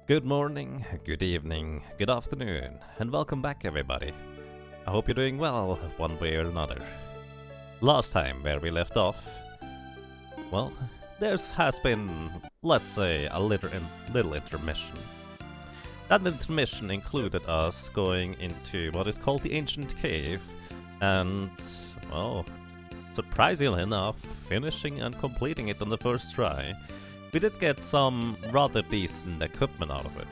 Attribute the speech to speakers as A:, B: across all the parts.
A: Good morning, good evening, good afternoon, and welcome back everybody. I hope you're doing well, one way or another. Last time, where we left off, well, there has been, let's say, a little intermission. That intermission included us going into what is called the Ancient Cave, and, well, surprisingly enough, finishing and completing it on the first try. We did get some rather decent equipment out of it.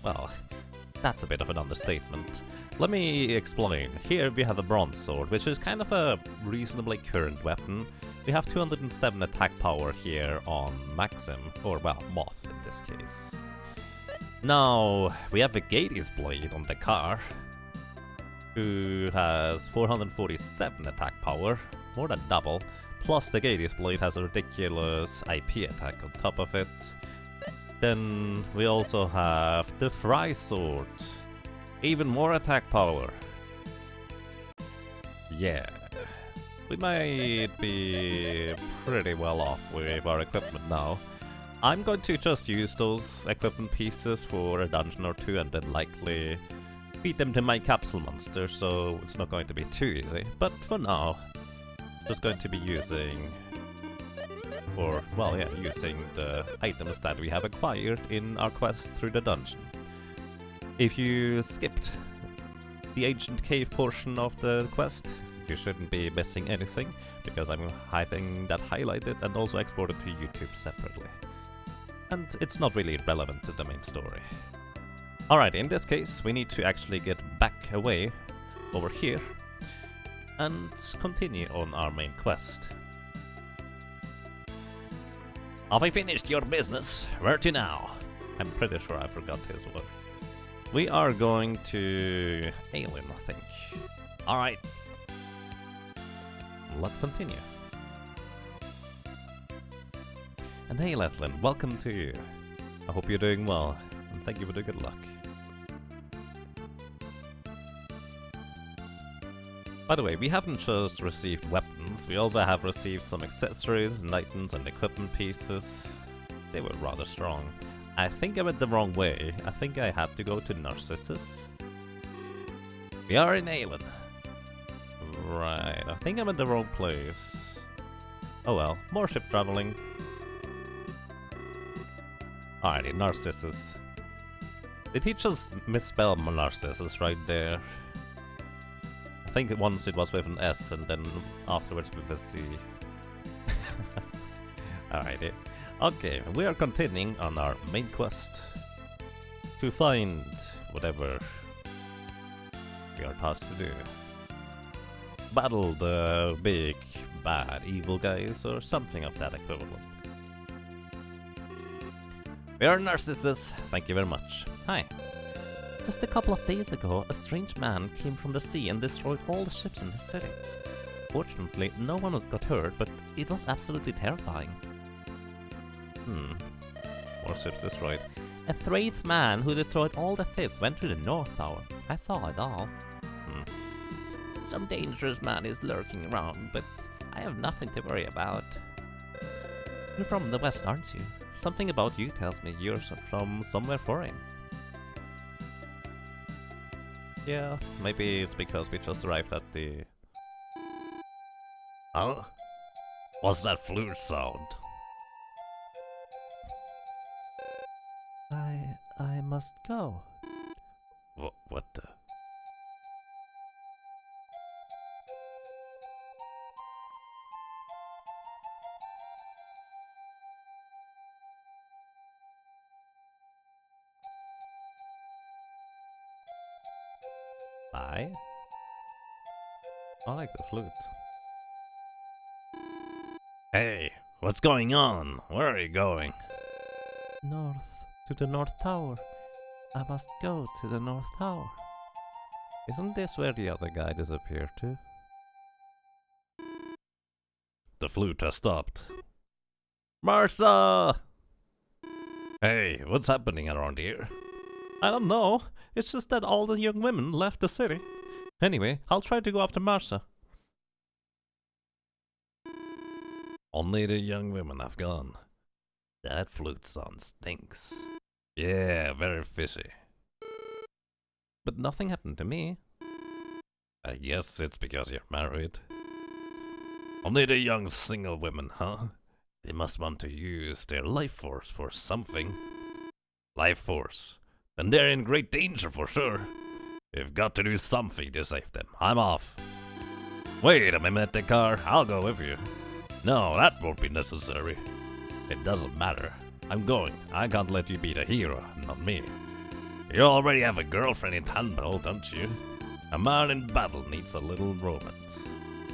A: Well, that's a bit of an understatement. Let me explain. Here we have a bronze sword, which is kind of a reasonably current weapon. We have 207 attack power here on Maxim, or well, Moth in this case. Now, we have a Gades blade on the car, who has 447 attack power, more than double. Plus the Gades blade has a ridiculous IP attack on top of it. Then we also have the Fry sword, even more attack power. Yeah, we might be pretty well off with our equipment now. I'm going to just use those equipment pieces for a dungeon or two and then likely feed them to my capsule monster, so it's not going to be too easy. But for now, just going to be using, using the items that we have acquired in our quest through the dungeon. If you skipped the ancient cave portion of the quest, you shouldn't be missing anything, because I'm having that highlighted and also exported to YouTube separately. And it's not really relevant to the main story. Alright, in this case, we need to actually get back away over here and continue on our main quest. Have I finished your business? Where to now? I'm pretty sure I forgot his word. We are going to Alien, I think. Alright. Let's continue. And hey Letlin, welcome to you. I hope you're doing well, and thank you for the good luck. By the way, we haven't just received weapons, we also have received some accessories and items and equipment pieces. They were rather strong. I think I went the wrong way. I think I had to go to Narcissus. We are in Aelin. Right, I think I'm in the wrong place. Oh well, more ship traveling. Alrighty, Narcissus. They teach us misspell Narcissus right there. I think once it was with an S and then afterwards with a C. Alrighty. Okay, we are continuing on our main quest to find whatever we are tasked to do. Battle the big, bad, evil guys or something of that equivalent. We are Narcissus, thank you very much. Hi. Just a couple of days ago, a strange man came from the sea and destroyed all the ships in the city. Fortunately, no one got hurt, but it was absolutely terrifying. More ships destroyed. A wraith man who destroyed all the fifth went to the North Tower. I saw it all. Some dangerous man is lurking around, but I have nothing to worry about. You're from the West, aren't you? Something about you tells me you're from somewhere foreign. Yeah, maybe it's because we just arrived at the... Huh? What's that flute sound? I must go. What the... I like the flute. Hey, what's going on? Where are you going? North, to the North Tower. I must go to the North Tower. Isn't this where the other guy disappeared to? The flute has stopped. Marsa! Hey, what's happening around here? I don't know. It's just that all the young women left the city. Anyway, I'll try to go after Marsa. Only the young women have gone. That flute sound stinks. Yeah, very fishy. But nothing happened to me. I guess it's because you're married. Only the young single women, huh? They must want to use their life force for something. Life force? Then they're in great danger for sure. We've got to do something to save them. I'm off. Wait a minute, the car. I'll go with you. No, that won't be necessary. It doesn't matter. I'm going. I can't let you be the hero, not me. You already have a girlfriend in handball, don't you? A man in battle needs a little romance.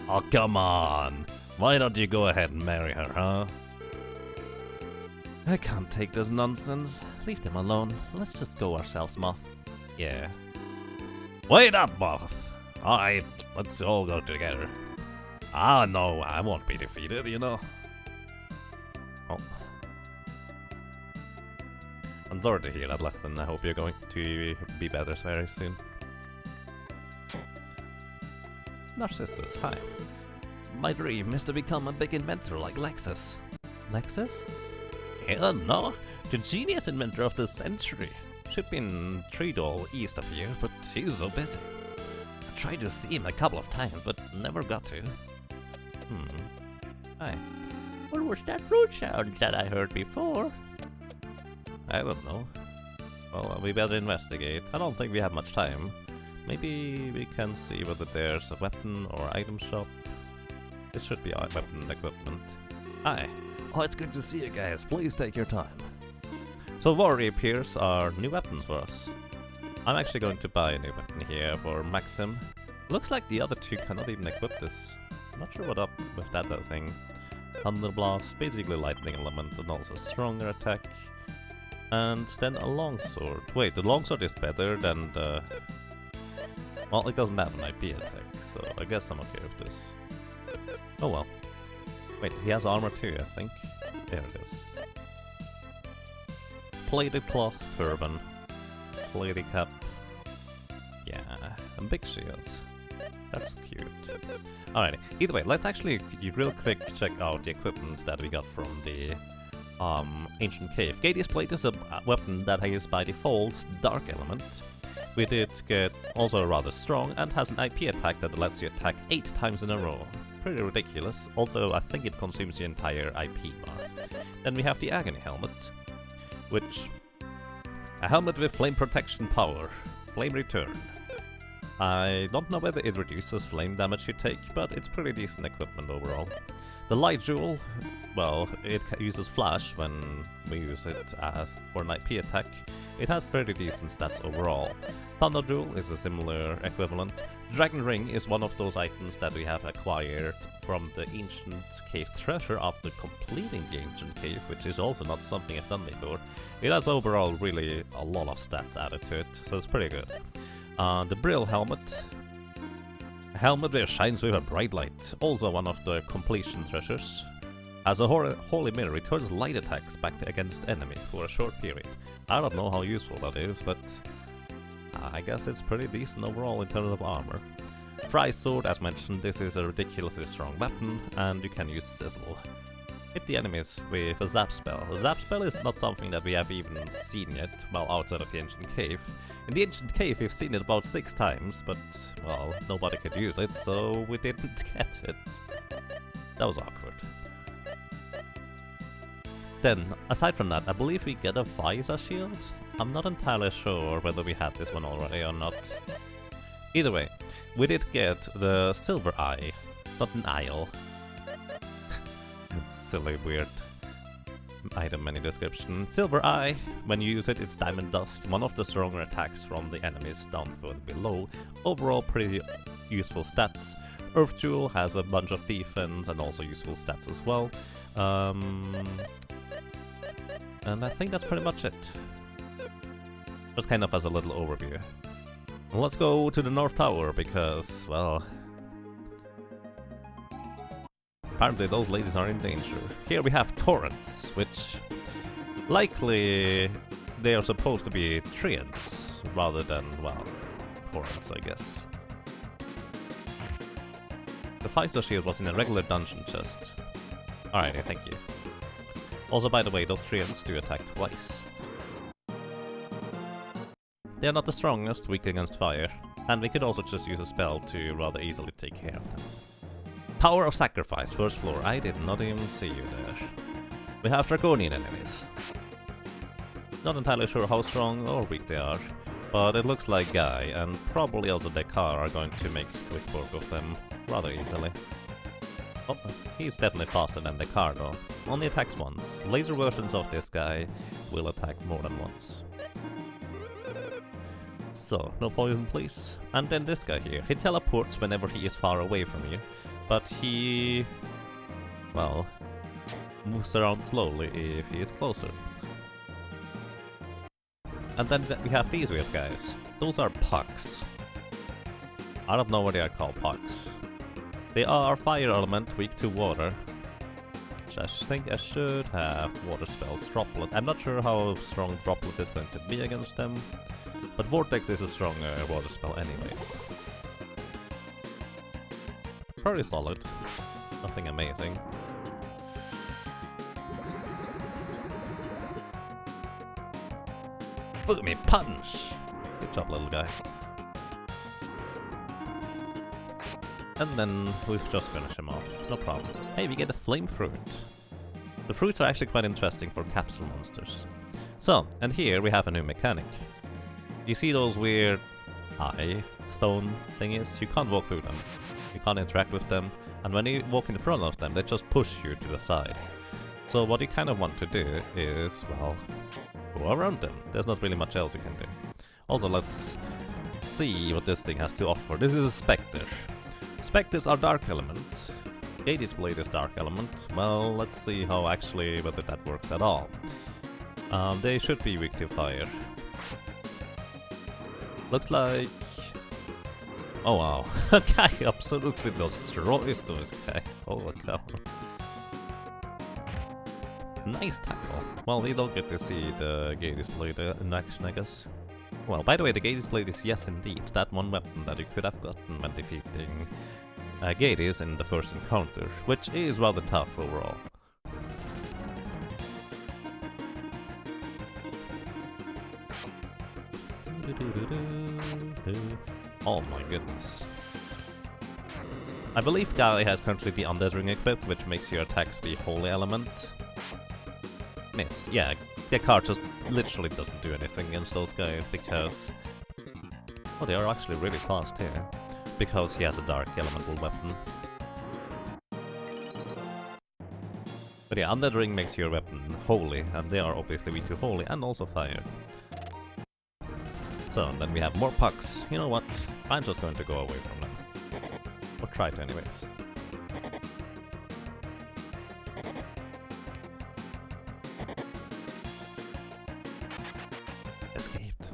A: Oh, come on. Why don't you go ahead and marry her, huh? I can't take this nonsense. Leave them alone. Let's just go ourselves, Moth. Yeah. Wait up, Moth. Alright, let's all go together. Ah, no, I won't be defeated, you know. Oh. I'm sorry to hear that, Lethan. I hope you're going to be better very soon. Narcissus, hi. My dream is to become a big inventor like Lexus. Lexus? Hell no, the genius inventor of the century. Should be in Treadall east of here, but he's so busy. I tried to see him a couple of times, but never got to. Hi. What was that flute sound that I heard before? I don't know. Well, we better investigate. I don't think we have much time. Maybe we can see whether there's a weapon or item shop. This should be our weapon equipment. Hi. Oh, it's good to see you guys. Please take your time. So what appears are new weapons for us. I'm actually going to buy a new weapon here for Maxim. Looks like the other two cannot even equip this. I'm not sure what up with that thing. Thunder Blast, basically lightning element and also stronger attack. And then a longsword. Wait, the longsword is better than the... Well, it doesn't have an IP attack, so I guess I'm okay with this. Oh well. Wait, he has armor too, I think. There it is. Plated cloth turban. Plated cap. Yeah, a big shield. That's cute. Alrighty, either way, let's actually real quick check out the equipment that we got from the ancient cave. Gady's plate is a weapon that has by default dark element. We did get also rather strong and has an IP attack that lets you attack 8 times in a row. Pretty ridiculous. Also, I think it consumes the entire IP bar. Then we have the Agony Helmet, which... a helmet with flame protection power. Flame return. I don't know whether it reduces flame damage you take, but it's pretty decent equipment overall. The Light Jewel, well, it uses flash when we use it for an IP attack. It has pretty decent stats overall. Thunder Jewel is a similar equivalent. Dragon Ring is one of those items that we have acquired from the Ancient Cave Treasure after completing the Ancient Cave, which is also not something I've done before. It has overall really a lot of stats added to it, so it's pretty good. The Brill Helmet. A helmet that shines with a bright light, also one of the completion treasures. As a Holy Mirror, returns light attacks back against enemy for a short period. I don't know how useful that is, but I guess it's pretty decent overall in terms of armor. Fry Sword, as mentioned, this is a ridiculously strong weapon, and you can use Sizzle. Hit the enemies with a Zap Spell. A Zap Spell is not something that we have even seen yet, well, outside of the Ancient Cave. In the Ancient Cave, we've seen it about 6 times, but, well, nobody could use it, so we didn't get it. That was awkward. Then, aside from that, I believe we get a Visor Shield? I'm not entirely sure whether we had this one already or not. Either way, we did get the Silver Eye. It's not an Isle. Silly, weird item menu description. Silver Eye, when you use it, it's Diamond Dust, one of the stronger attacks from the enemies down further below. Overall, pretty useful stats. Earth Jewel has a bunch of defense and also useful stats as well. And I think that's pretty much it. Just kind of as a little overview. And let's go to the North Tower because, well... apparently those ladies are in danger. Here we have torrents, which... likely they are supposed to be treants rather than, well, torrents, I guess. The Visor Shield was in a regular dungeon chest. Alright, thank you. Also, by the way, those treants do attack twice. they're not the strongest, weak against fire, and we could also just use a spell to rather easily take care of them. Tower of Sacrifice, first floor. I did not even see you there. We have Draconian enemies. Not entirely sure how strong or weak they are, but it looks like Guy and probably also Dekar are going to make quick work of them rather easily. Oh, he's definitely faster than Dekar though. Only attacks once. Laser versions of this guy will attack more than once. So, no poison please. And then this guy here. He teleports whenever he is far away from you, but he... well, moves around slowly if he is closer. And then we have these weird guys. Those are pucks. I don't know why they are called pucks. They are fire element, weak to water. Which I think I should have water spells. Droplet. I'm not sure how strong Droplet is going to be against them. But Vortex is a stronger water spell anyways. Pretty solid. Nothing amazing. Look at me punch! Good job, little guy. And then we've just finished him off. No problem. Hey, we get a flame fruit. The fruits are actually quite interesting for capsule monsters. So, and here we have a new mechanic. You see those weird eye stone thingies? You can't walk through them. You can't interact with them. And when you walk in front of them, they just push you to the side. So what you kind of want to do is, well, go around them. There's not really much else you can do. Also, let's see what this thing has to offer. This is a Spectre. Spectres are dark element. Hades Blade is dark element. Well, let's see how actually whether that works at all. They should be weak to fire. Looks like... oh wow, a guy absolutely destroys those guys. Holy cow. Nice tackle. Well, we don't get to see the Hades Blade in action, I guess. Well, by the way, the Hades Blade is, yes indeed, that one weapon that you could have gotten when defeating Hades in the first encounter, which is rather tough overall. Oh my goodness. I believe Guy has currently the Undead Ring equipped, which makes your attacks be Holy Element. Miss. Yeah, Dekar just literally doesn't do anything against those guys because... oh, they are actually really fast here. Because he has a Dark Elemental weapon. But yeah, Undead Ring makes your weapon holy, and they are obviously weak to holy and also fire. So, then we have more pucks. You know what? I'm just going to go away from them. Or try to anyways. Escaped.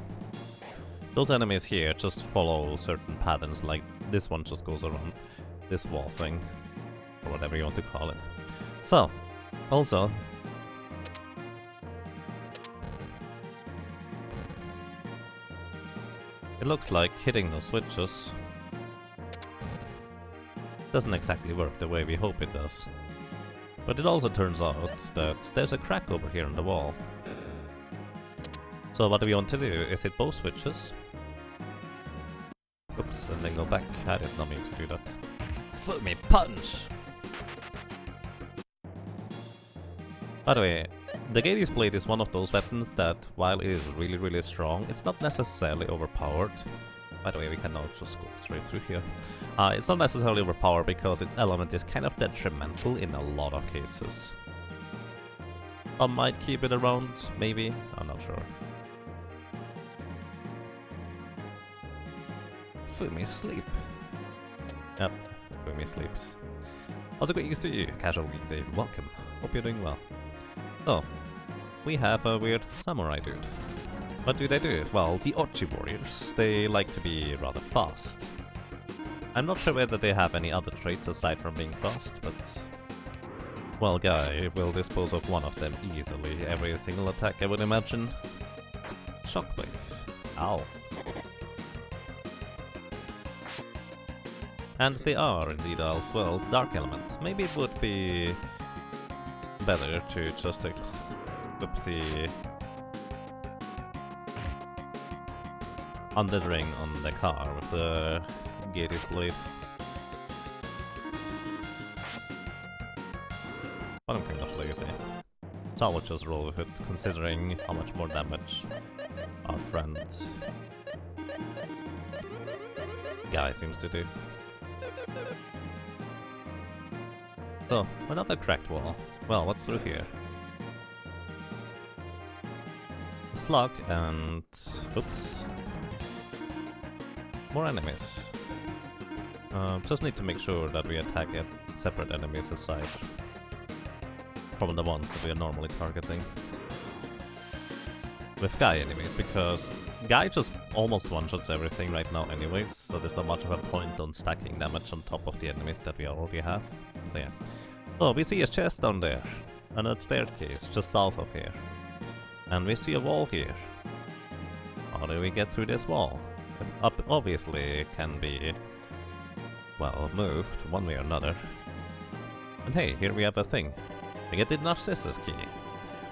A: Those enemies here just follow certain patterns, like this one just goes around this wall thing. Or whatever you want to call it. So, also... it looks like hitting those switches doesn't exactly work the way we hope it does. But it also turns out that there's a crack over here in the wall. So what we want to do is hit both switches. Oops, and then go back. I did not mean to do that. Foot me punch! By the way, the Hades Blade is one of those weapons that, while it is really, really strong, it's not necessarily overpowered. By the way, we can now just go straight through here. It's not necessarily overpowered because its element is kind of detrimental in a lot of cases. I might keep it around, maybe? I'm not sure. Fumi sleep. Yep, Fumi sleeps. How's it going to you, Casual Geek Dave? Welcome. Hope you're doing well. Oh, we have a weird samurai dude. What do they do? Well, the Ochi warriors, they like to be rather fast. I'm not sure whether they have any other traits aside from being fast, but... well, Guy will dispose of one of them easily every single attack, I would imagine. Shockwave. Ow. And they are indeed as well Dark Element. Maybe it would be better to just equip the on the ring on the car with the Gators blade. But I'm kind of lazy. So I will just roll with it, considering how much more damage our friend guy seems to do. So, another cracked wall. Well, what's through here? A slug and... oops. More enemies. Just need to make sure that we attack separate enemies aside from the ones that we are normally targeting. With Guy enemies, because Guy just almost one-shots everything right now anyways, so there's not much of a point on stacking damage on top of the enemies that we already have. So yeah. Oh, we see a chest down there, and a staircase just south of here. And we see a wall here. How do we get through this wall? It obviously can be, well, moved one way or another. And hey, here we have a thing. We get the Narcissus key.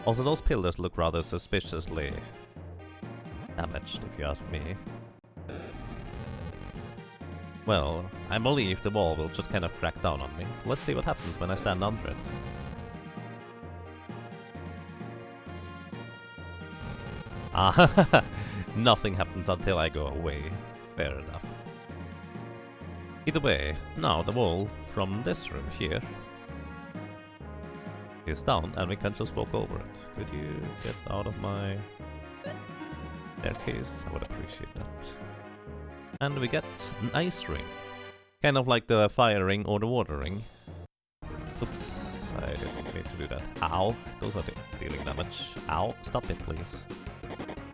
A: Also, those pillars look rather suspiciously damaged, if you ask me. Well, I believe the wall will just kind of crack down on me. Let's see what happens when I stand under it. Ah, nothing happens until I go away. Fair enough. Either way, now the wall from this room here is down and we can just walk over it. Could you get out of my staircase? I would appreciate that. And we get an ice ring. Kind of like the fire ring or the water ring. Oops, I didn't mean to do that. Ow, those are dealing damage. Ow, stop it please.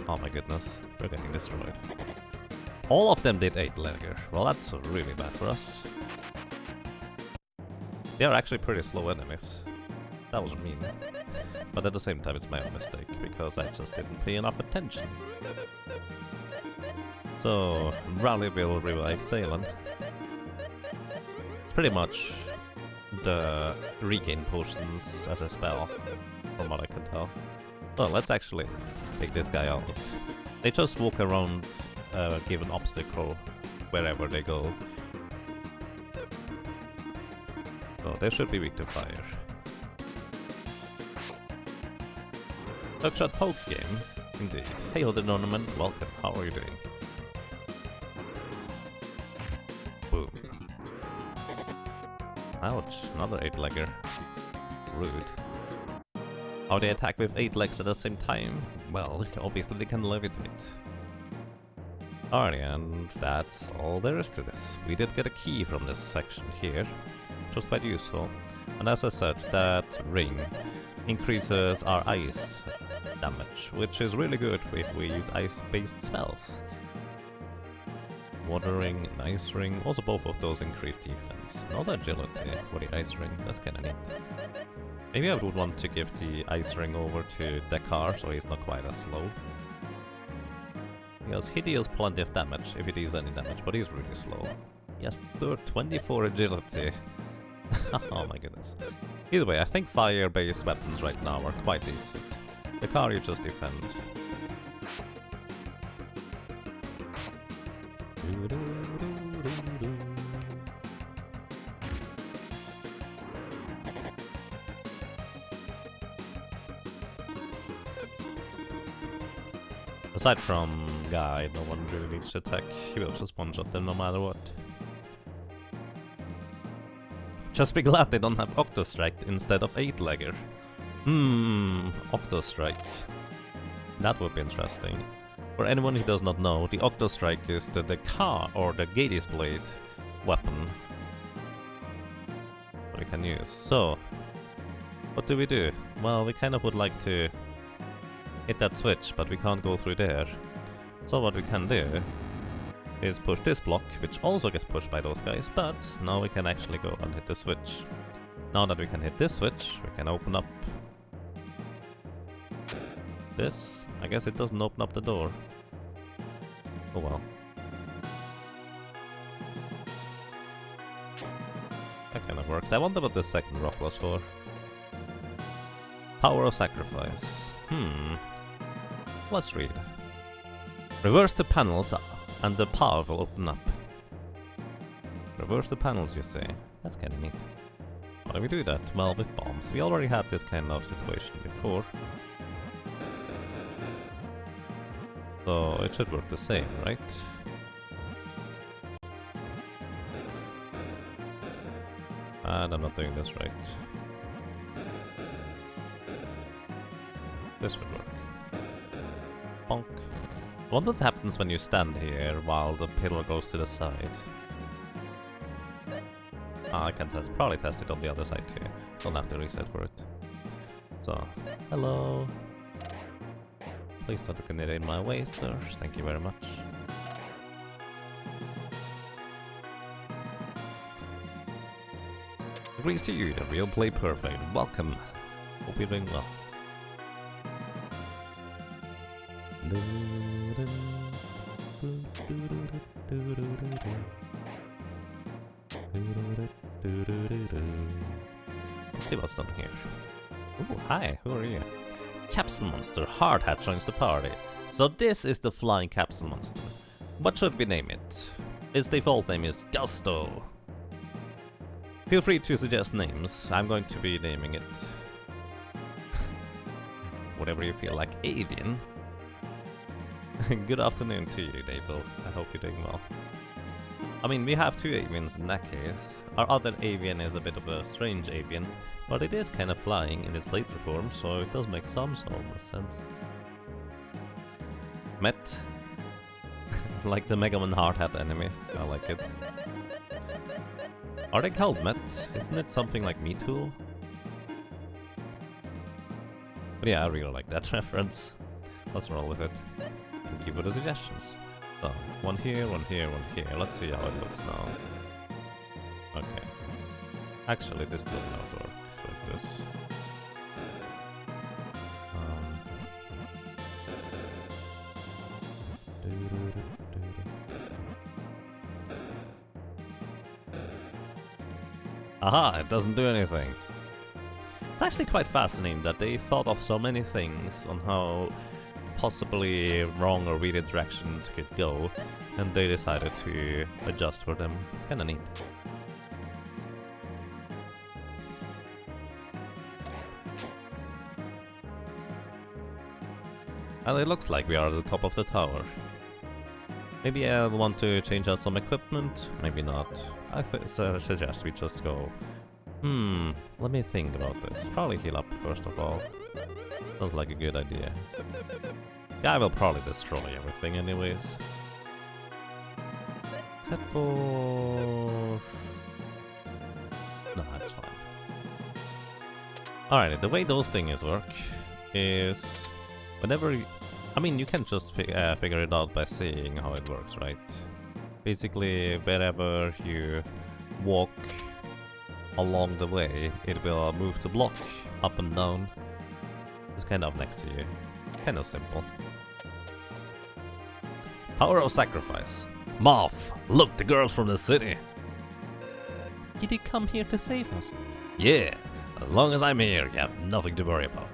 A: Oh my goodness, we're getting destroyed. All of them did 8-legger. Well, that's really bad for us. They are actually pretty slow enemies. That was mean. But at the same time, it's my own mistake, because I just didn't pay enough attention. So, Rally will revive Salem. It's pretty much the regain potions as a spell, from what I can tell. So, let's actually take this guy out. They just walk around, give an obstacle wherever they go. So, they should be weak to fire. Buckshot poke game, indeed. Hey, Other Ornament, welcome. How are you doing? Boom. Ouch, another 8-legger. Rude. How they attack with 8 legs at the same time? Well, obviously they can levitate. Alrighty, and that's all there is to this. We did get a key from this section here, which was quite useful. And as I said, that ring increases our ice damage, which is really good if we use ice-based spells. Water ring and ice ring, also both of those increase defense. And also agility for the ice ring, that's kinda neat. Maybe I would want to give the ice ring over to Dakar so he's not quite as slow. Because he deals plenty of damage, if he deals any damage, but he's really slow. He has 24 agility. Oh my goodness. Either way, I think fire-based weapons right now are quite decent. The car you just defend. Aside from Guy, no one really needs to attack. He will just one-shot them no matter what. Just be glad they don't have Octostrike instead of 8-legger. Octostrike. That would be interesting. For anyone who does not know, the Octostrike is the Ka or the Gators blade weapon that we can use. So, what do we do? Well, we kind of would like to hit that switch, but we can't go through there. So what we can do is push this block, which also gets pushed by those guys, but now we can actually go and hit the switch. Now that we can hit this switch, we can open up this. I guess it doesn't open up the door. Oh well. That kind of works. I wonder what the second rock was for. Power of Sacrifice. Let's read. Reverse the panels and the path will open up. Reverse the panels, you say. That's kinda neat. How do we do that? Well, with bombs. We already had this kind of situation before. So it should work the same, right? And I'm not doing this right. This should work. Bonk. I wonder what happens when you stand here while the pillar goes to the side. I can probably test it on the other side too. Don't have to reset for it. So, hello. Please don't get in my way, sir. Thank you very much. Agrees to you, the real play perfect. Welcome. Hope you're doing well. Let's see what's done here. Ooh, hi, who are you? Capsule Monster, Hard Hat joins the party. So this is the flying capsule monster. What should we name it? Its default name is Gusto. Feel free to suggest names. I'm going to be naming it whatever you feel like. Avian. Good afternoon to you, Davil. I hope you're doing well. I mean, we have two avians in that case. Our other avian is a bit of a strange avian, but it is kind of flying in its later form, so it does make some sort of sense. Met. Like the Mega Man Hard Hat enemy. I like it. Are they called Met? Isn't it something like Me Tool? But yeah, I really like that reference. Let's roll with it. Thank you for the suggestions. So, one here, one here, one here. Let's see how it looks now. Okay. Actually, this does not work like this. Aha, it doesn't do anything. It's actually quite fascinating that they thought of so many things on how possibly wrong or weird interactions could go, and they decided to adjust for them. It's kinda neat. And it looks like we are at the top of the tower. Maybe I want to change out some equipment, maybe not. I suggest we just go, let me think about this. Probably heal up first of all. Sounds like a good idea. Yeah, I will probably destroy everything anyways. Except for... No, that's fine. Alright, the way those things work is... Whenever you... I mean, you can just figure it out by seeing how it works, right? Basically, wherever you walk along the way, it will move the block up and down. It's kind of next to you. Kind of simple. Power of sacrifice. Moth, look, the girls from the city. Did you come here to save us? Yeah, as long as I'm here, you have nothing to worry about.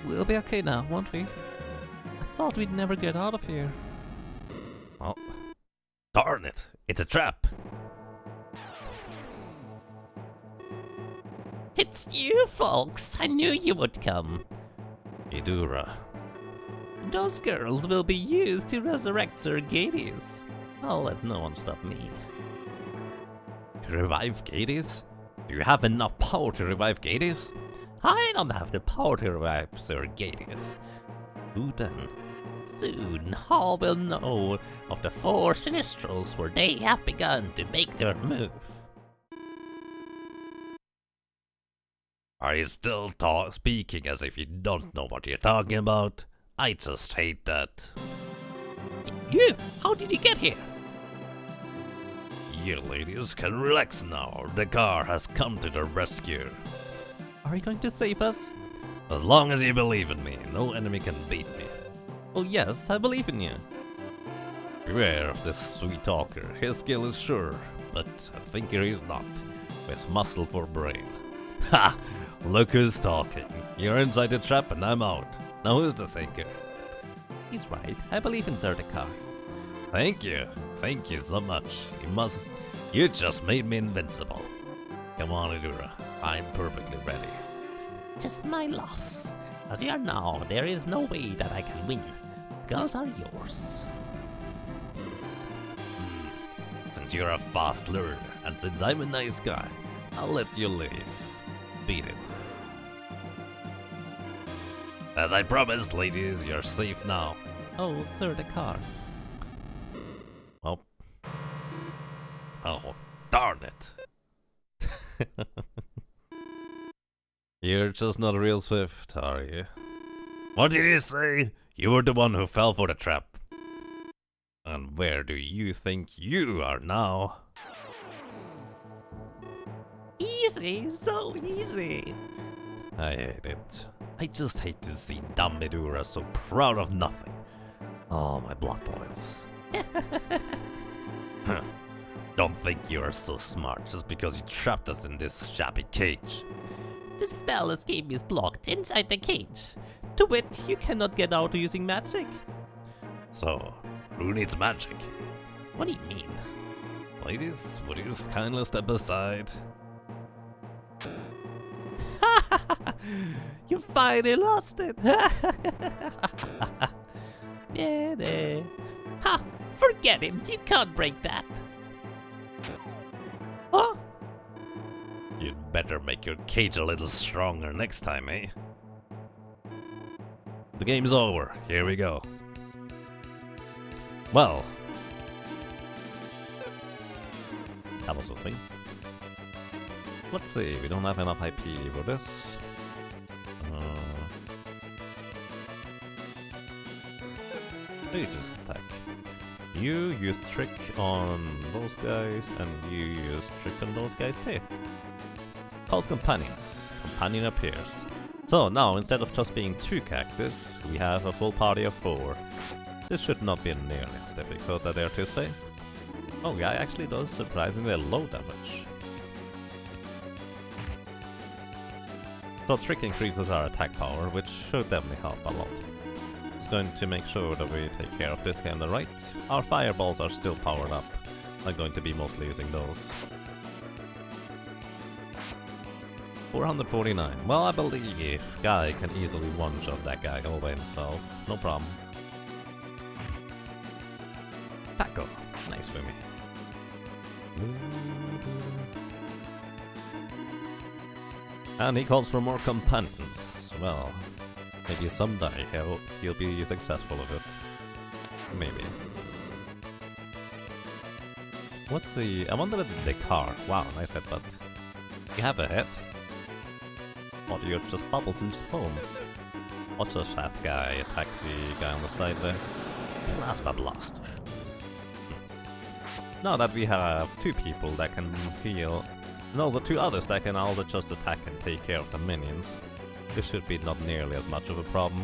A: We'll be okay now, won't we? I thought we'd never get out of here. Oh, darn it, it's a trap. It's you folks, I knew you would come. Idura. Those girls will be used to resurrect Sir Gades. I'll let no one stop me. To revive Gades? Do you have enough power to revive Gades? I don't have the power to revive Sir Gades. Who then? Soon all will know of the 4 Sinistrals where they have begun to make their move. Are you still speaking as if you don't know what you're talking about? I just hate that. You! How did you get here? You ladies can relax now. The car has come to the rescue. Are you going to save us? As long as you believe in me, no enemy can beat me. Oh yes, I believe in you. Beware of this sweet talker. His skill is sure, but a thinker is not. With muscle for brain. Ha! Look who's talking. You're inside the trap and I'm out. Now who's the thinker? He's right. I believe in Zerdekar. Thank you. Thank you so much. You just made me invincible. Come on, Idura. I'm perfectly ready.
B: Just my loss. As you are now, there is no way that I can win. The girls are yours.
A: Since you're a fast learner, and since I'm a nice guy, I'll let you live. Beat it. As I promised, ladies, you're safe now.
B: Oh, Zerdekar.
A: Well. Oh, darn it. You're just not real swift, are you? What did you say? You were the one who fell for the trap. And where do you think you are now?
B: Easy, so easy.
A: I hate it. I just hate to see dumb Medura so proud of nothing. Oh, my blood boils. Don't think you are so smart just because you trapped us in this shabby cage.
B: The spell escape is blocked inside the cage. To wit, you cannot get out using magic.
A: So, who needs magic?
B: What do you mean?
A: Ladies, would you kindly step aside?
B: You finally lost it. Yeah, there. Ha! Forget it. You can't break that. Huh?
A: You'd better make your cage a little stronger next time, eh? The game's over. Here we go. Well. That was a thing. Let's see, we don't have enough IP for this. You just attack. You use trick on those guys, and you use trick on those guys too. Calls companions. Companion appears. So now, instead of just being 2 cactus, we have a full party of 4. This should not be nearly as difficult, I dare to say. Oh, guy actually does surprisingly low damage. So trick increases our attack power, which should definitely help a lot. It's going to make sure that we take care of this guy on the right. Our fireballs are still powered up. I'm going to be mostly using those. 449. Well, I believe Guy can easily one-shot that guy all by himself. No problem. Taco. Nice for me. And he calls for more companions. Well, maybe someday he'll be successful with it. Maybe. What's the... I wonder with the car. Wow, nice headbutt. You have a hit? Or do you just bubbles into foam? Watch the shaft guy attack the guy on the side there. Plasma Blaster. Now that we have 2 people that can heal, and also 2 others that can also just attack and take care of the minions, this should be not nearly as much of a problem.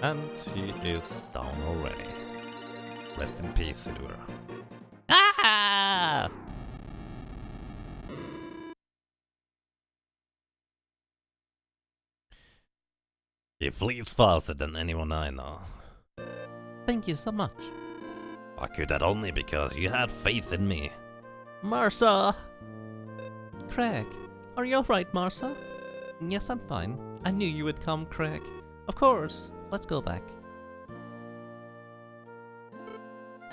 A: And he is down already. Rest in peace, Sidura.
B: Ah!
A: He flees faster than anyone I know.
B: Thank you so much.
A: I could that only because you had faith in me.
B: Marsa! Craig, are you alright, Marsa? Yes, I'm fine. I knew you would come, Craig. Of course. Let's go back.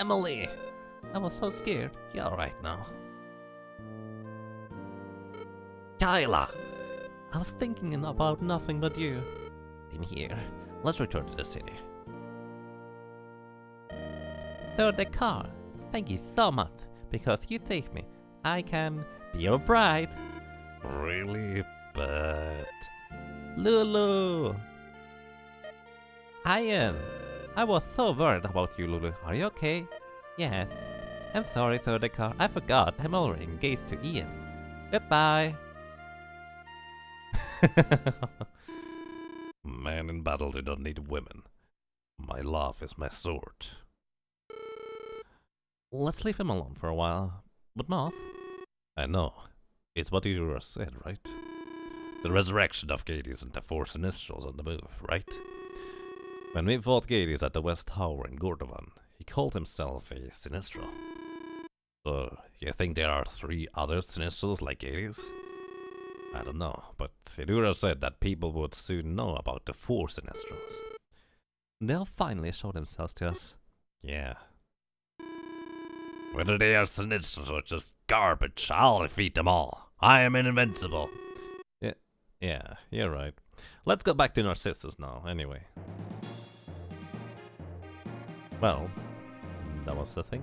A: Emily!
B: I was so scared.
A: You're alright now. Kyla!
B: I was thinking about nothing but you.
A: I'm here. Let's return to the city.
B: Third the car. Thank you so much. Because you saved me. I can be your bride.
A: Really? But...
B: Lulu! I am. I was so worried about you, Lulu. Are you okay? Yes. I'm sorry, Third the car. I forgot. I'm already engaged to Ian. Goodbye.
A: Men in battle do not need women. My love is my sword.
B: Let's leave him alone for a while. But Moth?
A: I know. It's what you just said, right? The resurrection of Gades and the 4 Sinistrals on the move, right? When we fought Gades at the West Tower in Gordovan, he called himself a Sinistral. So, you think there are 3 other Sinistrals like Gades? I don't know, but Idura said that people would soon know about the 4 Sinistrals.
B: They'll finally show themselves to us.
A: Yeah. Whether they are Sinistrals or just garbage, I'll defeat them all. I am invincible. Yeah, you're right. Let's go back to Narcissus now, anyway. Well, that was the thing.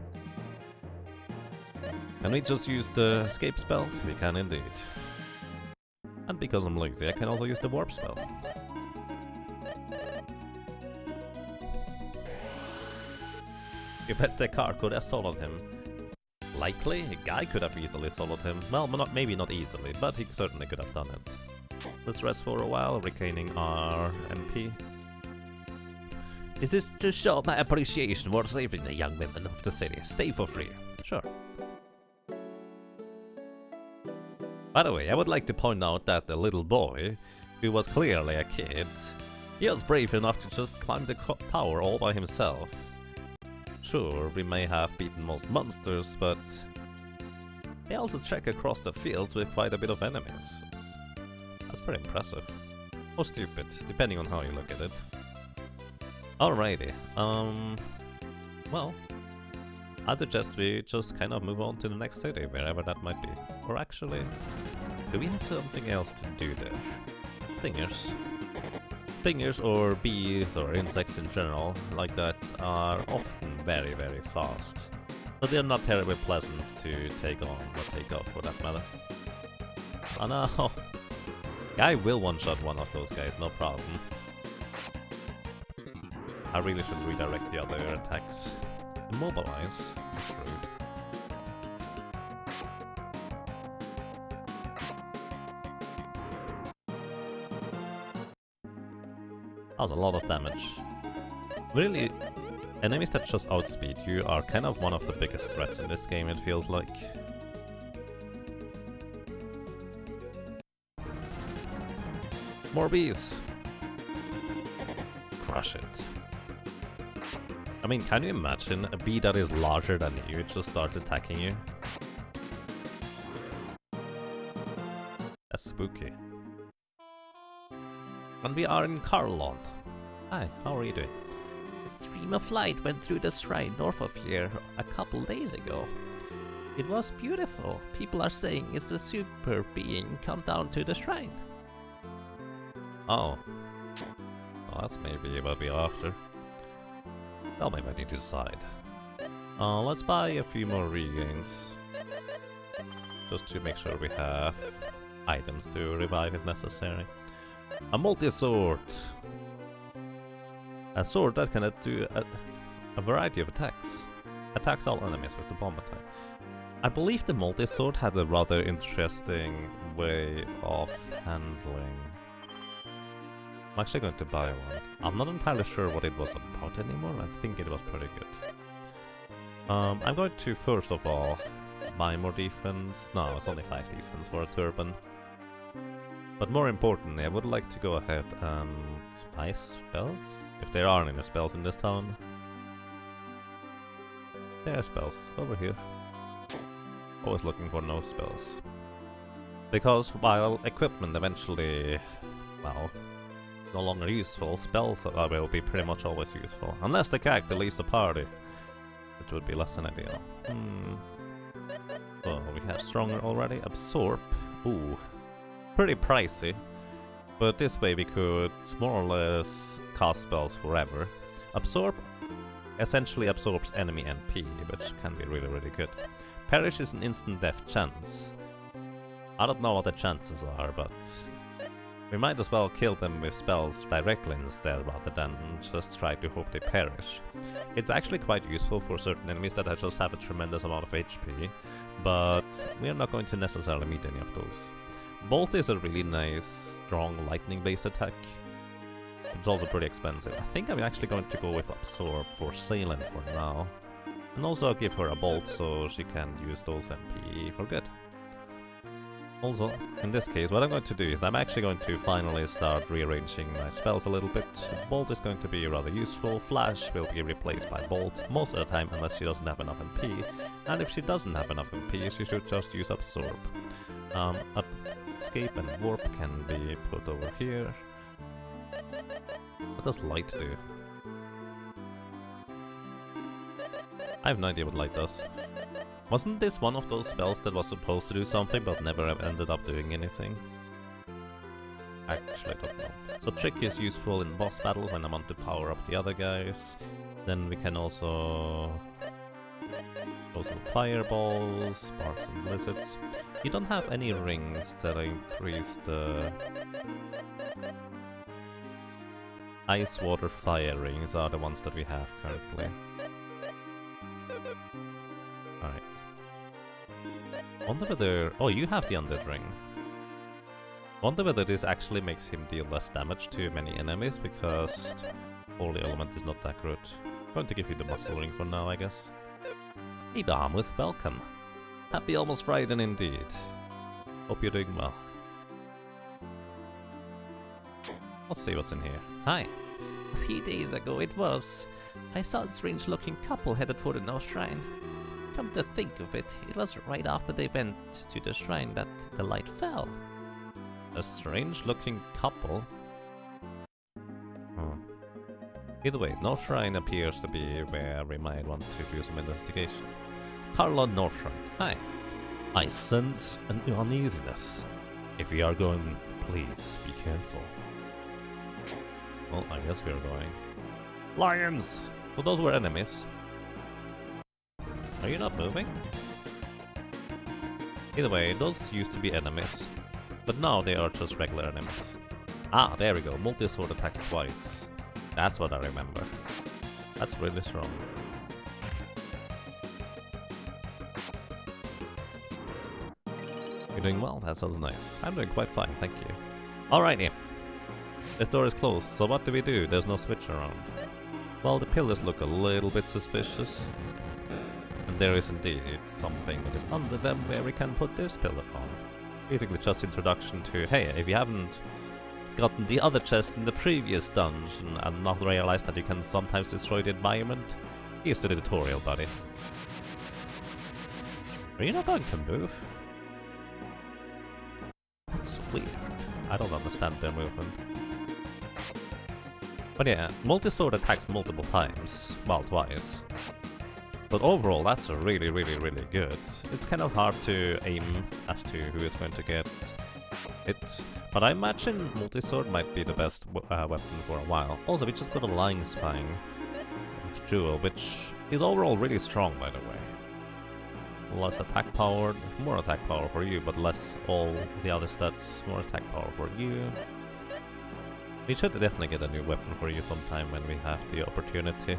A: Can we just use the escape spell? We can indeed. And because I'm lazy, I can also use the warp spell. You bet the car could have soloed him. Likely, a guy could have easily soloed him. Well, maybe not easily, but he certainly could have done it. Let's rest for a while, regaining our MP.
B: This is to show my appreciation for saving the young women of the city. Stay for free.
A: Sure. By the way, I would like to point out that the little boy, who was clearly a kid, he was brave enough to just climb the tower all by himself. Sure, we may have beaten most monsters, but they also trek across the fields with quite a bit of enemies. That's pretty impressive. Or stupid, depending on how you look at it. Alrighty, well, I suggest we just kind of move on to the next city, wherever that might be. Or actually, do we have something else to do there? Stingers. Stingers or bees or insects in general, like that, are often very, very fast. But they're not terribly pleasant to take on or take out for that matter. Oh no! I will one-shot one of those guys, no problem. I really should redirect the other attacks. Immobilize? That's rude. That was a lot of damage. Really, enemies that just outspeed you are kind of one of the biggest threats in this game, it feels like. More bees! Crush it. I mean, can you imagine a bee that is larger than you just starts attacking you? That's spooky. And we are in Carlon. Hi, how are you doing?
B: A stream of light went through the shrine north of here a couple days ago. It was beautiful. People are saying it's a super being come down to the shrine.
A: Oh. Well, that's maybe what we're after. Well, maybe I need to decide. Let's buy a few more regains. Just to make sure we have items to revive if necessary. A multi-sword. A sword that can do a variety of attacks. Attacks all enemies with the bomb attack. I believe the multi-sword had a rather interesting way of handling. I'm actually going to buy one. I'm not entirely sure what it was about anymore. I think it was pretty good. I'm going to first of all buy more defense. No, it's only 5 defense for a turban. But more importantly, I would like to go ahead and buy spells. If there are any spells in this town. There are spells over here. Always looking for no spells. Because while equipment eventually, well, no longer useful, spells will be pretty much always useful. Unless the character leaves the party, which would be less than ideal. So we have stronger already. Absorb. Ooh. Pretty pricey. But this way we could more or less cast spells forever. Absorb essentially absorbs enemy MP, which can be really, really good. Perish is an instant death chance. I don't know what the chances are, but we might as well kill them with spells directly instead rather than just try to hope they perish. It's actually quite useful for certain enemies that just have a tremendous amount of HP, but we are not going to necessarily meet any of those. Bolt is a really nice, strong lightning-based attack. It's also pretty expensive. I think I'm actually going to go with Absorb for Salen for now. And also give her a Bolt so she can use those MP for good. Also, in this case, what I'm going to do is I'm actually going to finally start rearranging my spells a little bit. Bolt is going to be rather useful. Flash will be replaced by Bolt most of the time unless she doesn't have enough MP. And if she doesn't have enough MP, she should just use Absorb. Escape and Warp can be put over here. What does Light do? I have no idea what Light does. Wasn't this one of those spells that was supposed to do something but never ended up doing anything? Actually, I don't know. So Trick is useful in boss battles when I want to power up the other guys. Then we can also throw some fireballs, sparks and blizzards. You don't have any rings that increase the ice, water, fire rings are the ones that we have currently. Alright. Wonder whether... Oh, you have the Undead Ring. Wonder whether this actually makes him deal less damage to many enemies, because Holy Element is not that good. I'm going to give you the Muscle Ring for now, I guess. Hey Darmuth, welcome. Happy almost Friday indeed. Hope you're doing well. Let's see what's in here. Hi.
B: A few days ago it was. I saw a strange looking couple headed for the North Shrine. Come to think of it, it was right after they went to the shrine that the light fell.
A: A strange looking couple? Either way, North Shrine appears to be where we might want to do some investigation. Carla North Shrine, hi. I sense an uneasiness. If we are going, please be careful. Well, I guess we are going. Lions! So those were enemies. Are you not moving? Either way, those used to be enemies. But now they are just regular enemies. Ah, there we go. Multi-sword attacks twice. That's what I remember. That's really strong. You're doing well, that sounds nice. I'm doing quite fine, thank you. Alrighty. This door is closed, so what do we do? There's no switch around. Well, the pillars look a little bit suspicious. And there is indeed something that is under them where we can put this pillar on. Basically just introduction to, hey, if you haven't gotten the other chest in the previous dungeon and not realized that you can sometimes destroy the environment, here's the tutorial, buddy. Are you not going to move? That's weird. I don't understand their movement. But yeah, multi-sword attacks multiple times. Well, twice. But overall, that's really, really, really good. It's kind of hard to aim as to who is going to get it. But I imagine multi-sword might be the best weapon for a while. Also, we just got a Lying Spine jewel, which is overall really strong, by the way. Less attack power, more attack power for you, but less all the other stats, more attack power for you. We should definitely get a new weapon for you sometime when we have the opportunity.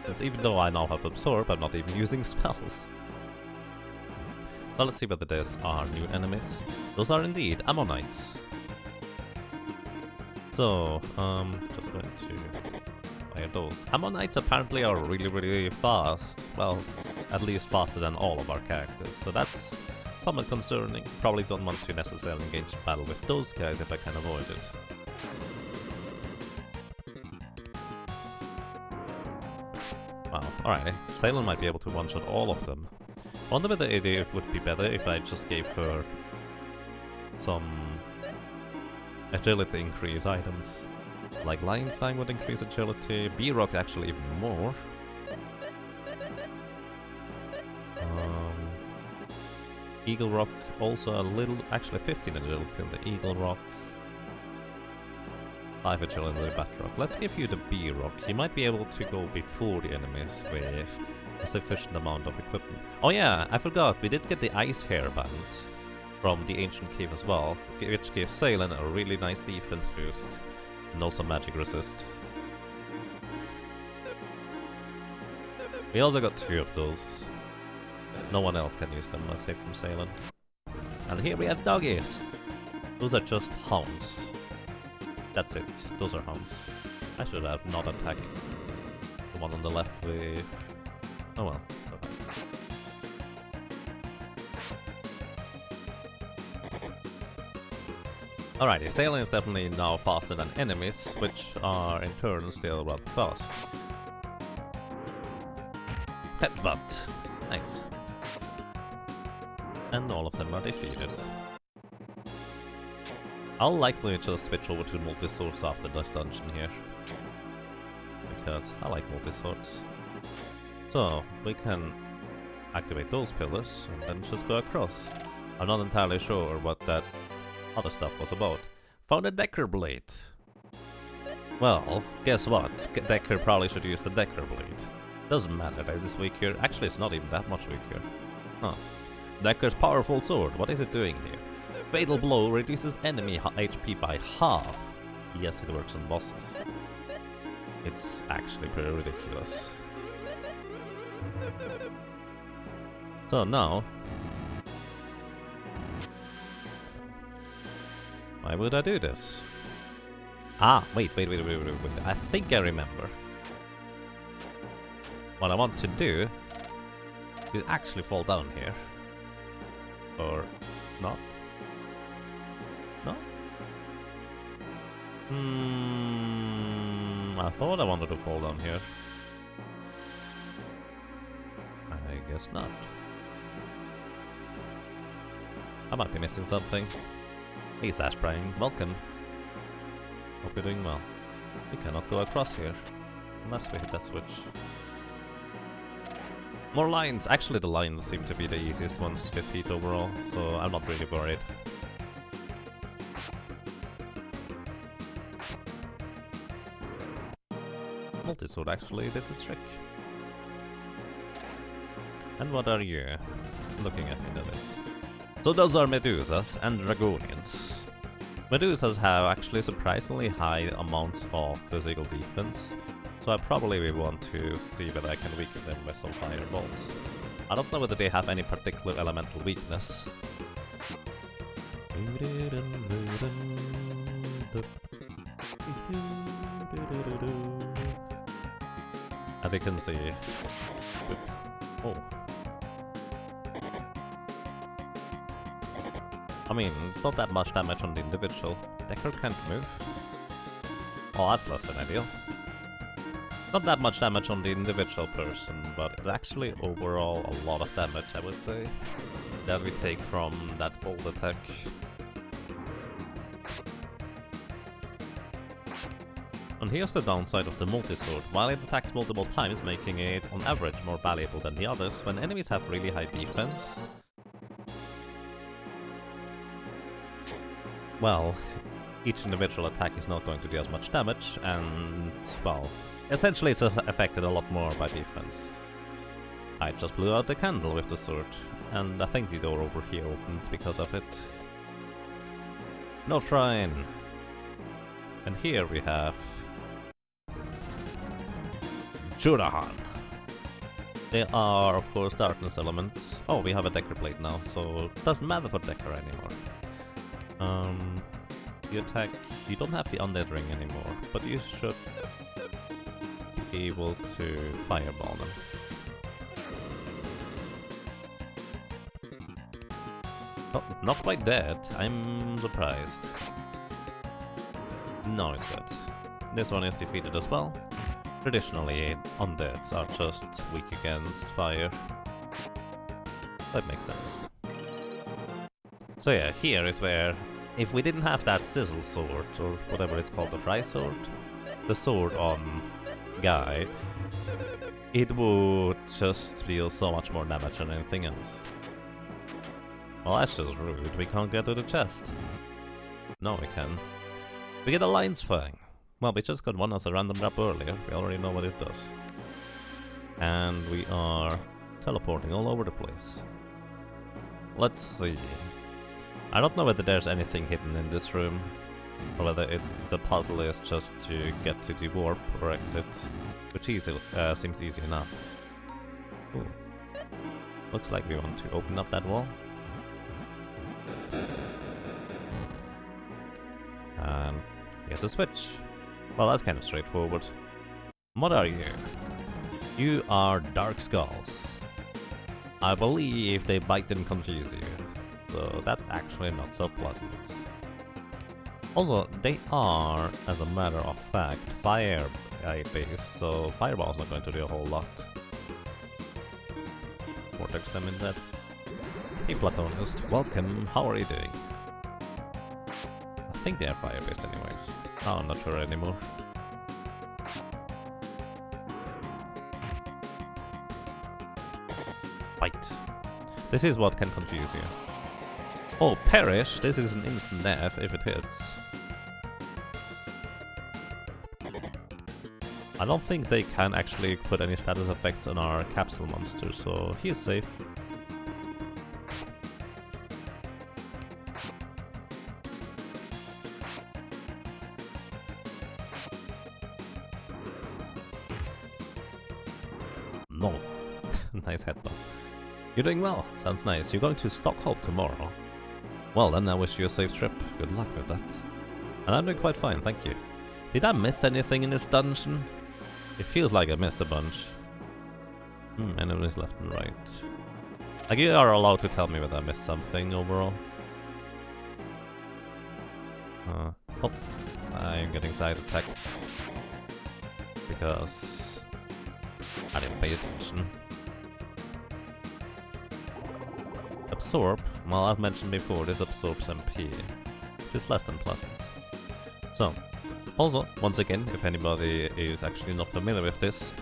A: Since even though I now have Absorb, I'm not even using spells. So let's see whether these are new enemies. Those are indeed Ammonites. So, just going to fire those. Ammonites apparently are really, really fast. Well, at least faster than all of our characters. So that's somewhat concerning. Probably don't want to necessarily engage in battle with those guys if I can avoid it. Wow, alright. Salem might be able to one-shot all of them. I wonder whether it would be better if I just gave her some agility increase items. Like Lion Fang would increase agility, B-Rock actually even more. Eagle Rock also a little, actually 15 agility in the Eagle Rock. 5 agility in the Bat Rock. Let's give you the B-Rock. You might be able to go before the enemies with a sufficient amount of equipment. Oh yeah, I forgot, we did get the Ice Hairband from the Ancient Cave as well, which gave Salen a really nice defense boost and also magic resist. We also got 2 of those. No one else can use them aside from Salen. And here we have doggies. Those are just hounds. That's it. Those are hounds. I should have not attacked the one on the left with... Oh well. So Alrighty, sailing is definitely now faster than enemies, which are in turn still rather fast. Headbutt. Nice. And all of them are defeated. I'll likely just switch over to multi-swords after this dungeon here. Because I like multi-swords. So, we can activate those pillars and then just go across. I'm not entirely sure what that other stuff was about. Found a Decker blade. Well, guess what? Decker probably should use the Decker blade. Doesn't matter that it's weaker. Actually, it's not even that much weaker. Huh. Decker's powerful sword. What is it doing here? Fatal blow reduces enemy HP by half. Yes, it works on bosses. It's actually pretty ridiculous. So now, why would I do this? Ah, wait. I think I remember. What I want to do is actually fall down here. Or not? No? I thought I wanted to fall down here. I guess not. I might be missing something. Hey Sash Prime, welcome. Hope you're doing well. We cannot go across here. Unless we hit that switch. More lions! Actually the lions seem to be the easiest ones to defeat overall, so I'm not really worried. Multisword actually did the trick. And what are you looking at me, that is? So those are Medusas and Dragonians. Medusas have actually surprisingly high amounts of physical defense, so I probably will want to see whether I can weaken them with some fireballs. I don't know whether they have any particular elemental weakness. As you can see... Oh. I mean, it's not that much damage on the individual. Decker can't move. Oh, that's less than ideal. Not that much damage on the individual person, but it's actually overall a lot of damage, I would say, that we take from that gold attack. And here's the downside of the multi-sword. While it attacks multiple times, making it on average more valuable than the others, when enemies have really high defense, well, each individual attack is not going to do as much damage, and, well, essentially it's affected a lot more by defense. I just blew out the candle with the sword, and I think the door over here opened because of it. No shrine! And here we have... Jurahan. They are, of course, darkness elements. Oh, we have a Decker plate now, so it doesn't matter for Decker anymore. You attack... You don't have the undead ring anymore, but you should be able to fireball them. Oh, not quite dead. I'm surprised. No, it's dead. This one is defeated as well. Traditionally, undeads are just weak against fire. That makes sense. So yeah, here is where, if we didn't have that sizzle sword, or whatever it's called, the fry sword, the sword on Guy, it would just deal so much more damage than anything else. Well, that's just rude. We can't get to the chest. No, we can. We get a lion's fang. Well, we just got one as a random drop earlier. We already know what it does. And we are teleporting all over the place. Let's see. I don't know whether there's anything hidden in this room, or whether the puzzle is just to get to the warp or exit, which seems easy enough. Ooh. Looks like we want to open up that wall. And here's a switch. Well, that's kind of straightforward. What are you? You are Dark Skulls. I believe they bite and confuse you, so that's actually not so pleasant. Also, they are, as a matter of fact, fire based, so fireball's not going to do a whole lot. Vortex them instead. Hey Platonist, welcome, how are you doing? I think they are fire based anyways. Oh, I'm not sure anymore. Bite. This is what can confuse you. Oh, perish! This is an instant death if it hits. I don't think they can actually put any status effects on our capsule monster, so he is safe. No. Nice headbutt. You're doing well. Sounds nice. You're going to Stockholm tomorrow. Well then, I wish you a safe trip. Good luck with that. And I'm doing quite fine, thank you. Did I miss anything in this dungeon? It feels like I missed a bunch. Enemies left and right. Like, you are allowed to tell me whether I missed something overall. Oh, I'm getting side attacked. Because I didn't pay attention. Absorb, well, I've mentioned before, this absorbs MP, which is less than pleasant. So, also, once again, if anybody is actually not familiar with this,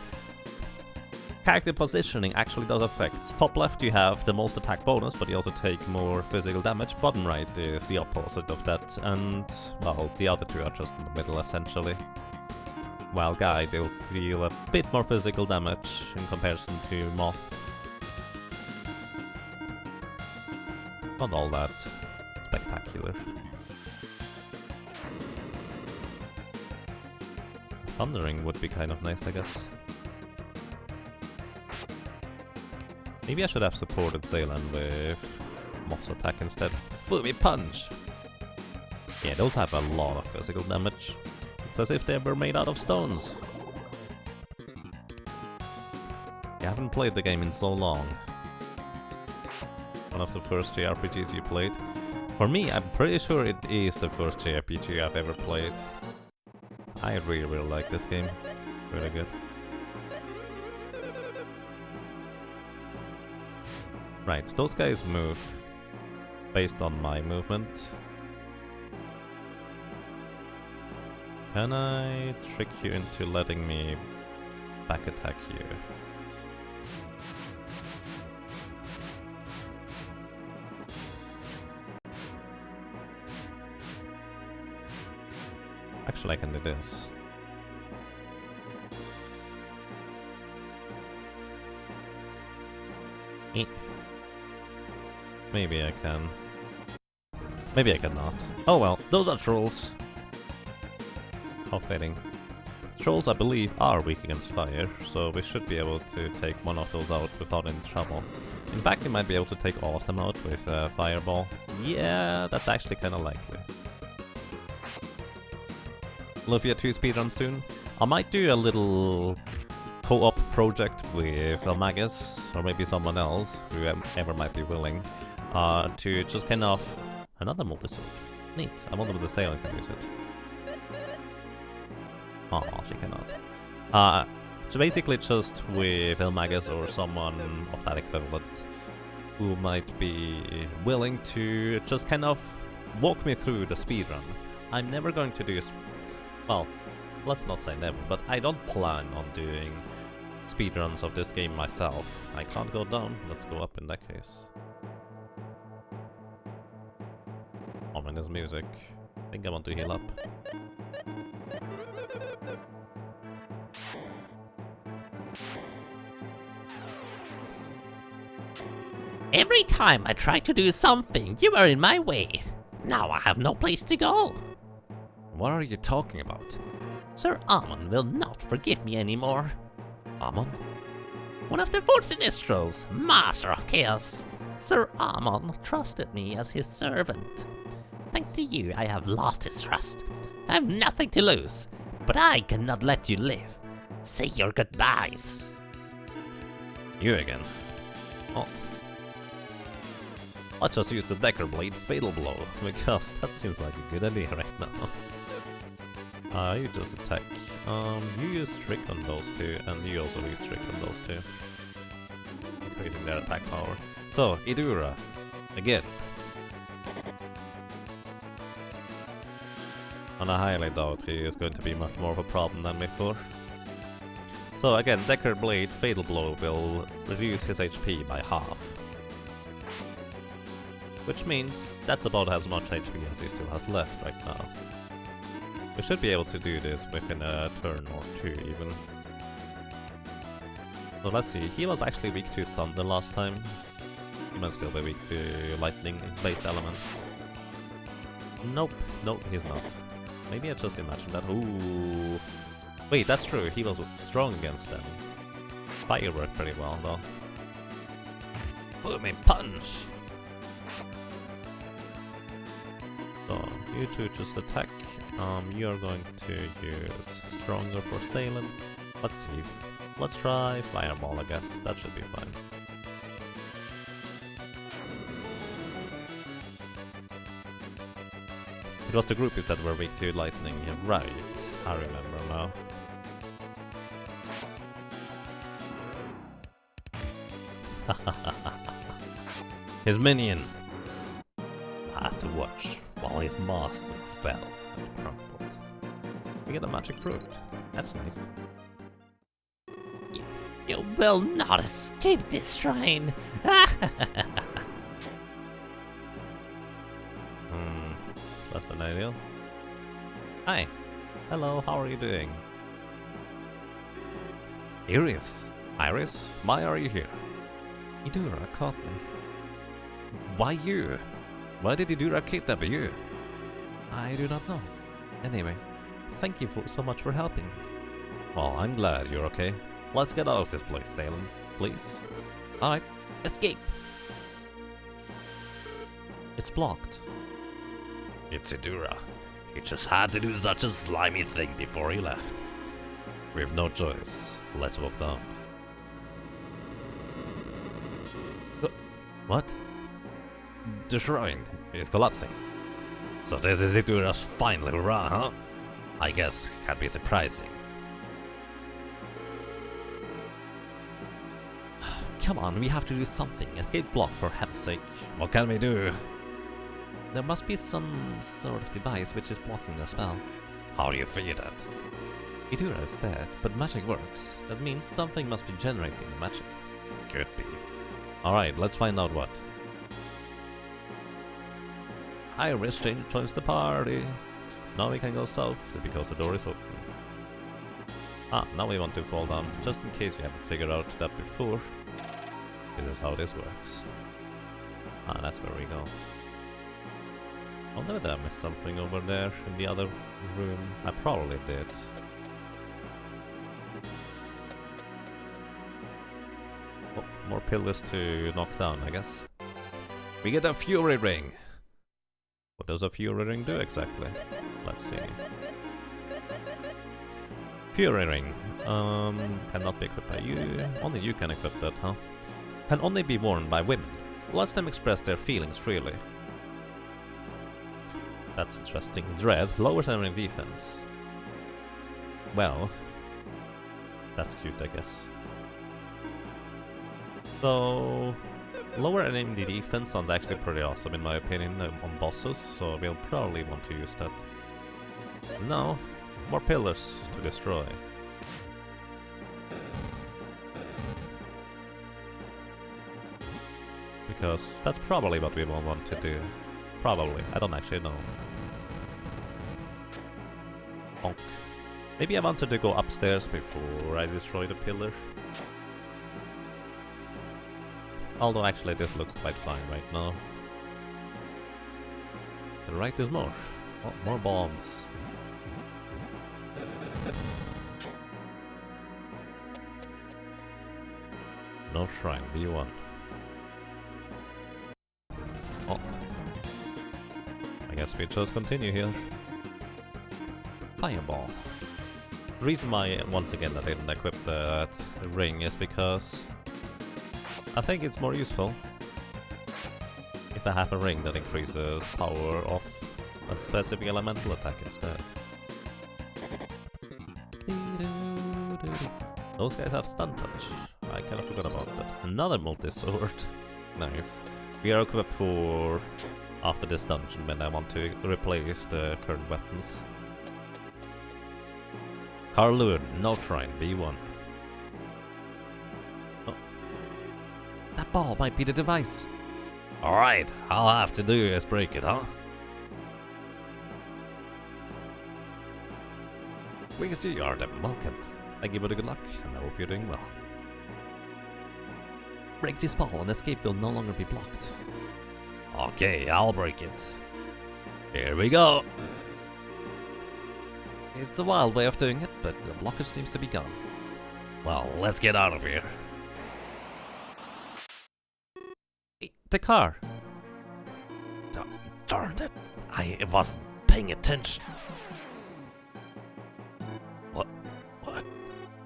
A: character positioning actually does affect. Top left you have the most attack bonus, but you also take more physical damage. Bottom right is the opposite of that, and, well, the other two are just in the middle essentially. While Guy, they'll deal a bit more physical damage in comparison to Moth. Not all that spectacular. Thundering would be kind of nice, I guess. Maybe I should have supported Zaylan with Moth's attack instead. Fumi Punch! Yeah, those have a lot of physical damage. It's as if they were made out of stones. You haven't played the game in so long. One of the first JRPGs you played. For me, I'm pretty sure it is the first JRPG I've ever played. I really like this game. Really good. Right, those guys move based on my movement. Can I trick you into letting me back attack you? Actually, I can do this. Maybe I can. Maybe I cannot. Oh well, those are trolls. How fitting. Trolls, I believe, are weak against fire, so we should be able to take one of those out without any trouble. In fact, we might be able to take all of them out with Fireball. Yeah, that's actually kind of likely. Lufia 2 speedrun soon. I might do a little co-op project with Elmagus, or maybe someone else, whoever might be willing, to just kind of... Another multi-sword. Neat. I wonder if the Sailor can use it. Oh, she cannot. So basically just with Elmagus or someone of that equivalent who might be willing to just kind of walk me through the speedrun. I'm never going to do... Well, let's not say never, but I don't plan on doing speedruns of this game myself. I can't go down, let's go up in that case. Ominous music. I think I want to heal up.
B: Every time I try to do something, you are in my way. Now I have no place to go.
A: What are you talking about?
B: Sir Amon will not forgive me anymore. Amon? One of the four Sinistrals, Master of Chaos. Sir Amon trusted me as his servant. Thanks to you, I have lost his trust. I have nothing to lose, but I cannot let you live. Say your goodbyes.
A: You again. Oh. Let's just use the Decker Blade Fatal Blow, because that seems like a good idea right now. You just attack. You use Trick on those two, and you also use Trick on those two. Increasing their attack power. So, Idura, again. And I highly doubt he is going to be much more of a problem than before. So again, Decker Blade Fatal Blow will reduce his HP by half. Which means that's about as much HP as he still has left right now. We should be able to do this within a turn or two even. So let's see, he was actually weak to Thunder last time. He might still be weak to lightning-based elements. Nope, he's not. Maybe I just imagined that. Ooh. Wait, that's true, he was strong against them. Fire worked pretty well though. Booming punch! So, you two just attack. You're going to use Stronger for Salem. Let's see. Let's try Fireball, I guess. That should be fine. It was the groupies that were weak to lightning. Yeah, right, I remember now. His minion! I had to watch while his master fell and crumbled. We get a magic fruit. That's nice.
B: You will not escape this shrine!
A: It's less than ideal. Hi! Hello, how are you doing? Iris! Why are you here? Idura caught me. Why you? Why did Idura kidnap you? I do not know. Anyway, thank you so much for helping me. Well, I'm glad you're okay. Let's get out of this place, Salem, please. Alright, escape! It's blocked. It's Idura. He just had to do such a slimy thing before he left. We have no choice. Let's walk down. What? The shrine is collapsing. So this is Idura's final hurrah, huh? I guess can be surprising. Come on, we have to do something. Escape block for heaven's sake. What can we do? There must be some sort of device which is blocking the spell. How do you figure that? Idura is dead, but magic works. That means something must be generating the magic. Could be. Alright, let's find out what. Iris joins the party. Now we can go south because the door is open. Ah, now we want to fall down, just in case we haven't figured out that before. This is how this works. Ah, that's where we go. I wonder whether I missed something over there in the other room. I probably did. Oh, more pillars to knock down, I guess. We get a Fury Ring! What does a Fury Ring do exactly? Let's see. Fury Ring. Cannot be equipped by you. Only you can equip that, huh? Can only be worn by women. Lets them express their feelings freely. That's interesting. Dread lowers enemy defense. Well, that's cute, I guess. So, lower enemy defense sounds actually pretty awesome in my opinion on bosses, so we'll probably want to use that. No, more pillars to destroy. Because that's probably what we will want to do. Probably, I don't actually know. Bonk. Maybe I wanted to go upstairs before I destroy the pillar. Although actually this looks quite fine right now. The right is more. Oh, more bombs. No shrine, B1. Oh. I guess we just continue here. Fireball. The reason why, once again, I didn't equip the ring is because I think it's more useful. It if I have a ring that increases power of a specific elemental attack instead. Those guys have stun touch. I kind of forgot about that. Another multi-sword. Nice. We are equipped for after this dungeon when I want to replace the current weapons. Carlud, no shrine, B1. Oh. That ball might be the device. Alright, all I have to do is break it, huh? We see you are then welcome. I give you the good luck, and I hope you're doing well. Break this ball and escape will no longer be blocked. Okay, I'll break it. Here we go. It's a wild way of doing it, but the blockage seems to be gone. Well, let's get out of here. The car. Darn it, I wasn't paying attention. What?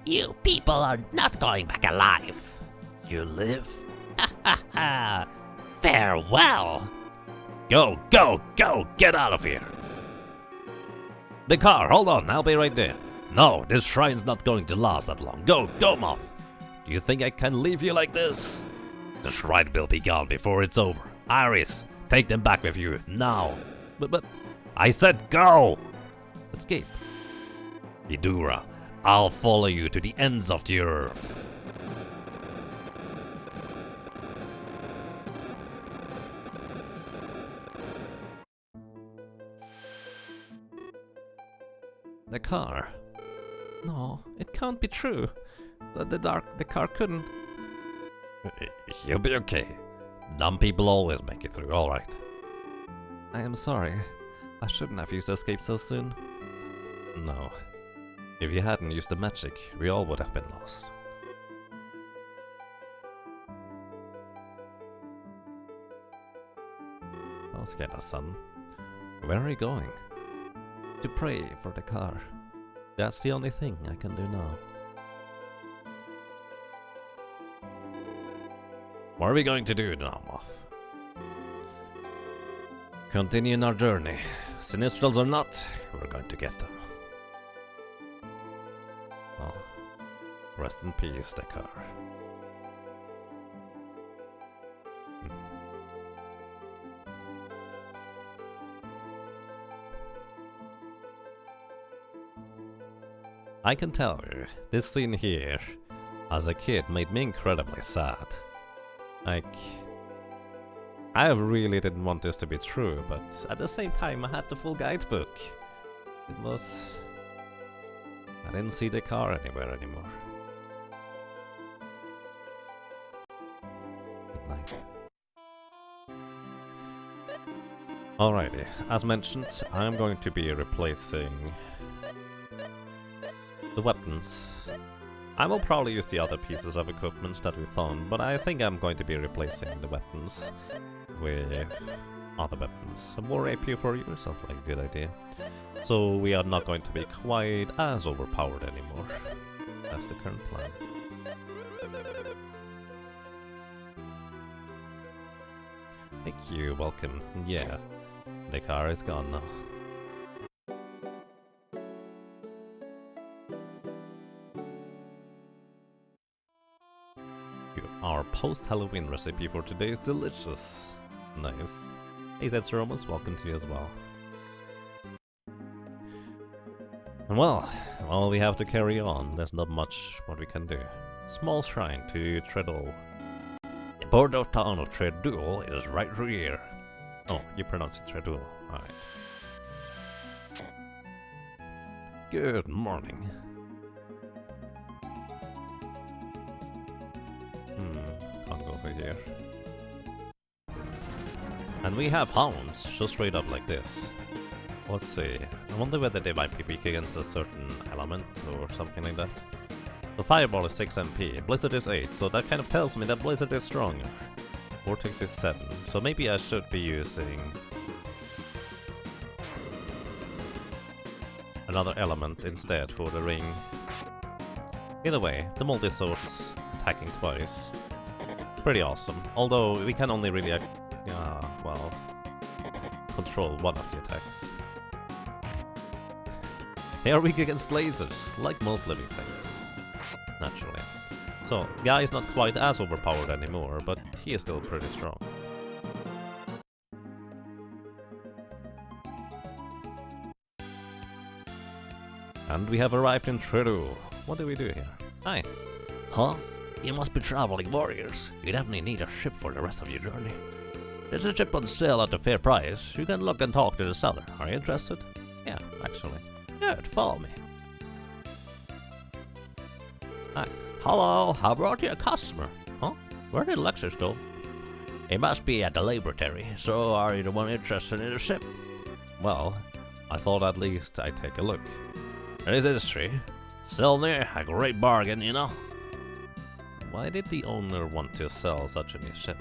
B: You people are not going back alive.
A: You live?
B: Ha ha ha! Farewell!
A: Go, go, go! Get out of here! The car, hold on, I'll be right there. No, this shrine's not going to last that long. Go, go, Moth! Do you think I can leave you like this? The shrine will be gone before it's over. Iris, take them back with you, now! But, I said go! Escape. Idura, I'll follow you to the ends of the earth. The car. No, it can't be true. The car couldn't. You'll be okay. Dumb people always make it through, alright. I am sorry. I shouldn't have used escape so soon. No. If you hadn't used the magic, we all would have been lost. That was kinda sudden. Where are you going? To pray for the car. That's the only thing I can do now. What are we going to do now, Moth? Continue our journey. Sinistrals or not, we're going to get them. Oh. Rest in peace, the car. I can tell you, this scene here, as a kid, made me incredibly sad. Like, I really didn't want this to be true, but at the same time I had the full guidebook. It was... I didn't see the car anywhere anymore. Good night. Alrighty, as mentioned, I'm going to be replacing the weapons. I will probably use the other pieces of equipment that we found, but I think I'm going to be replacing the weapons with other weapons. A more rapier for you sounds like a good idea. So we are not going to be quite as overpowered anymore. That's the current plan. Thank you, welcome. Yeah, the car is gone now. Our post-Halloween recipe for today is delicious. Nice. Hey, that's Romus, welcome to you as well. Well, we have to carry on. There's not much what we can do. Small shrine to Treadle. The border of town of Treadle is right here. Oh, you pronounce it Treadle. Alright. Good morning. Can't go through here. And we have hounds, just straight up like this. Let's see. I wonder whether they might be weak against a certain element or something like that. The fireball is 6 MP, blizzard is 8, so that kind of tells me that blizzard is stronger. Vortex is 7, so maybe I should be using another element instead for the ring. Either way, the multi-swords attacking twice. Pretty awesome. Although we can only really well, control one of the attacks. They are weak against lasers, like most living things. Naturally. So, Guy is not quite as overpowered anymore, but he is still pretty strong. And we have arrived in Tredu. What do we do here? Hi.
B: Huh? You must be traveling warriors. You definitely need a ship for the rest of your journey. There's a ship on sale at a fair price. You can look and talk to the seller. Are you interested?
A: Yeah, actually.
B: Good, follow me.
A: Hi.
B: Hello, I brought you a customer. Huh? Where did Lexus go? He must be at the laboratory, so are you the one interested in the ship?
A: Well, I thought at least I'd take a look.
B: Is it true? Still near, a great bargain, you know.
A: Why did the owner want to sell such a new ship?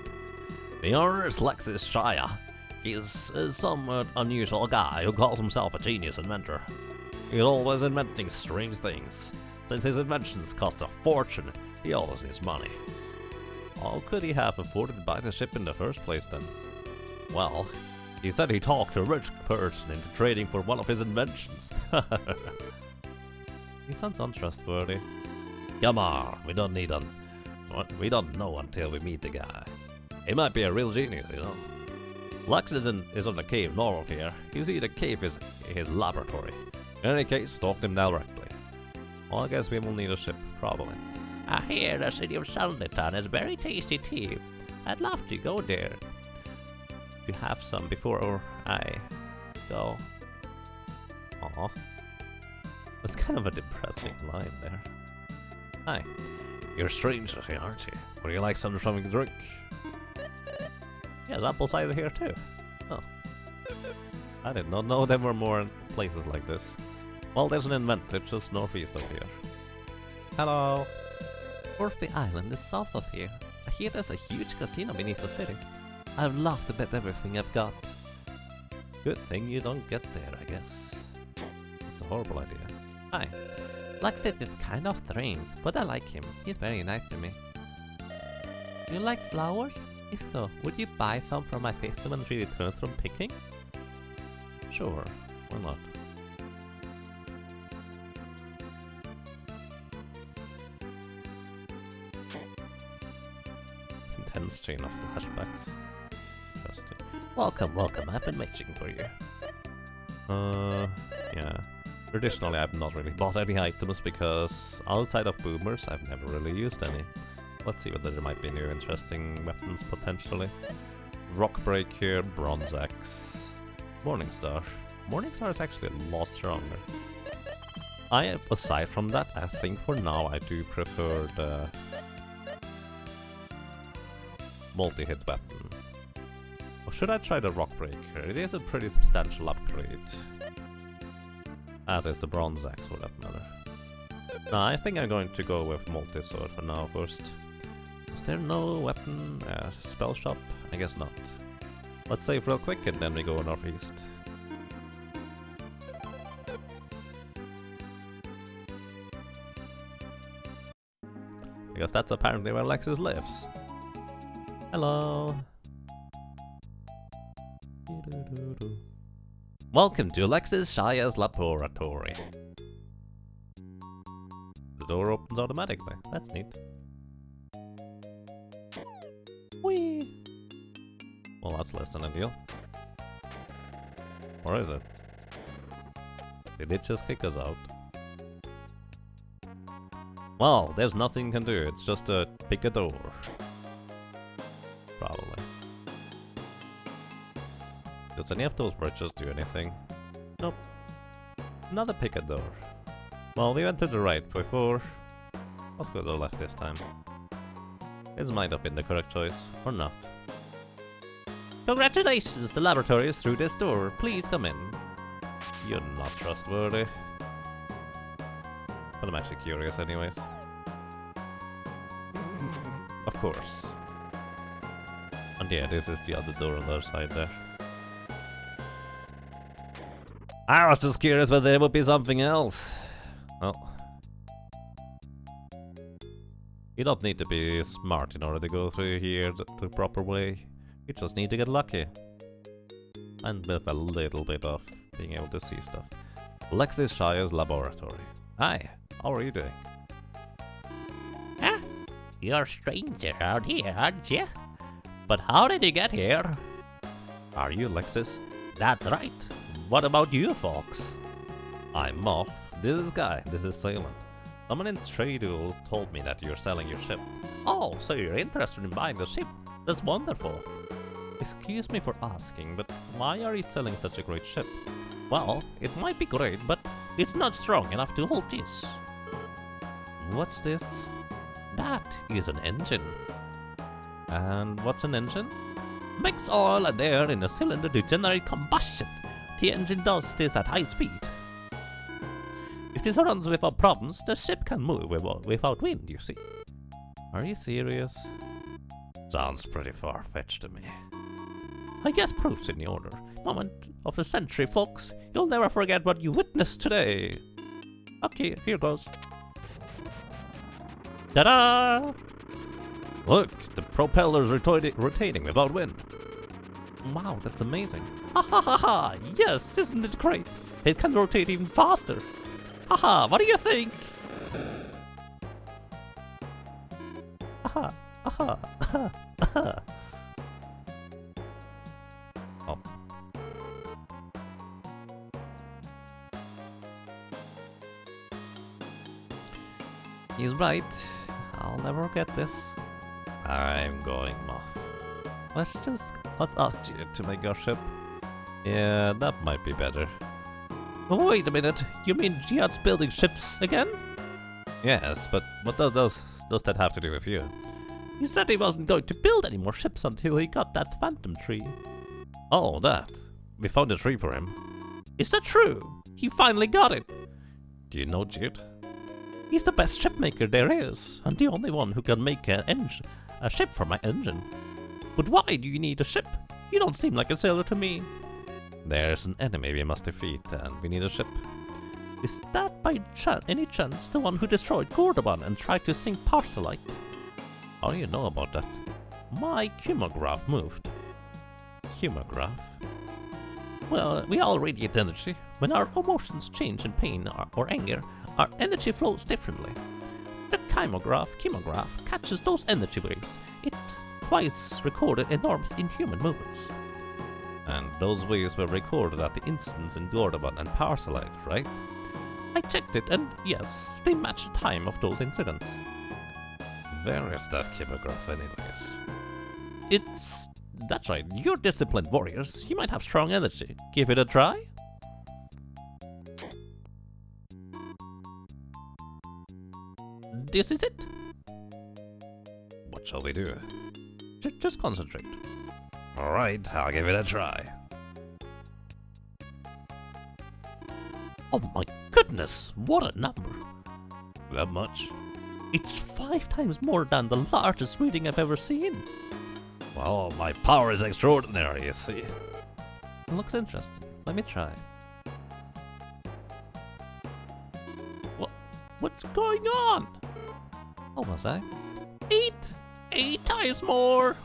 B: The owner is Lexus Shaya. He's a somewhat unusual guy who calls himself a genius inventor. He's always inventing strange things. Since his inventions cost a fortune, he always needs money.
A: How could he have afforded to buy the ship in the first place then?
B: Well, he said he talked to a rich person into trading for one of his inventions.
A: He sounds untrustworthy.
B: Come on, we don't know until we meet the guy. He might be a real genius, you know. Lux is in the cave north of here. You see, the cave is his laboratory. In any case, talk to him directly.
A: Well, I guess we will need a ship, probably.
B: I hear the city of Sunderton is very tasty tea. I'd love to go there.
A: You have some before I go. Aw. That's kind of a depressing line there. Hi.
B: You're a stranger here, aren't you? Would you like something to drink?
A: Yes, apple cider here too. Oh. I did not know there were more places like this. Well, there's an inventor just northeast of here. Hello.
C: Orphe Island is south of here. I hear there's a huge casino beneath the city. I'd love to bet everything I've got.
A: Good thing you don't get there, I guess. That's a horrible idea.
C: Hi. Blackfist is kind of strange, but I like him. He's very nice to me. You like flowers? If so, would you buy some for my festival and she returns from picking?
A: Sure, why not? Intense chain of flashbacks. Interesting.
B: Welcome, welcome. I've been waiting for you.
A: Yeah. Traditionally, I've not really bought any items because outside of boomers, I've never really used any. Let's see whether there might be new interesting weapons potentially. Rock Breaker, Bronze Axe, Morningstar. Morningstar is actually a lot stronger. Aside from that, I think for now I do prefer the multi-hit weapon. Or should I try the Rock Breaker? It is a pretty substantial upgrade. As is the Bronze Axe for that matter. No, I think I'm going to go with multi-sword for now first. Is there no weapon spell shop? I guess not. Let's save real quick and then we go northeast. Because that's apparently where Lexus lives. Hello. Welcome to Lexus Shaya's laboratory. The door opens automatically. That's neat. Whee! Well, that's less than ideal. Or is it? Did it just kick us out? Well, there's nothing you can do. It's just to pick a door. Probably. Does any of those bridges do anything? Nope. Another pick a door. Well, we went to the right before. Let's go to the left this time. This might have been the correct choice, or not.
B: Congratulations, the laboratory is through this door. Please come in.
A: You're not trustworthy. But I'm actually curious anyways. Of course. And yeah, this is the other door on the other side there. I was just curious whether there would be something else. Well. You don't need to be smart in order to go through here the proper way. You just need to get lucky. and with a little bit of being able to see stuff. Lexis Shire's laboratory. Hi, how are you doing?
B: Huh? You're a stranger out here, aren't you? But how did you get here?
A: Are you Lexis?
B: That's right. What about you folks?
A: I'm Moth. This is Guy. This is Salem. Someone in trade duels told me that you're selling your ship.
B: Oh, so you're interested in buying the ship? That's wonderful.
A: Excuse me for asking, but why are you selling such a great ship?
B: Well, it might be great, but it's not strong enough to hold this.
A: What's this?
B: That is an engine.
A: And what's an engine?
B: Mix oil and air in a cylinder to generate combustion. The engine does this at high speed. If this runs without problems, the ship can move without wind, you see.
A: Are you serious? Sounds pretty far-fetched to me.
B: I guess proof's in the order. Moment of the century, folks. You'll never forget what you witnessed today. Okay, here goes. Ta-da!
A: Look, the propeller's rotating without wind.
B: Wow, that's amazing. Ha ha ha ha! Yes, isn't it great? It can rotate even faster. Haha, what do you think? Aha, aha, aha, aha.
A: Oh.
B: He's right. I'll never get this.
A: I'm going, Moth. Let's ask you to make our ship. Yeah, that might be better.
B: Oh, wait a minute. You mean Jihad's building ships again?
A: Yes, but what does that have to do with you?
B: He said he wasn't going to build any more ships until he got that phantom tree.
A: Oh, that. We found a tree for him.
B: Is that true? He finally got it.
A: Do you know Jude?
B: He's the best shipmaker there is, and the only one who can make a ship for my engine. But why do you need a ship? You don't seem like a sailor to me.
A: There's an enemy we must defeat, and we need a ship.
B: Is that by any chance the one who destroyed Gordoban and tried to sink Parcelite?
A: How do you know about that?
B: My chemograph moved.
A: Chemograph?
B: Well, we all radiate energy. When our emotions change in pain or anger, our energy flows differently. The chemograph catches those energy waves. It twice recorded enormous inhuman movements.
A: And those waves were recorded at the instance in Gordoban and Parcelite, right?
B: I checked it, and yes, they match the time of those incidents.
A: Where is that chemograph anyways?
B: That's right, you're disciplined warriors. You might have strong energy. Give it a try? This is it.
A: What shall we do?
B: Just concentrate.
A: Alright, I'll give it a try.
B: Oh my goodness, what a number.
A: That much?
B: It's 5 times more than the largest reading I've ever seen.
A: Well, my power is extraordinary, you see.
B: It looks interesting. Let me try. What's going on?
A: What was I?
B: 8 times more.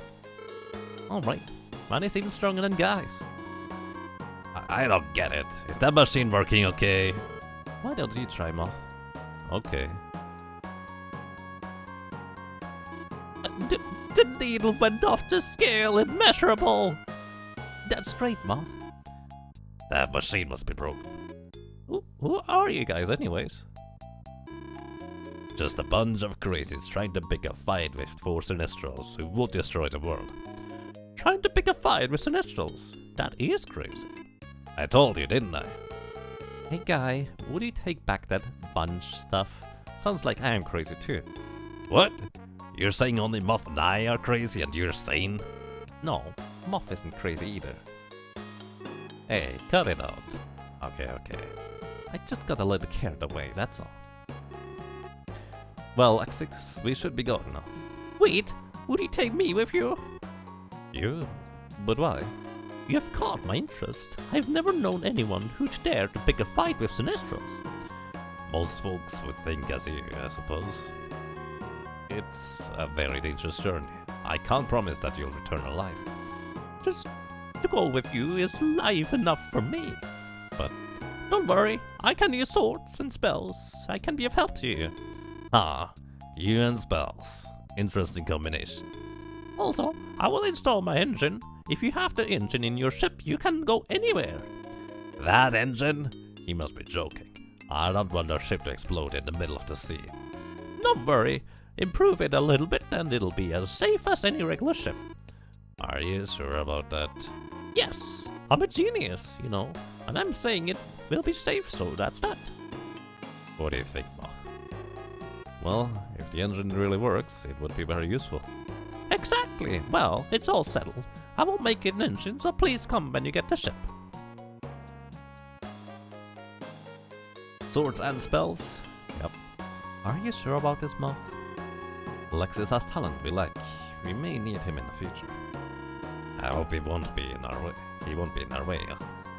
A: Alright, man is even stronger than guys. I don't get it. Is that machine working okay?
B: Why don't you try, Moth?
A: Okay.
B: The needle went off the scale, immeasurable. That's great, Moth.
A: That machine must be broken.
B: Who are you guys, anyways?
A: Just a bunch of crazies trying to pick a fight with 4 Sinistrals who will destroy the world.
B: Trying to pick a fight with Sinistrals? That is crazy.
A: I told you, didn't I?
B: Hey Guy, would you take back that bunch stuff? Sounds like I am crazy too.
A: What? You're saying only Moth and I are crazy and you're sane?
B: No, Moth isn't crazy either.
A: Hey, cut it out.
B: Okay. I just got a little carried away, that's all. Well, X6, we should be going now. Wait, would you take me with you?
A: You? But why?
B: You have caught my interest. I've never known anyone who'd dare to pick a fight with Sinistrals.
A: Most folks would think as you, I suppose. It's a very dangerous journey. I can't promise that you'll return alive.
B: Just to go with you is life enough for me. But don't worry, I can use swords and spells. I can be of help to you.
A: Ah, you and spells. Interesting combination.
B: Also, I will install my engine. If you have the engine in your ship, you can go anywhere.
A: That engine? He must be joking. I don't want our ship to explode in the middle of the sea.
B: Don't worry, improve it a little bit and it'll be as safe as any regular ship.
A: Are you sure about that?
B: Yes, I'm a genius, you know, and I'm saying it will be safe, so that's that.
A: What do you think, Ma? Well, if the engine really works, it would be very useful.
B: Exactly. Well, it's all settled. I will make an engine, so please come when you get the ship.
A: Swords and spells?
C: Yep. Are you sure about this, Ma?
A: Lexus has talent we like. We may need him in the future. I hope he won't be in our way. He won't be in our way.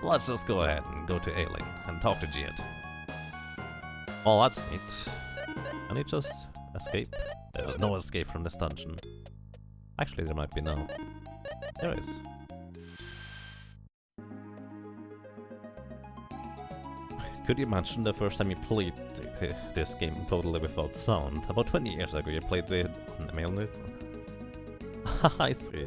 A: Let's just go ahead and go to Ailing and talk to Jed. Oh, that's neat. Can he just escape? There's no escape from this dungeon. Actually, there might be now. There is. Could you imagine the first time you played this game totally without sound? About 20 years ago you played it on the Mailnet. I see.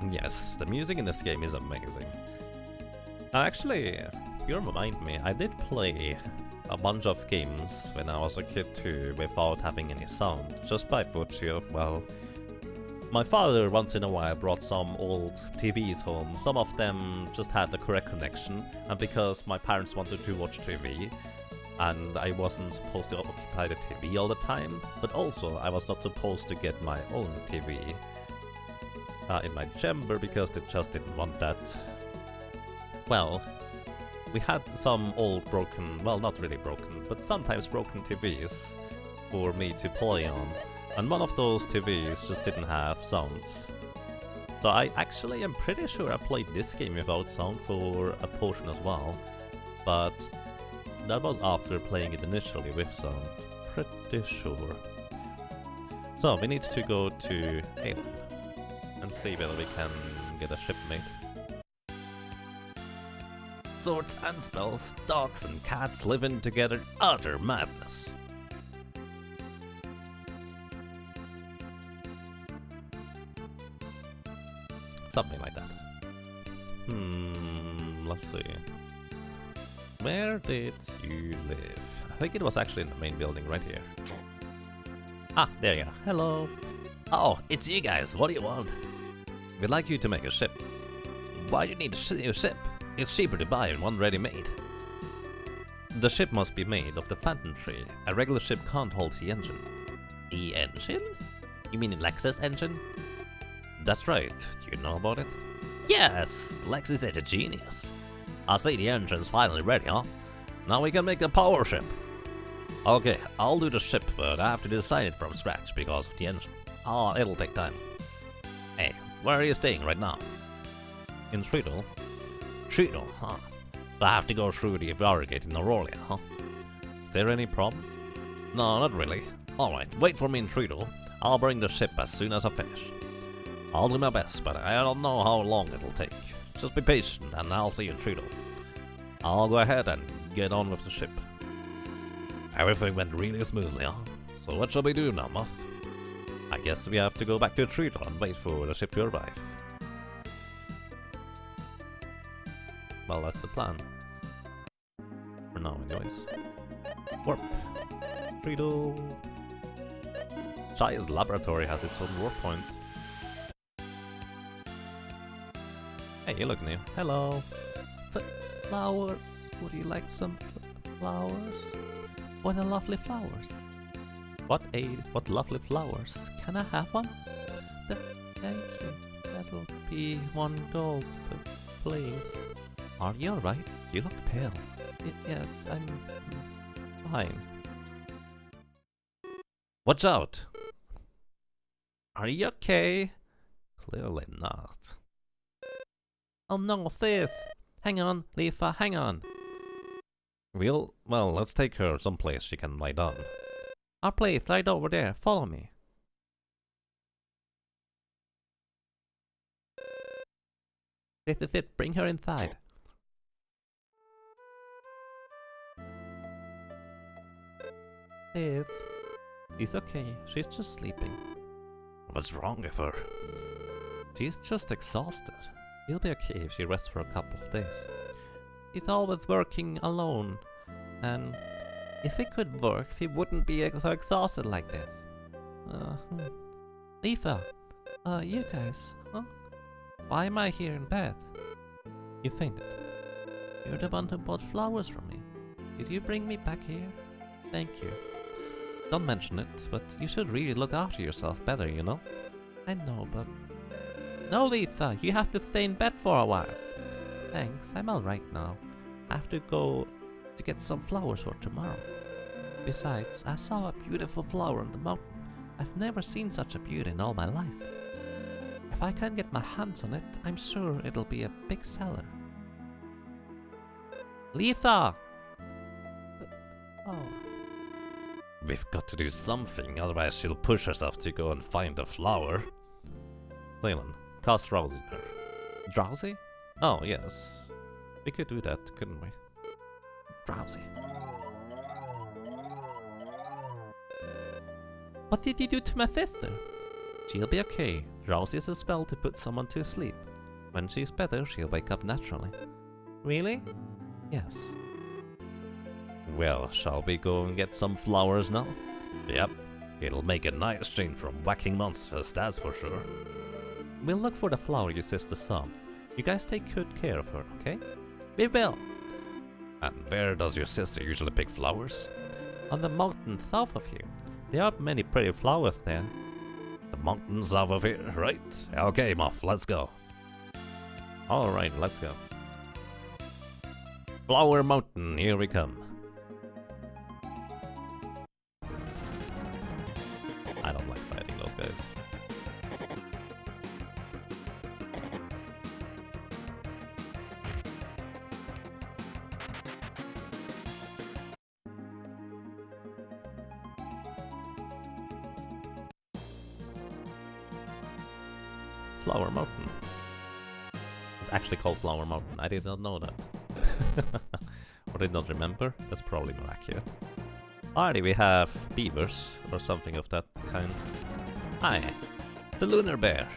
A: Yes, the music in this game is amazing. Actually, you remind me, I did play a bunch of games when I was a kid too without having any sound, just by virtue of, well, my father once in a while brought some old TVs home. Some of them just had the correct connection, and because my parents wanted to watch TV, and I wasn't supposed to occupy the TV all the time, but also I was not supposed to get my own TV in my chamber because they just didn't want that. Well, we had some old broken, well, not really broken, but sometimes broken TVs for me to play on. And one of those TVs just didn't have sound. So I actually am pretty sure I played this game without sound for a portion as well. But that was after playing it initially with sound. Pretty sure. So we need to go to Aiden and see whether we can get a ship made. Swords and spells, dogs and cats living together, utter madness. Something like that. Let's see. Where did you live? I think it was actually in the main building right here. Ah, there you are. Hello. Oh, it's you guys. What do you want? We'd like you to make a ship. Why do you need a new ship? It's cheaper to buy one ready-made. The ship must be made of the phantom tree. A regular ship can't hold the engine. The engine? You mean Lexus engine? That's right. Do you know about it? Yes, Lex is such a genius. I see the engine's finally ready, huh? Now we can make a power ship. Okay, I'll do the ship, but I have to design it from scratch because of the engine. Oh, it'll take time. Hey, where are you staying right now? In Treadle. Treadle, huh? So I have to go through the barricade in Aurelia, huh? Is there any problem? No, not really. Alright, wait for me in Treadle. I'll bring the ship as soon as I finish. I'll do my best, but I don't know how long it'll take. Just be patient and I'll see you in Treadle. I'll go ahead and get on with the ship. Everything went really smoothly, huh? So what shall we do now, Moth? I guess we have to go back to Treadle and wait for the ship to arrive. Well, that's the plan. For now, anyways. Warp. Treadle. Shia's laboratory has its own warp point. Hey, you look new. Hello. Flowers. Would you like some flowers? What a lovely flowers. What lovely flowers. Can I have one? Thank you. That'll be 1 gold, please. Are you alright? You look pale. Yes, I'm fine. Watch out! Are you okay? Clearly not. Oh no, thief! Hang on, Lufia, hang on. Well, let's take her someplace she can lie down. Our place right over there, follow me.
C: This is it, bring her inside. Sith. She's okay, she's just sleeping.
A: What's wrong with her?
C: She's just exhausted. She'll be okay if she rests for a couple of days. She's always working alone, and if it could work, she wouldn't be so exhausted like this. Lisa, you guys, huh? Why am I here in bed? You fainted. You're the one who bought flowers from me. Did you bring me back here? Thank you. Don't mention it, but you should really look after yourself better, you know? I know, but... No, Lisa, you have to stay in bed for a while. Thanks, I'm alright now. I have to go to get some flowers for tomorrow. Besides, I saw a beautiful flower on the mountain. I've never seen such a beauty in all my life. If I can get my hands on it, I'm sure it'll be a big seller. Lisa! Oh.
A: We've got to do something, otherwise she'll push herself to go and find the flower. Leyland, cast Drowsy in her.
C: Drowsy?
A: Oh, yes. We could do that, couldn't we?
C: Drowsy. What did you do to my sister? She'll be okay. Drowsy is a spell to put someone to sleep. When she's better, she'll wake up naturally. Really? Yes.
A: Well, shall we go and get some flowers now? Yep. It'll make a nice change from whacking monsters, that's for sure.
C: We'll look for the flower your sister saw. You guys take good care of her, okay? We will!
A: And where does your sister usually pick flowers?
C: On the mountain south of here. There are many pretty flowers there.
A: The mountain south of here, right? Okay, Moth, let's go.
C: Alright, let's go.
A: Flower Mountain, here we come.
C: I don't like fighting those guys. Flower Mountain. It's actually called Flower Mountain. I did not know that. Or did not remember. That's probably more accurate. Alrighty, we have beavers, or something of that kind. Hi, it's a lunar bear.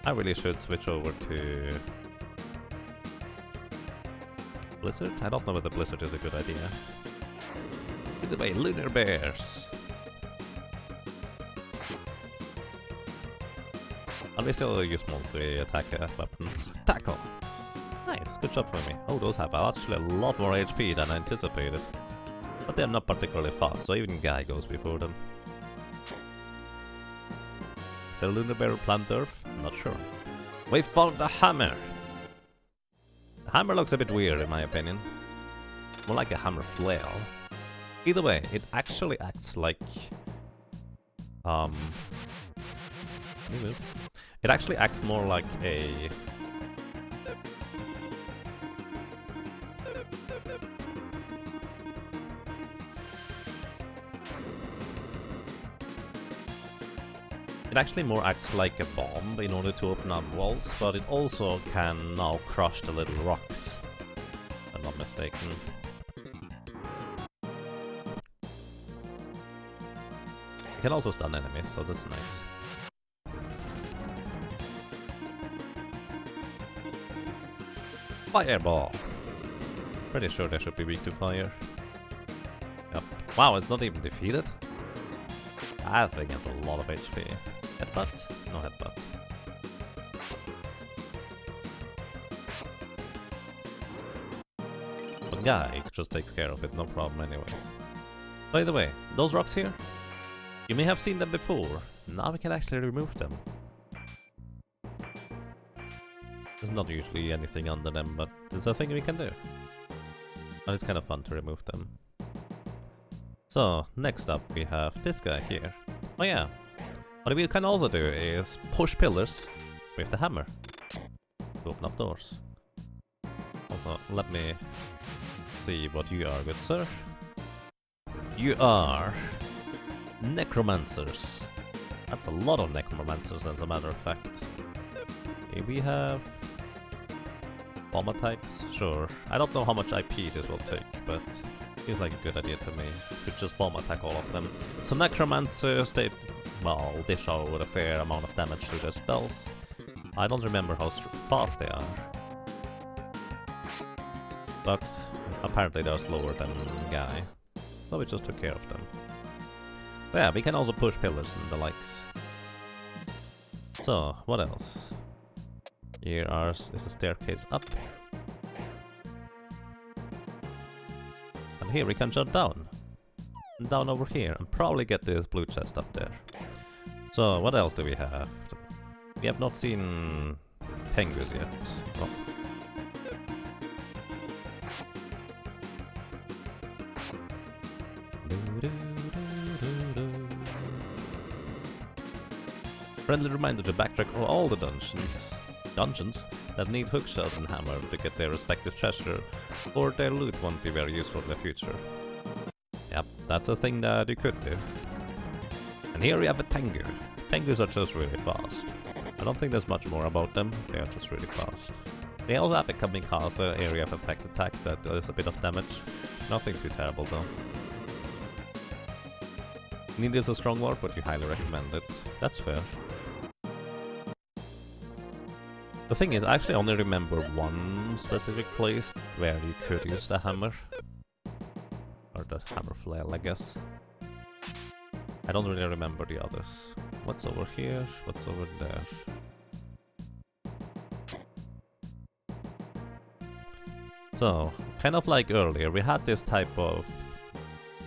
C: I really should switch over to... Blizzard? I don't know whether Blizzard is a good idea. Either way, lunar bears. And we still use multi-attack weapons. Tackle! Nice, good job for me. Oh, those have actually a lot more HP than I anticipated. But they're not particularly fast, so even Guy goes before them. Is there a lunar bear plant earth? Not sure. We found the hammer! The hammer looks a bit weird in my opinion. More like a hammer flail. Either way, it actually acts like... Can you move? It actually acts more like a... It actually more acts like a bomb in order to open up walls, but it also can now crush the little rocks, if I'm not mistaken. It can also stun enemies, so that's nice. Fireball! Pretty sure they should be weak to fire. Yep. Wow, it's not even defeated? I think it's a lot of HP. Headbutt? No headbutt. But Guy just takes care of it, no problem anyways. By the way, those rocks here? You may have seen them before. Now we can actually remove them. There's not usually anything under them, but there's a thing we can do. And it's kind of fun to remove them. So, next up we have this guy here. Oh yeah, what we can also do is push pillars with the hammer to open up doors. Also, let me see what you are, good sir. You are necromancers. That's a lot of necromancers, as a matter of fact.
A: Okay, we have bomb attacks, sure. I don't know how much IP this will take, but feels like a good idea to me. Could just bomb attack all of them. So Necromancers, they, well, dish out a fair amount of damage to their spells. I don't remember how fast they are. But apparently they're slower than Guy. So we just took care of them. But yeah, we can also push pillars and the likes. So, what else? Here is a staircase up. And here we can jump down. And down over here and probably get this blue chest up there. So, what else do we have? We have not seen Pengus yet. Oh. Friendly reminder to backtrack all the dungeons that need hookshot and hammer to get their respective treasure, or their loot won't be very useful in the future. Yep, that's a thing that you could do. And here we have a Tengu. Tengus are just really fast. I don't think there's much more about them, they are just really fast. They also have a kamikaze area of effect attack that does a bit of damage. Nothing too terrible though. Need is a strong war, but you highly recommend it. That's fair. The thing is, I actually only remember one specific place where you could use the hammer. Or the hammer flail, I guess. I don't really remember the others. What's over here? What's over there? So, kind of like earlier, we had this type of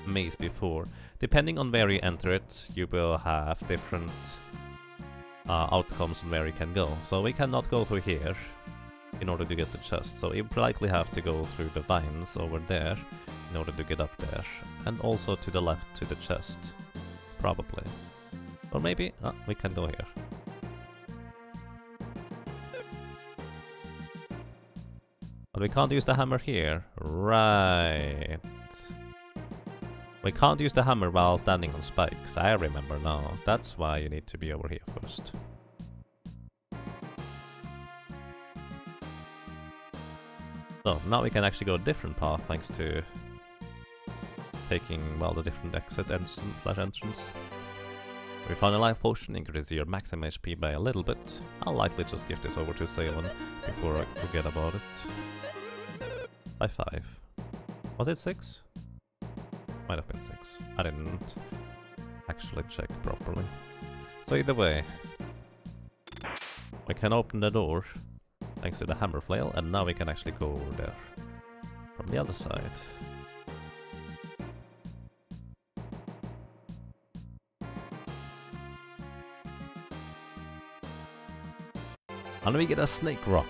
A: maze before. Depending on where you enter it, you will have different outcomes on where you can go. So we cannot go through here in order to get the chest. So you likely have to go through the vines over there in order to get up there. And also to the left to the chest. Probably. Or maybe we can go here. But we can't use the hammer here. Right. We can't use the hammer while standing on spikes, I remember now. That's why you need to be over here first. So, now we can actually go a different path thanks to taking, well, the different exit entrance. We found a life potion, increases your maximum HP by a little bit. I'll likely just give this over to Salem before I forget about it. By 5. Was it 6? Might have been 6. I didn't actually check properly. So either way, we can open the door thanks to the hammer flail, and now we can actually go over there from the other side. And we get a snake rock.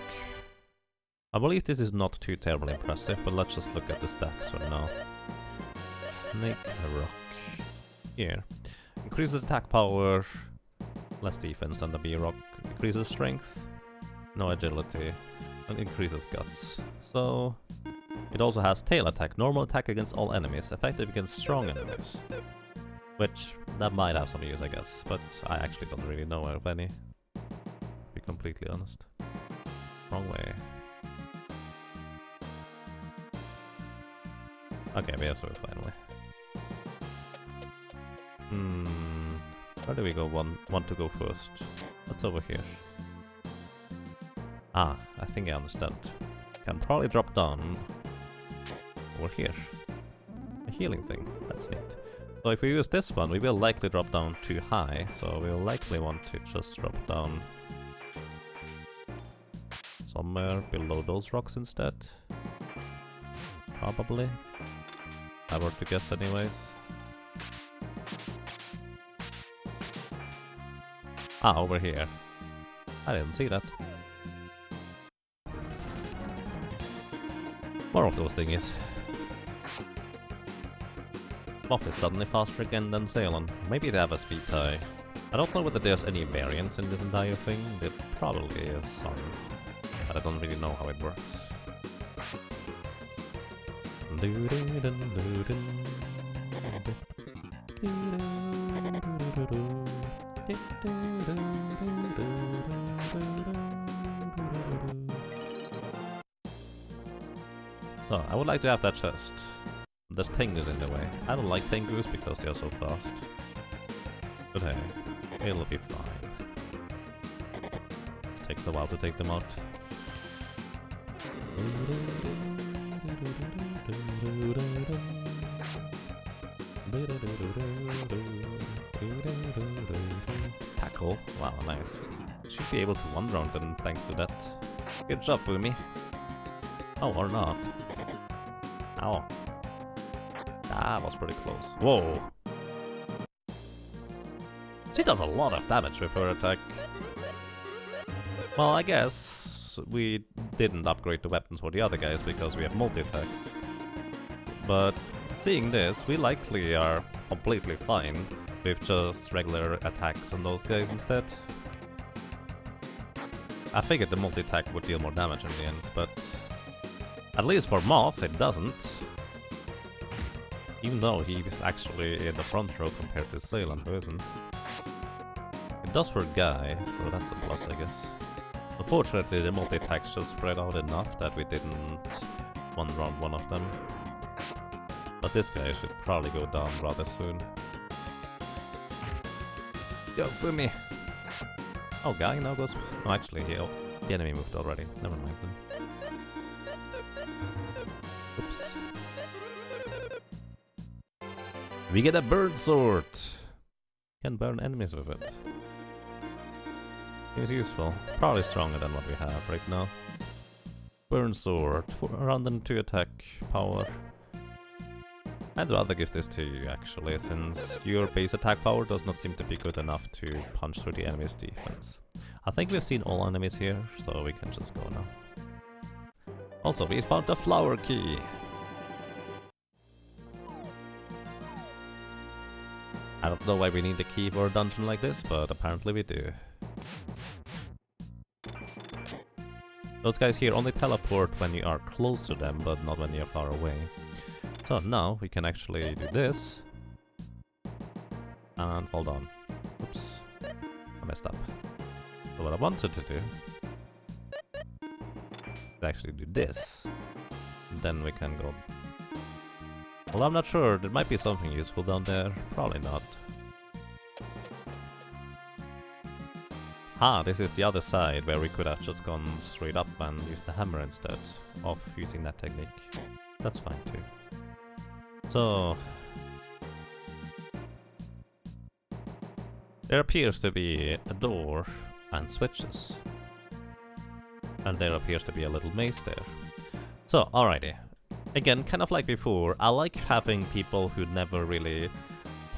A: I believe this is not too terribly impressive, but let's just look at the stacks for now. Snake rock. Here. Increases attack power, less defense than the B rock. Increases strength, no agility, and increases guts. So it also has tail attack, normal attack against all enemies, effective against strong enemies. Which that might have some use, I guess, but I actually don't really know of any. To be completely honest. Wrong way. Okay, we have to finally. Where do we go? Want to go first? What's over here? Ah, I think I understand. Can probably drop down over here. A healing thing. That's neat. So if we use this one, we will likely drop down too high. So we'll likely want to just drop down somewhere below those rocks instead. Probably. I were to guess anyways. Ah, over here. I didn't see that. More of those thingies. Moth is suddenly faster again than Ceylon. Maybe they have a speed tie. I don't know whether there's any variance in this entire thing. There probably is some. But I don't really know how it works. So, I would like to have that chest. There's Tengus in the way. I don't like Tengus because they are so fast. But hey, it'll be fine. It takes a while to take them out. Tackle. Wow, nice. Should be able to one round them thanks to that. Good job, Fumi. Oh, or not. Ow. That was pretty close. Whoa. She does a lot of damage with her attack. Well, I guess we didn't upgrade the weapons for the other guys because we have multi-attacks. But seeing this, we likely are completely fine with just regular attacks on those guys instead. I figured the multi-attack would deal more damage in the end, but at least for Moth it doesn't. Even though he is actually in the front row compared to Salem, who isn't. It does for Guy, so that's a plus, I guess. Unfortunately, the multi-attacks just spread out enough that we didn't one-round one of them. But this guy should probably go down rather soon. Go for me! Oh, Guy now goes... Oh, actually, the enemy moved already. Never mind then. Oops. We get a bird sword! Can burn enemies with it. Seems useful. Probably stronger than what we have right now. Burn sword. 402 attack power. I'd rather give this to you actually, since your base attack power does not seem to be good enough to punch through the enemy's defense. I think we've seen all enemies here, so we can just go now. Also, we found the flower key! I don't know why we need a key for a dungeon like this, but apparently we do. Those guys here only teleport when you are close to them, but not when you're far away. So now we can actually do this. And hold on. Oops. I messed up. So what I wanted to do is actually do this. Then we can go... Well, I'm not sure. There might be something useful down there. Probably not. Ah, this is the other side where we could have just gone straight up and used the hammer instead of using that technique. That's fine too. So... there appears to be a door and switches. And there appears to be a little maze there. So, alrighty. Again, kind of like before, I like having people who never really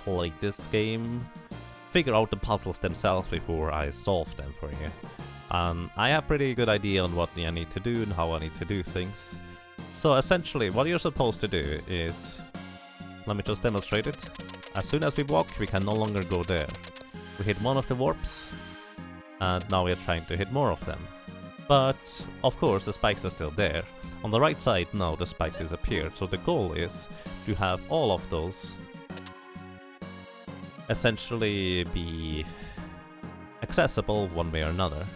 A: played this game figure out the puzzles themselves before I solve them for you. I have pretty good idea on what I need to do and how I need to do things. So essentially, what you're supposed to do is... let me just demonstrate it. As soon as we walk, we can no longer go there. We hit one of the warps, and now we are trying to hit more of them. But, of course, the spikes are still there. On the right side, now the spikes disappeared, so the goal is to have all of those essentially be accessible one way or another.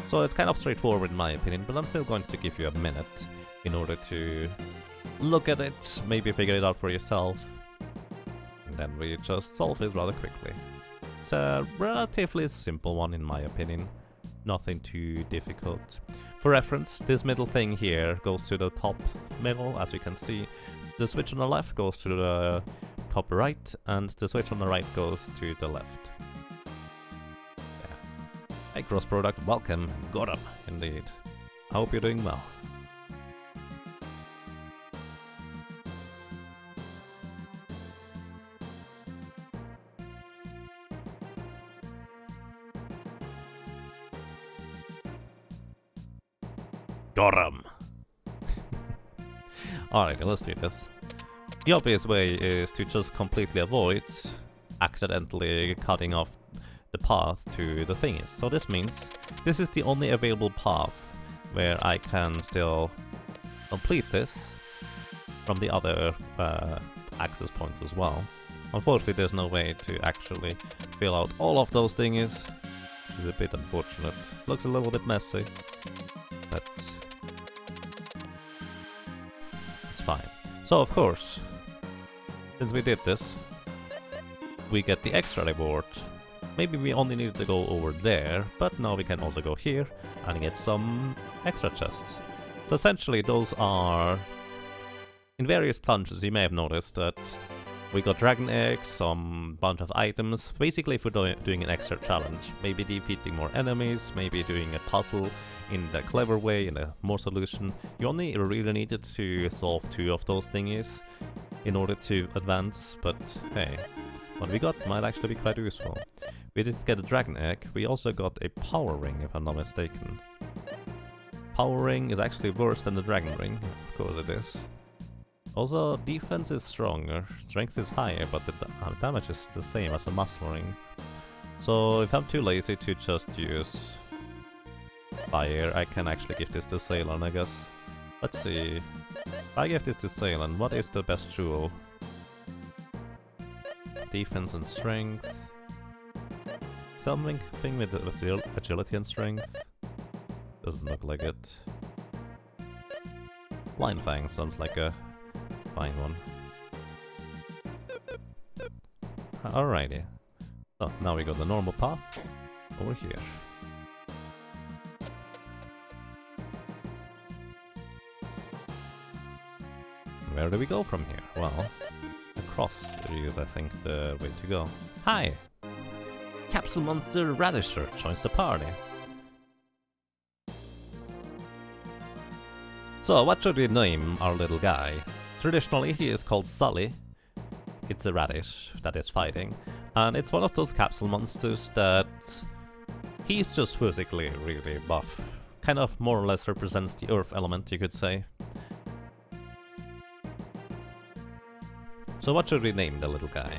A: So it's kind of straightforward in my opinion, but I'm still going to give you a minute in order to look at it, maybe figure it out for yourself, and then we just solve it rather quickly. It's a relatively simple one in my opinion, nothing too difficult. For reference, this middle thing here goes to the top middle, as you can see. The switch on the left goes to the top right, and the switch on the right goes to the left. Yeah. Hey cross product, welcome, got 'em, indeed. I hope you're doing well. Got 'em! Alright, let's do this. The obvious way is to just completely avoid accidentally cutting off the path to the thingies. So this means this is the only available path where I can still complete this from the other access points as well. Unfortunately, there's no way to actually fill out all of those thingies, which is a bit unfortunate. Looks a little bit messy, but fine. So of course, since we did this, we get the extra reward. Maybe we only needed to go over there, but now we can also go here and get some extra chests. So essentially those are... In various plunges you may have noticed that we got dragon eggs, some bunch of items, basically for doing an extra challenge. Maybe defeating more enemies, maybe doing a puzzle in the clever way, in a more solution. You only really needed to solve 2 of those thingies in order to advance, but hey, what we got might actually be quite useful. We did get a dragon egg, we also got a power ring if I'm not mistaken. Power ring is actually worse than the dragon ring, of course it is. Also, defense is stronger, strength is higher, but the damage is the same as a muscle ring. So if I'm too lazy to just use fire, I can actually give this to Ceylon, I guess. Let's see. If I give this to Ceylon, what is the best jewel? Defense and strength. Something with the agility and strength. Doesn't look like it. Blind Fang sounds like a fine one. Alrighty. So now we go the normal path over here. Where do we go from here? Well, across is I think the way to go. Hi! Capsule Monster Radisher joins the party. So what should we name our little guy? Traditionally he is called Sully. It's a radish that is fighting. And it's one of those capsule monsters that he's just physically really buff. Kind of more or less represents the earth element, you could say. So what should we name the little guy?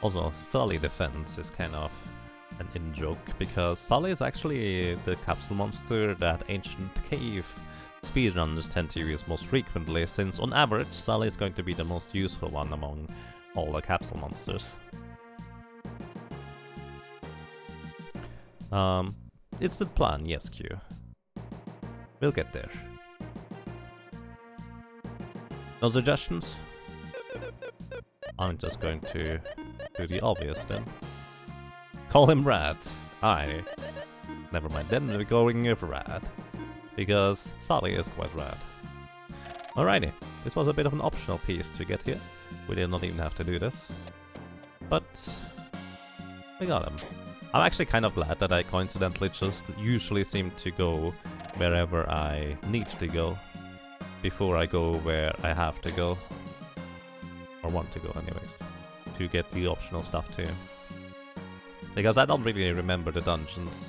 A: Also, Sully Defense is kind of an in-joke, because Sully is actually the capsule monster that ancient cave speedrunners tend to use most frequently, since on average Sully is going to be the most useful one among all the capsule monsters. It's the plan, yes, Q. We'll get there. No suggestions? I'm just going to do the obvious then. Call him Rad. Aye. Never mind, then we're going with Rad. Because Sully is quite rad. Alrighty, this was a bit of an optional piece to get here. We did not even have to do this. But we got him. I'm actually kind of glad that I coincidentally just usually seem to go wherever I need to go before I go where I have to go. Or want to go anyways. To get the optional stuff too. Because I don't really remember the dungeons.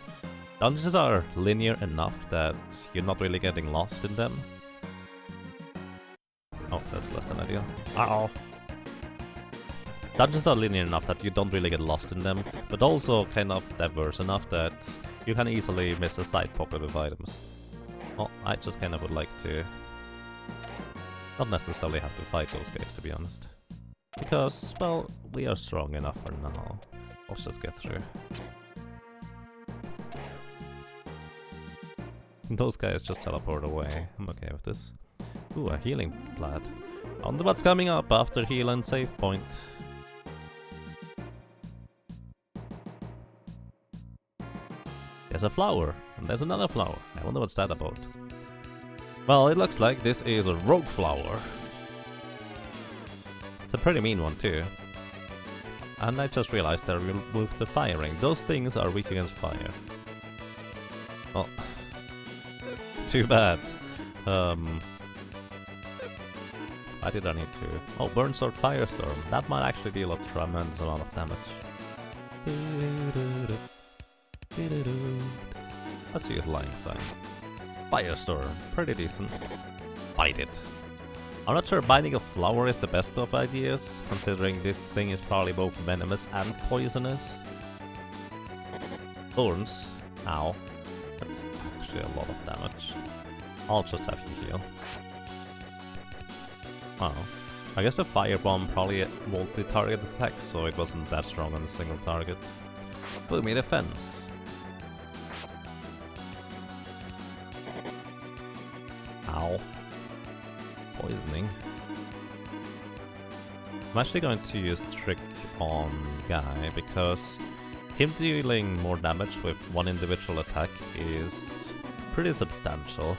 A: Dungeons are linear enough that you're not really getting lost in them. Oh, that's less than ideal. Uh-oh. Dungeons are linear enough that you don't really get lost in them, but also kind of diverse enough that you can easily miss a side pocket of items. Well, I just kind of would like to not necessarily have to fight those guys, to be honest. Because, well, we are strong enough for now. Let's just get through. Those guys just teleport away. I'm okay with this. Ooh, a healing plat. I wonder what's coming up after heal and save point. There's a flower, and there's another flower. I wonder what's that about. Well, it looks like this is a rogue flower. It's a pretty mean one too. And I just realized I removed the fire ring. Those things are weak against fire. Well, too bad. Why did I need to? Oh, Burn Sword Firestorm. That might actually deal a tremendous amount of damage. Let's use Line Thing. Firestorm. Pretty decent. Bite it. I'm not sure biting a flower is the best of ideas, considering this thing is probably both venomous and poisonous. Thorns. Ow. That's actually a lot of damage. I'll just have you heal. Oh. I guess the firebomb probably a multi-target attack, so it wasn't that strong on a single target. Gloomy Defense. Ow. Poisoning. I'm actually going to use Trick on Guy because him dealing more damage with one individual attack is pretty substantial.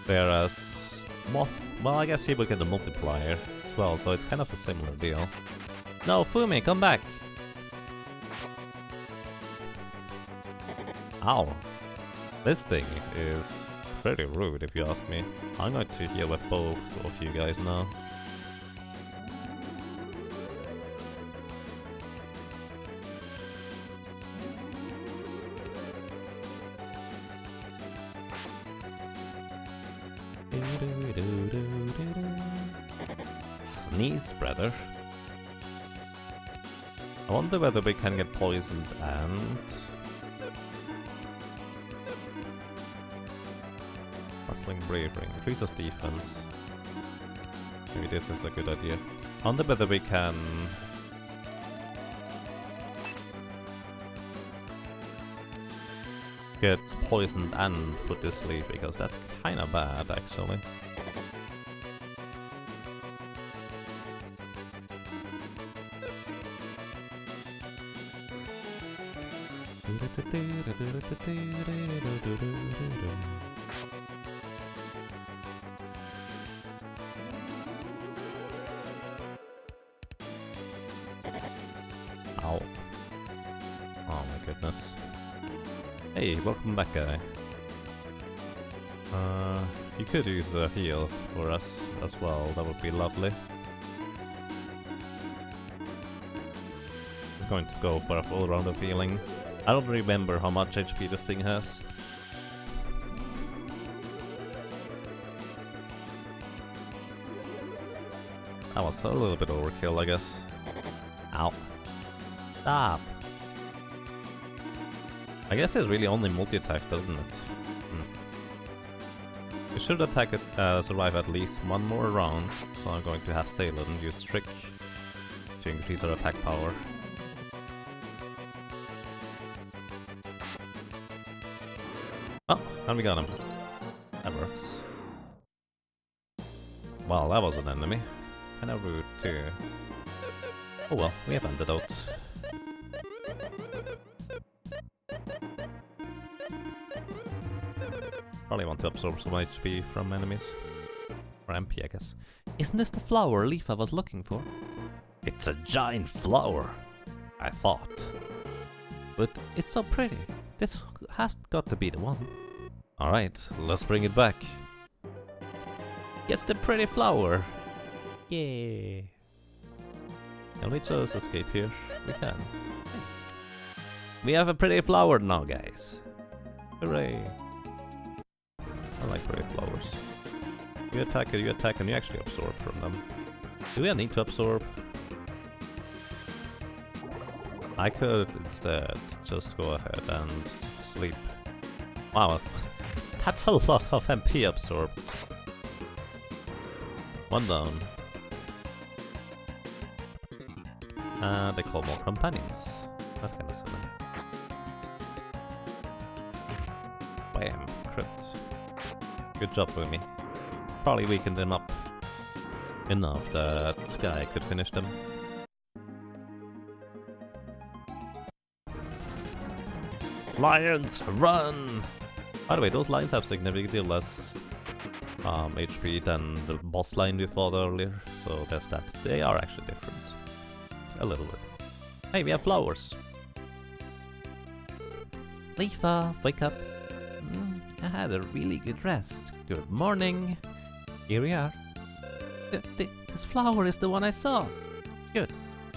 A: Whereas Moth, well, I guess he will get the multiplier as well, so it's kind of a similar deal. No, Fumi, come back! Ow. This thing is pretty rude if you ask me. I'm going to heal with both of you guys now. Sneeze spreader. I wonder whether we can get poisoned and... Rustling Bravery increases defense. Maybe this is a good idea. I wonder whether we can... get poisoned and put to sleep, because that's kinda bad actually. Ow. Oh my goodness. Hey, welcome back, guy. You could use a heal for us as well, that would be lovely. Just going to go for a full round of healing. I don't remember how much HP this thing has. That was a little bit overkill, I guess. Ow. Stop! I guess it really only multi-attacks, doesn't it? We should attack it, survive at least one more round, so I'm going to have Salem use Trick to increase our attack power. Oh, and we got him. That works. Well, that was an enemy. Kinda rude too. Oh well, we have antidotes. Probably want to absorb some HP from enemies. Or MP, I guess.
C: Isn't this the flower Lufia was looking for?
A: It's a giant flower, I thought.
C: But it's so pretty. This has got to be the one.
A: Alright, let's bring it back.
C: Yes, the pretty flower. Yay.
A: Can we just escape here? We can. Nice. We have a pretty flower now, guys. Hooray. I like pretty flowers. You attack, and you actually absorb from them. Do we need to absorb? I could instead just go ahead and sleep. Wow, that's a lot of MP absorbed. One down. They call more companions. That's kind of silly. Bam, crit. Good job for me. Probably weakened them up enough that Sky could finish them. Lions, run! By the way, those lions have significantly less HP than the boss line we fought earlier, so there's that. They are actually different. A little bit. Hey, we have flowers!
C: Lufia, wake up. I had a really good rest. Good morning. Here we are. This flower is the one I saw. Good.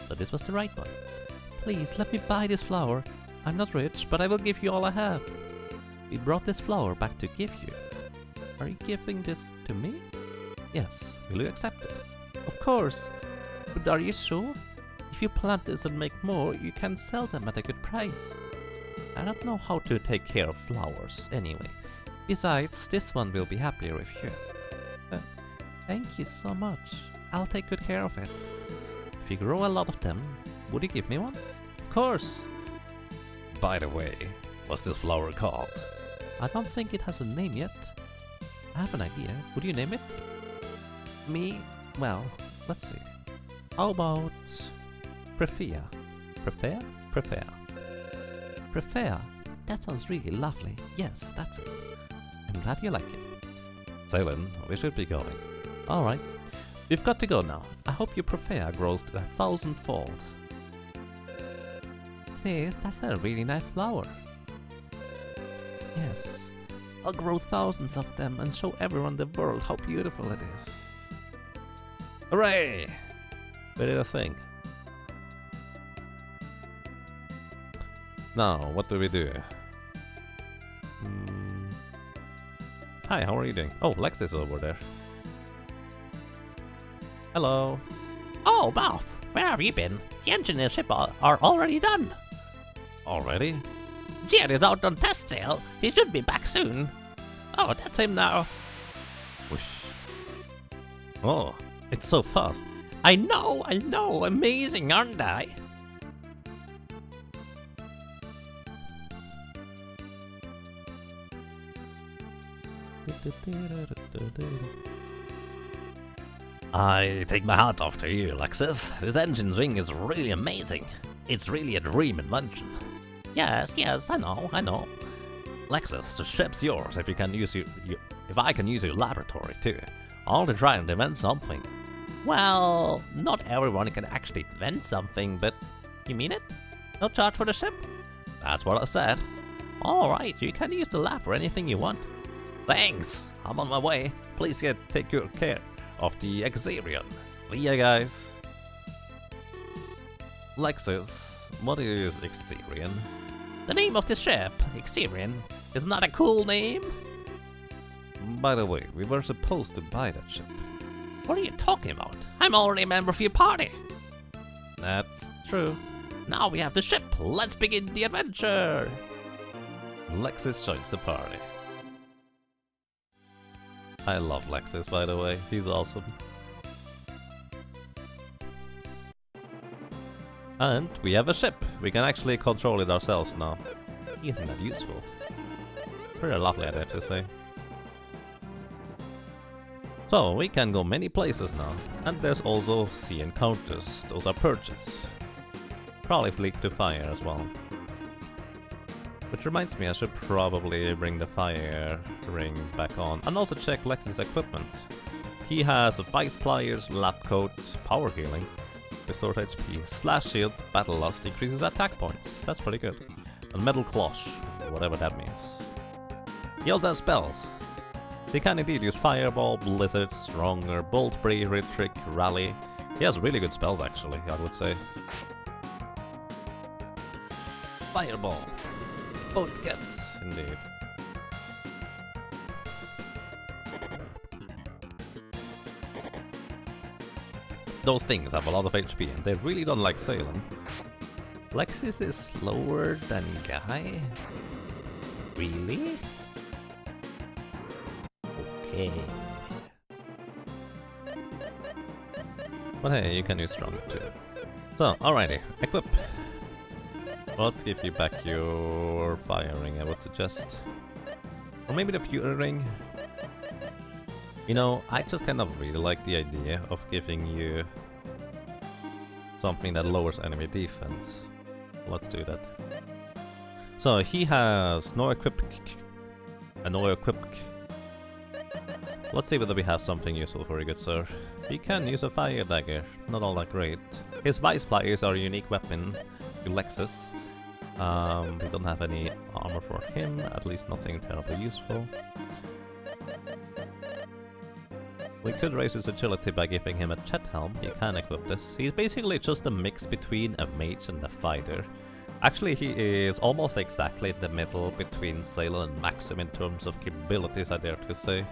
C: So this was the right one. Please, let me buy this flower. I'm not rich, but I will give you all I have. We brought this flower back to give you. Are you giving this to me? Yes. Will you accept it? Of course. But are you sure? If you plant this and make more, you can sell them at a good price. I don't know how to take care of flowers anyway. Besides, this one will be happier with you. Thank you so much. I'll take good care of it. If you grow a lot of them, would you give me one? Of course.
A: By the way, what's this flower called?
C: I don't think it has a name yet. I have an idea. Would you name it? Me? Well, let's see. How about Prefia? Prefia. Prefia. That sounds really lovely. Yes, that's it. I'm glad you like it.
A: Salen, we should be going.
C: Alright. We've got to go now. I hope your Prefia grows to 1,000-fold. See, that's a really nice flower. Yes. I'll grow thousands of them and show everyone the world how beautiful it is.
A: Hooray! We did a thing. Now, what do we do? Hi, how are you doing? Oh, Lex is over there. Hello.
B: Oh, Moff, where have you been? The engine and ship are already done.
A: Already?
B: Jed is out on test sail. He should be back soon. Oh, that's him now.
A: Whoosh. Oh, it's so fast.
B: I know. Amazing, aren't I?
A: I take my hat off to you, Lexus. This engine ring is really amazing. It's really a dream invention.
B: Yes, I know.
A: Lexus, the ship's yours if you can use if I can use your laboratory too. I'll try and invent something.
B: Well, not everyone can actually invent something, but you mean it? No charge for the ship?
A: That's what I said.
B: Alright, you can use the lab for anything you want.
A: Thanks, I'm on my way. Please take good care of the Exerion. See ya, guys. Lexus, what is Exerion?
B: The name of the ship, Exerion, is not a cool name.
A: By the way, we were supposed to buy that ship.
B: What are you talking about? I'm already a member of your party.
A: That's true.
B: Now we have the ship. Let's begin the adventure.
A: Lexus joins the party. I love Lexus, by the way. He's awesome. And we have a ship. We can actually control it ourselves now. Isn't that useful? Pretty lovely, I dare to say. So, we can go many places now. And there's also sea encounters. Those are purges. Probably fleet to fire as well. Which reminds me, I should probably bring the fire ring back on. And also check Lex's equipment. He has vice pliers, lab coat, power healing, restores HP, slash shield, battle lust, increases attack points. That's pretty good. And metal cloche, whatever that means. He also has spells. He can indeed use Fireball, Blizzard, Stronger, Bolt, Bravery, Trick, Rally. He has really good spells actually, I would say. Fireball. Both gets, indeed. Those things have a lot of HP and they really don't like sailing. Lexus is slower than Guy? Really? Okay. But hey, you can use Stronger too. So, alrighty, equip. Let's give you back your fire ring, I would suggest. Or maybe the fury ring. You know, I just kind of really like the idea of giving you something that lowers enemy defense. Let's do that. So he has no equip and no equip. Let's see whether we have something useful for you, good sir. He can use a fire dagger, not all that great. His vice pliers are a unique weapon to Lexus. We don't have any armor for him, at least nothing terribly useful. We could raise his agility by giving him a Chet helm. He can equip this. He's basically just a mix between a mage and a fighter. Actually, he is almost exactly in the middle between Salen and Maxim in terms of capabilities, I dare to say.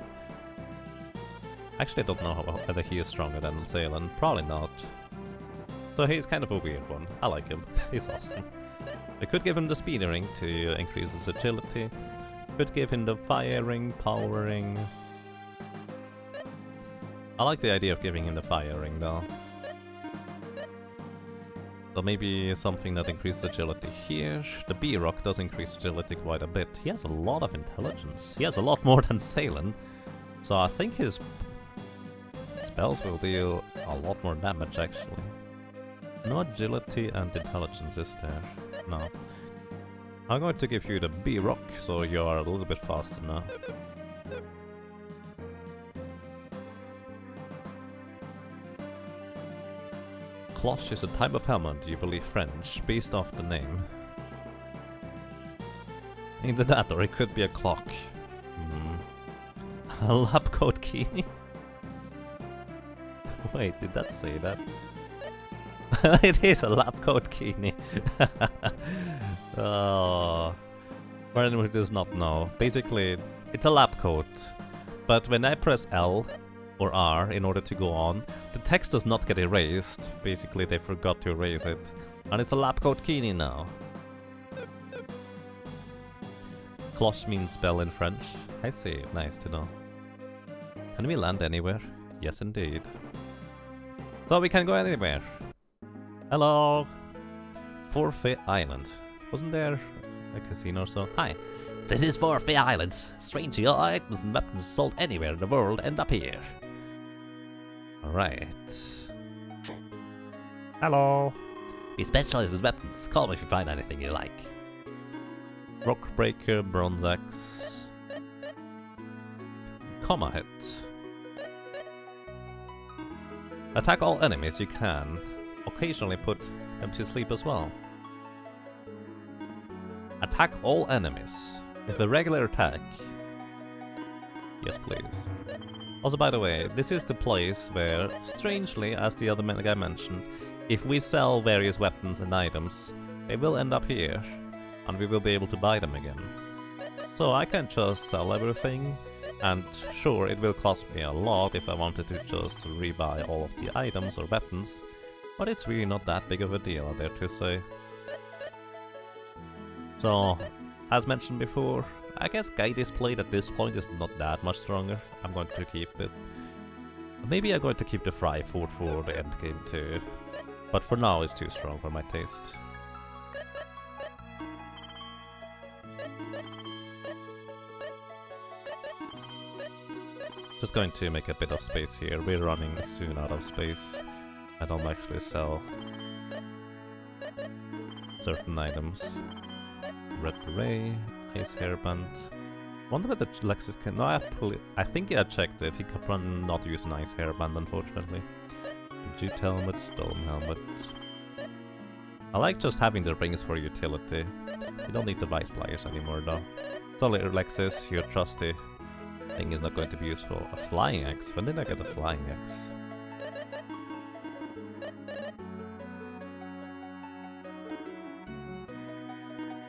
A: Actually, I don't know whether he is stronger than Salen. Probably not. So he's kind of a weird one. I like him. He's awesome. We could give him the speed ring to increase his agility. Could give him the fire ring, power ring. I like the idea of giving him the fire ring though. So maybe something that increases agility here. The B-Rock does increase agility quite a bit. He has a lot of intelligence. He has a lot more than Salen. So I think his spells will deal a lot more damage actually. No agility and intelligence is there. No. I'm going to give you the B-Rock, so you are a little bit faster now. Cloche is a type of helmet, you believe French, based off the name. Either that or it could be a clock. A lab coat key? Wait, did that say that? It is a lab coat key. Oh. For anyone who does not know, basically it's a lab coat, but when I press L or R in order to go on, the text does not get erased. Basically they forgot to erase it, and it's a lab coat key now. Cloche means spell in French. I see, nice to know. Can we land anywhere? Yes indeed. So we can go anywhere. Hello! Forfeit Island. Wasn't there a casino or so?
B: Hi, this is Forfeit Islands. Strangely, all items and weapons sold anywhere in the world end up here.
A: Alright. Hello!
B: We specialize in weapons. Call me if you find anything you like.
A: Rock Breaker, Bronze Axe. Comma hit. Attack all enemies you can. Occasionally put them to sleep as well. Attack all enemies. With a regular attack. Yes, please. Also, by the way, this is the place where, strangely, as the other guy mentioned, if we sell various weapons and items, they will end up here, and we will be able to buy them again. So I can just sell everything, and sure, it will cost me a lot if I wanted to just rebuy all of the items or weapons, but it's really not that big of a deal, I dare to say. So, as mentioned before, I guess Guy Displayed at this point is not that much stronger. I'm going to keep it. Maybe I'm going to keep the fry food for the end game too, but for now it's too strong for my taste. Just going to make a bit of space here. We're running soon out of space. I don't actually sell certain items. Red Beret, Ice Hairband. Wonder whether Lexus can... No, I think I checked it. He can not use an Ice Hairband, unfortunately. Jute Helmet, Stone Helmet. I like just having the rings for utility. You don't need the Vice Pliers anymore, though. Sorry, Lexus, your trusty thing is not going to be useful. A Flying Axe? When did I get a Flying Axe?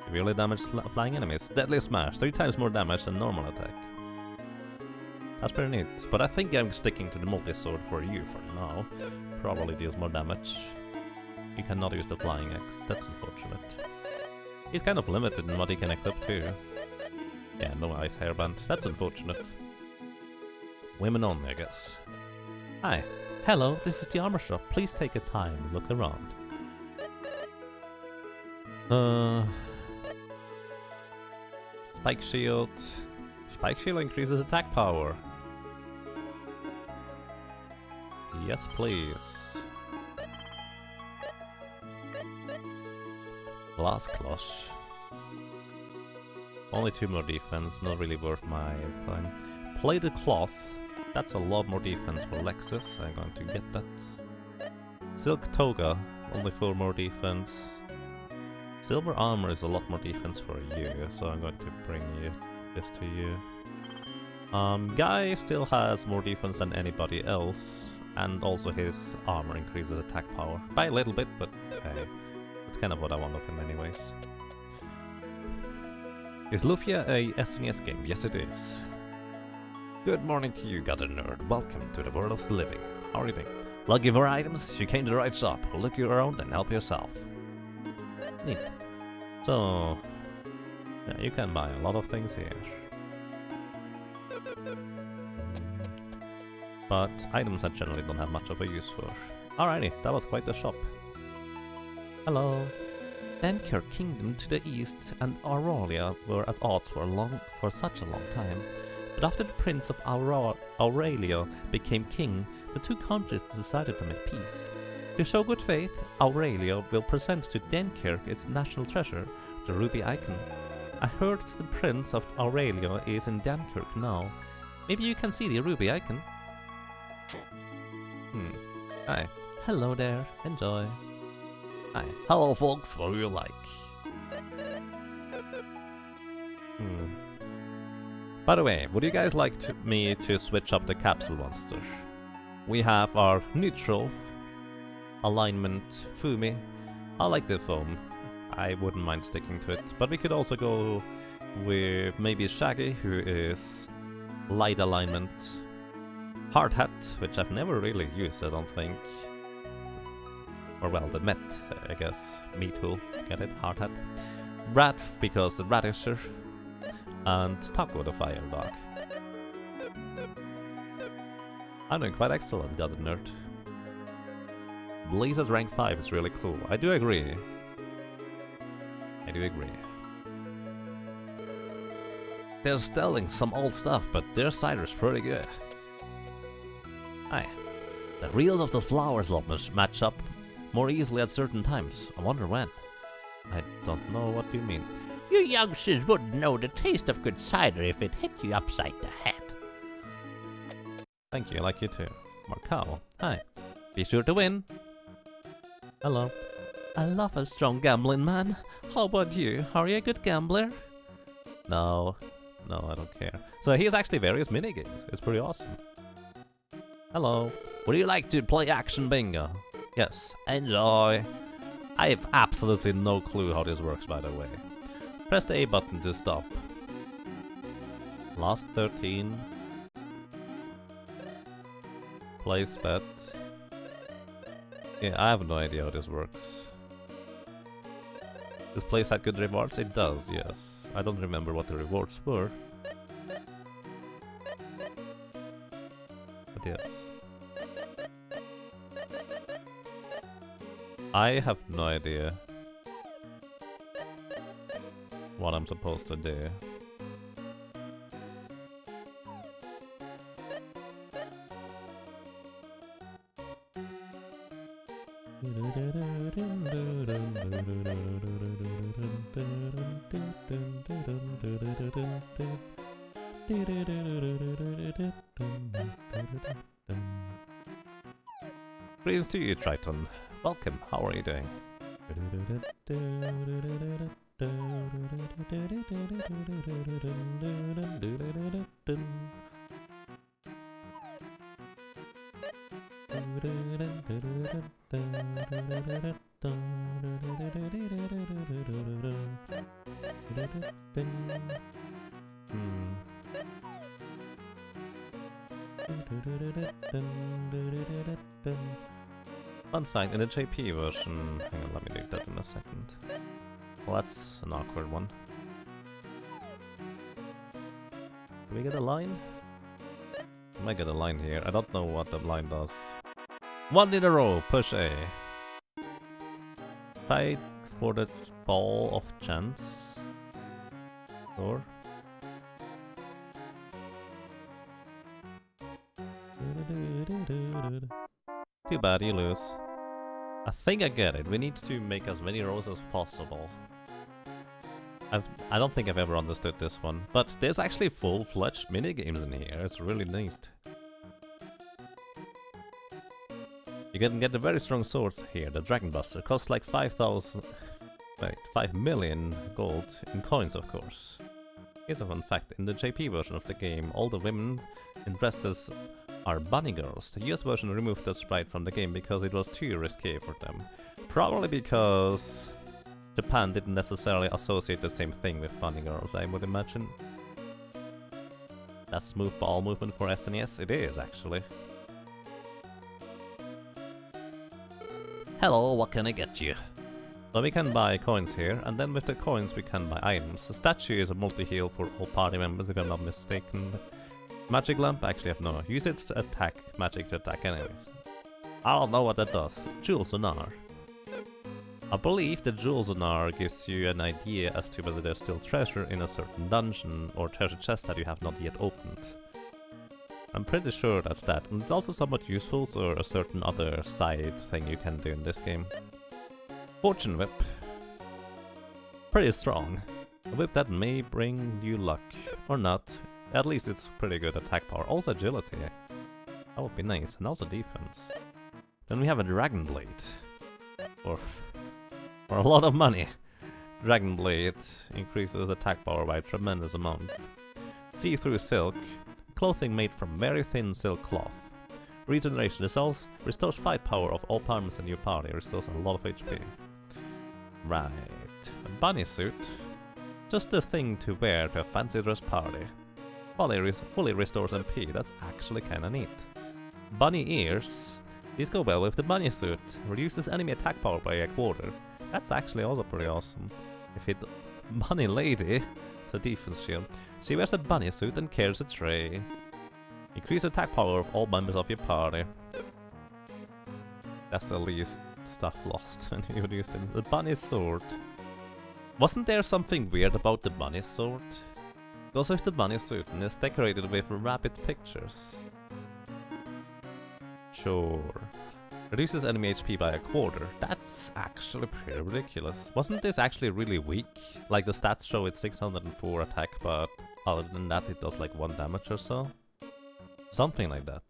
A: Severely damaged flying enemies. Deadly Smash. 3 times more damage than normal attack. That's pretty neat. But I think I'm sticking to the multi-sword for you for now. Probably deals more damage. You cannot use the Flying Axe. That's unfortunate. He's kind of limited in what he can equip too. Yeah, no Ice Hairband. That's unfortunate. Women only, I guess. Hi.
C: Hello, this is the armor shop. Please take a time and look around.
A: Spike Shield. Spike Shield increases attack power. Yes, please. Glass Cloche. Only 2 more defense, not really worth my time. Plated Cloth. That's a lot more defense for Lexus. I'm going to get that. Silk Toga. Only 4 more defense. Silver Armor is a lot more defense for you, so I'm going to bring this to you. Guy still has more defense than anybody else, and also his armor increases attack power. By a little bit, but hey, that's kind of what I want of him anyways. Is Lufia a SNES game? Yes it is. Good morning to you, Gutter Nerd. Welcome to the world of the living. How are you doing? Looking for items? You came to the right shop. Look around and help yourself. Neat. So, yeah, you can buy a lot of things here. But items I generally don't have much of a use for. Alrighty, that was quite the shop.
C: Hello. Dankirk Kingdom to the east and Aurelia were at odds for such a long time.
A: But after the Prince of Aurelio became king, the two countries decided to make peace. To show good faith, Aurelio will present to Dunkirk its national treasure, the ruby icon. I heard the Prince of Aurelio is in Dunkirk now. Maybe you can see the ruby icon. Hi. Hello there. Enjoy. Hi.
B: Hello, folks. What do you like?
A: By the way, would you guys like me to switch up the capsule monster? We have our neutral alignment Fumi. I like the foam. I wouldn't mind sticking to it. But we could also go with maybe Shaggy, who is light alignment. Hard Hat, which I've never really used, I don't think. Or well, the Met, I guess. Me too. Get it? Hard Hat. Rat, because the Radisher. And Taco, the Fire Dog. I'm doing quite excellent, God the Nerd. Blaze at rank 5 is really cool. I do agree. I do agree. They're stealing some old stuff, but their cider's pretty good. Aye.
B: The reels of the flowers match up more easily at certain times. I wonder when.
A: I don't know what you mean.
B: You youngsters wouldn't know the taste of good cider if it hit you upside the head.
A: Thank you, I like you too. Marcao, hi. Be sure to win. Hello.
C: I love a strong gambling man. How about you? Are you a good gambler?
A: No, I don't care. So here's actually various minigames. It's pretty awesome. Hello.
B: Would you like to play action bingo?
A: Yes.
B: Enjoy.
A: I have absolutely no clue how this works, by the way. Press the A button to stop. Last 13. Place bet. Yeah, I have no idea how this works. This place had good rewards? It does, yes. I don't remember what the rewards were. But yes. I have no idea what I'm supposed to do. Greetings to you, Triton. Welcome, how are you doing? Fun fact, in the JP version... Hang on, let me do that in a second. Well, that's an awkward one. Do we get a line? We might get a line here. I don't know what the line does. One in a row, push A. Fight for the ball of chance. Or... Too bad, you lose. I think I get it. We need to make as many rows as possible. I don't think I've ever understood this one, but there's actually full-fledged minigames in here. It's really neat. You can get a very strong sword here, the Dragon Buster. Costs like 5 million gold in coins, of course. Here's a fun fact. In the JP version of the game, all the women in dresses are bunny girls. The US version removed that sprite from the game because it was too risky for them. Probably because Japan didn't necessarily associate the same thing with bunny girls, I would imagine. That's smooth ball movement for SNES? It is, actually.
B: Hello, what can I get you?
A: So we can buy coins here, and then with the coins we can buy items. The statue is a multi-heal for all party members, if I'm not mistaken. Magic lamp, actually I have no. Use its attack, magic to attack anyways. I don't know what that does. Jewels an honor. I believe the Jewel Sonar gives you an idea as to whether there's still treasure in a certain dungeon or treasure chest that you have not yet opened. I'm pretty sure that's that, and it's also somewhat useful for a certain other side thing you can do in this game. Fortune Whip. Pretty strong. A whip that may bring you luck, or not. At least it's pretty good attack power. Also agility. That would be nice, and also defense. Then we have a Dragon Blade. For a lot of money. Dragon Blade increases attack power by a tremendous amount. See-through silk. Clothing made from very thin silk cloth. Regeneration. This restores fight power of all partners in your party. Restores a lot of HP. Right. A bunny suit. Just the thing to wear to a fancy dress party. Fully restores MP. That's actually kinda neat. Bunny ears. These go well with the bunny suit. Reduces enemy attack power by a quarter. That's actually also pretty awesome. If it... Bunny lady. It's a defense shield. She wears a bunny suit and carries a tray. Increase attack power of all members of your party. That's the least stuff lost when you used it. The bunny sword. Wasn't there something weird about the bunny sword? It goes with the bunny suit and is decorated with rabbit pictures. Sure. Reduces enemy HP by a quarter. That's actually pretty ridiculous. Wasn't this actually really weak? Like the stats show it's 604 attack, but other than that it does like 1 damage or so? Something like that.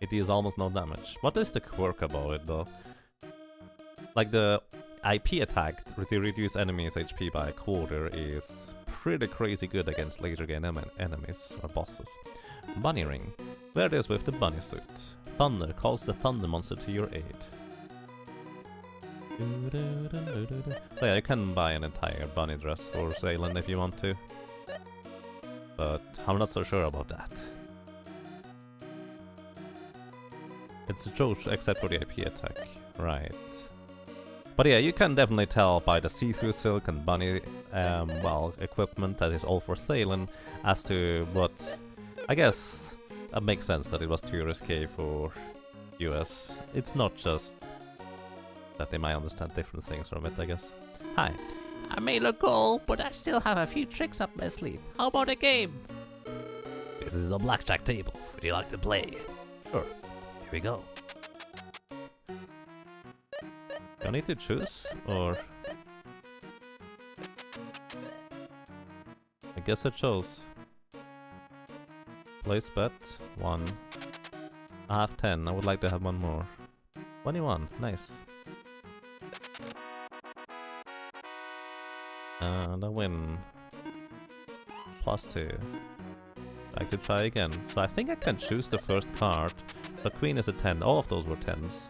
A: It deals almost no damage. What is the quirk about it though? Like the IP attack to reduce enemies' HP by a quarter is pretty crazy good against later game enemies or bosses. Bunny ring. Wear this with the bunny suit. Thunder calls the thunder monster to your aid. So yeah, you can buy an entire bunny dress for Salem if you want to. But I'm not so sure about that. It's a joke except for the IP attack. Right. But yeah, you can definitely tell by the see-through silk and bunny, well, equipment that is all for Salem as to what... I guess it makes sense that it was too risky for US. It's not just that they might understand different things from it, I guess. Hi.
B: I may look old, but I still have a few tricks up my sleeve. How about a game?
C: This is a blackjack table. Would you like to play?
A: Sure.
C: Here we go.
A: Do I need to choose, or... I guess I chose. Place bet, 1. I have 10, I would like to have one more. 21, nice. And I win. +2. I could try again. So I think I can choose the first card. So queen is a 10, all of those were 10s.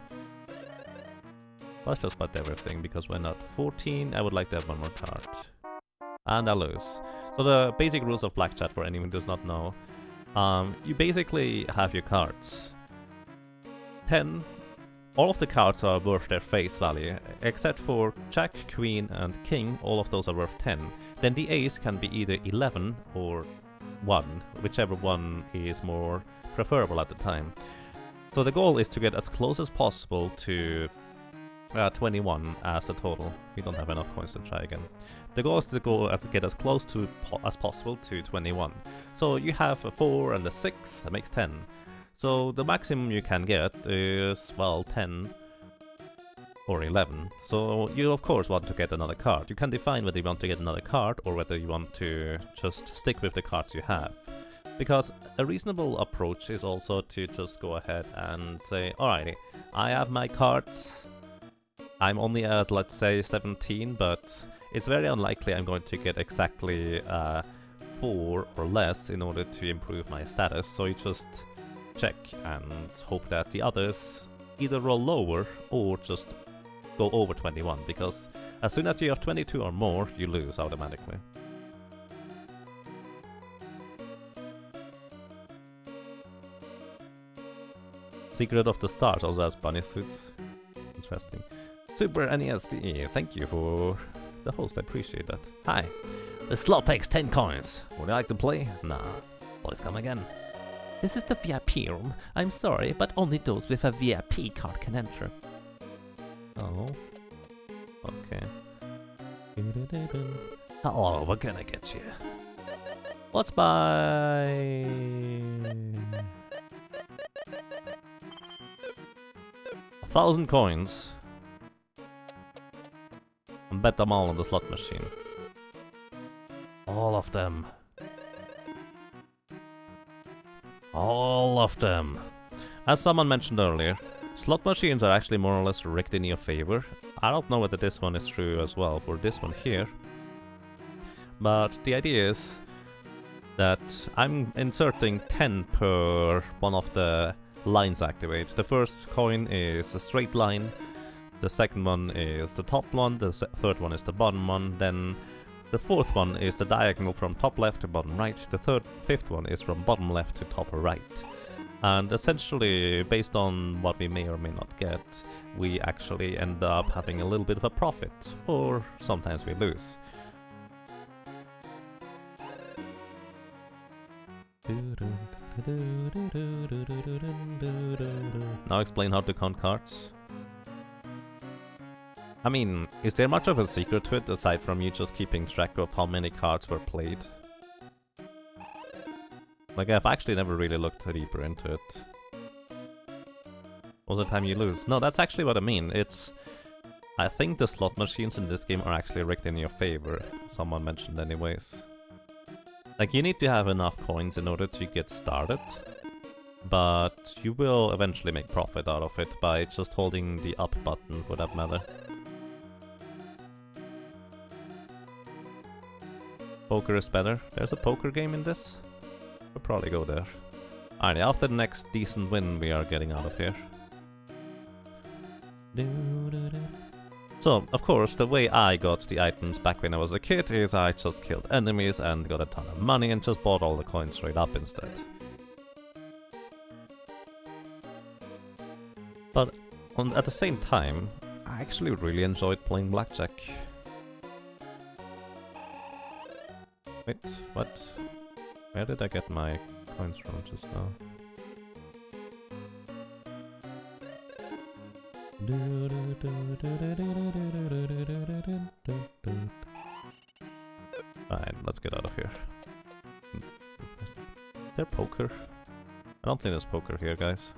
A: Let's just bet everything, because we're not 14, I would like to have one more card. And I lose. So the basic rules of blackjack, for anyone who does not know. You basically have your cards. 10, all of the cards are worth their face value, except for Jack, Queen and King, all of those are worth 10. Then the ace can be either 11 or 1, whichever one is more preferable at the time. So the goal is to get as close as possible to 21 as the total. We don't have enough coins to try again. The goal is to get as close to as possible to 21. So you have a 4 and a 6, that makes 10. So the maximum you can get is, well, 10 or 11. So you of course want to get another card. You can define whether you want to get another card or whether you want to just stick with the cards you have. Because a reasonable approach is also to just go ahead and say, alrighty, I have my cards. I'm only at, let's say, 17, but it's very unlikely I'm going to get exactly 4 or less in order to improve my status. So you just check and hope that the others either roll lower or just go over 21, because as soon as you have 22 or more, you lose automatically. Secret of the Stars also has bunny suits. Interesting. Super NESDE, thank you for the host, I appreciate that. Hi.
C: The slot takes 10 coins. Would you like to play? Nah. Please come again.
B: This is the VIP room. I'm sorry, but only those with a VIP card can enter.
A: Oh. Okay. Oh, we're gonna get you. Let's buy 1,000 coins and bet them all on the slot machine. All of them. All of them. As someone mentioned earlier, slot machines are actually more or less rigged in your favor. I don't know whether this one is true as well for this one here. But the idea is that I'm inserting 10 per one of the lines activate. The first coin is a straight line, the second one is the top one, the third one is the bottom one, then the fourth one is the diagonal from top left to bottom right, the fifth one is from bottom left to top right. And essentially, based on what we may or may not get, we actually end up having a little bit of a profit, or sometimes we lose. Now explain how to count cards. I mean, is there much of a secret to it aside from you just keeping track of how many cards were played? Like, I've actually never really looked deeper into it. Most of the time you lose. No, that's actually what I mean. I think the slot machines in this game are actually rigged in your favor. Someone mentioned anyways. Like, you need to have enough coins in order to get started. But you will eventually make profit out of it by just holding the up button, for that matter. Poker is better. There's a poker game in this? We'll probably go there. Alright, after the next decent win, we are getting out of here. So, of course, the way I got the items back when I was a kid is I just killed enemies and got a ton of money and just bought all the coins straight up instead. But at the same time, I actually really enjoyed playing blackjack. Wait, what? Where did I get my coins from just now? Alright, let's get out of here. Is there poker? I don't think there's poker here, guys.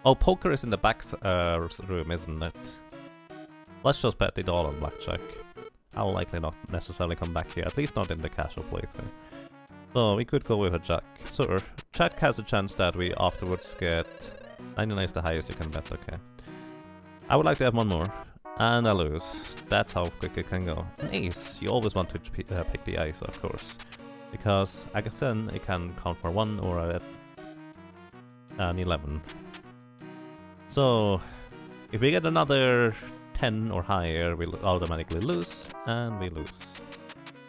A: Oh, poker is in the back room, isn't it? Let's just bet it all on blackjack. I will likely not necessarily come back here, at least not in the casual playthrough. So we could go with a jack. Sure, jack has a chance that we afterwards get 99 is the highest you can bet, okay. I would like to have one more, and I lose. That's how quick it can go. An ace, you always want to pick the ace, of course. Because I guess then it can count for 1 or an 11. So, if we get another 10 or higher, we'll automatically lose, and we lose.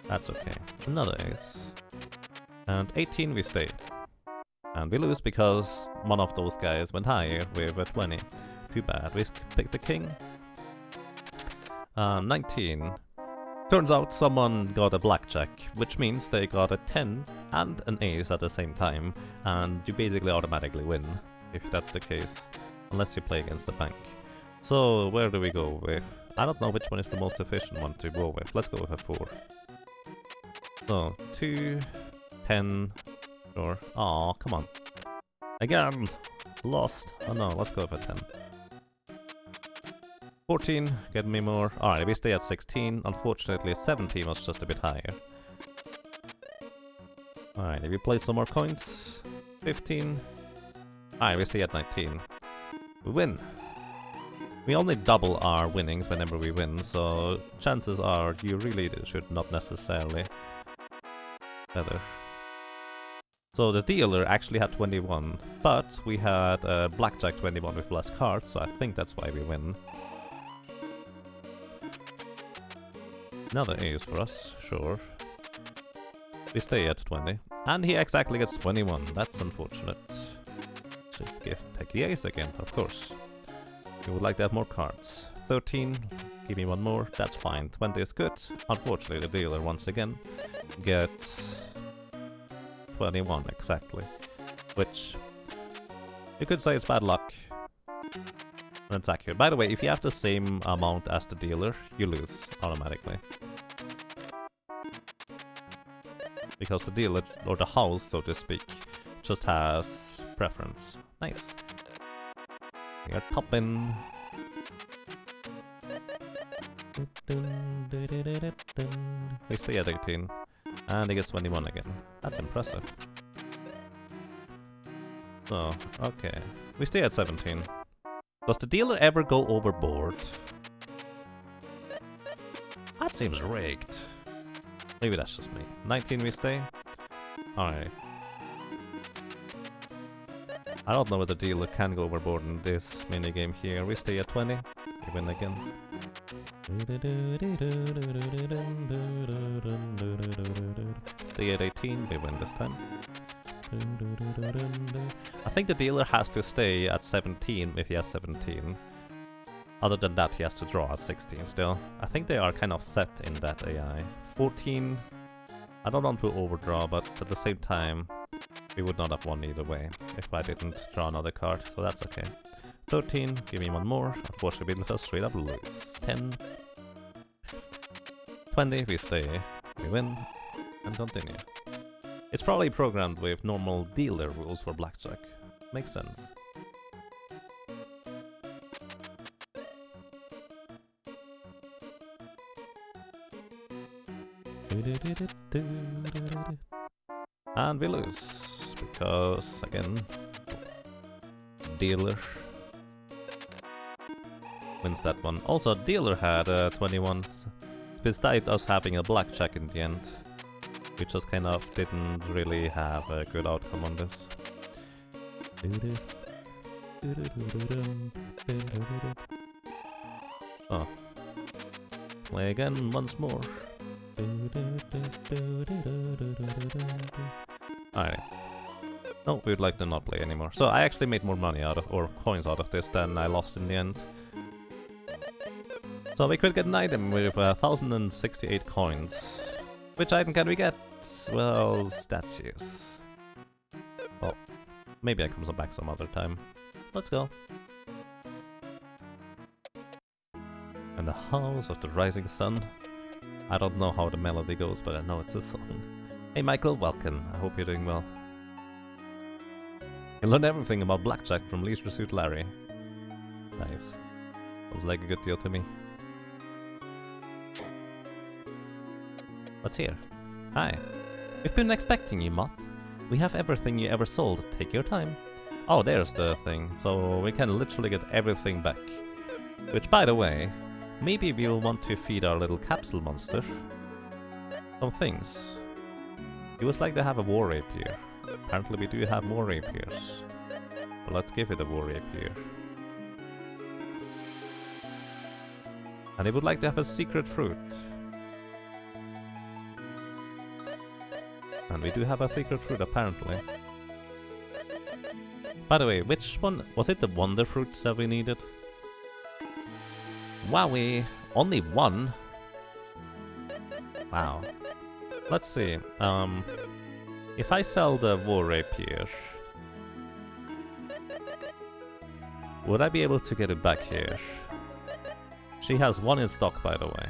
A: That's okay. Another ace. And 18 we stay. And we lose because one of those guys went higher with a 20. Too bad, we picked the king. 19. Turns out someone got a blackjack, which means they got a 10 and an ace at the same time, and you basically automatically win, if that's the case, unless you play against the bank. So, where do we go with? I don't know which one is the most efficient one to go with. Let's go with a 4. So, 2, 10, sure. Aw, come on. Again! Lost. Oh no, let's go with a 10. 14, get me more. Alright, we stay at 16. Unfortunately, 17 was just a bit higher. Alright, if we play some more coins. 15. Alright, we stay at 19. We win. We only double our winnings whenever we win, so chances are you really should not necessarily better. So the dealer actually had 21, but we had blackjack 21 with less cards, so I think that's why we win. Another ace for us, sure. We stay at 20, and he exactly gets 21. That's unfortunate. Should take the ace again, of course. We would like to have more cards. 13, give me one more, that's fine. 20 is good. Unfortunately, the dealer once again gets 21 exactly. Which, you could say it's bad luck. And it's accurate. By the way, if you have the same amount as the dealer, you lose automatically. Because the dealer, or the house, so to speak, just has preference. Nice. We are topping. We stay at 18. And he gets 21 again. That's impressive. So, okay. We stay at 17. Does the dealer ever go overboard? That seems rigged. Maybe that's just me. 19 we stay? Alright. I don't know if the dealer can go overboard in this minigame here. We stay at 20. We win again. Stay at 18. We win this time. I think the dealer has to stay at 17 if he has 17. Other than that, he has to draw at 16 still. I think they are kind of set in that AI. 14, I don't want to overdraw, but at the same time, we would not have won either way if I didn't draw another card, so that's okay. 13, give me one more. Unfortunately, we'll just straight up lose. 10, 20, we stay, we win, and continue. It's probably programmed with normal dealer rules for blackjack. Makes sense. And we lose, because, again, dealer wins that one. Also, dealer had 21, despite us having a blackjack in the end. We just kind of didn't really have a good outcome on this. Oh. Play again once more. Alright. No, we would like to not play anymore. So I actually made more money out of, or coins out of this than I lost in the end. So we could get an item with 1068 coins. Which item can we get? Well, statues. Well, maybe I come back some other time. Let's go. And the House of the Rising Sun. I don't know how the melody goes, but I know it's a song. Hey Michael, welcome. I hope you're doing well. You learned everything about blackjack from Leisure Suit Larry. Nice. Sounds like a good deal to me. What's here? Hi. We've been expecting you, Moth. We have everything you ever sold. Take your time. Oh, there's the thing. So we can literally get everything back. Which, by the way, maybe we'll want to feed our little capsule monster some things. He was like to have a war rapier. Apparently we do have war rapiers. So let's give it a war rapier. And he would like to have a secret fruit. And we do have a secret fruit, apparently. By the way, which one? Was it the wonder fruit that we needed? Wowie! Only one? Wow. Let's see. If I sell the war rapier, would I be able to get it back here? She has one in stock, by the way.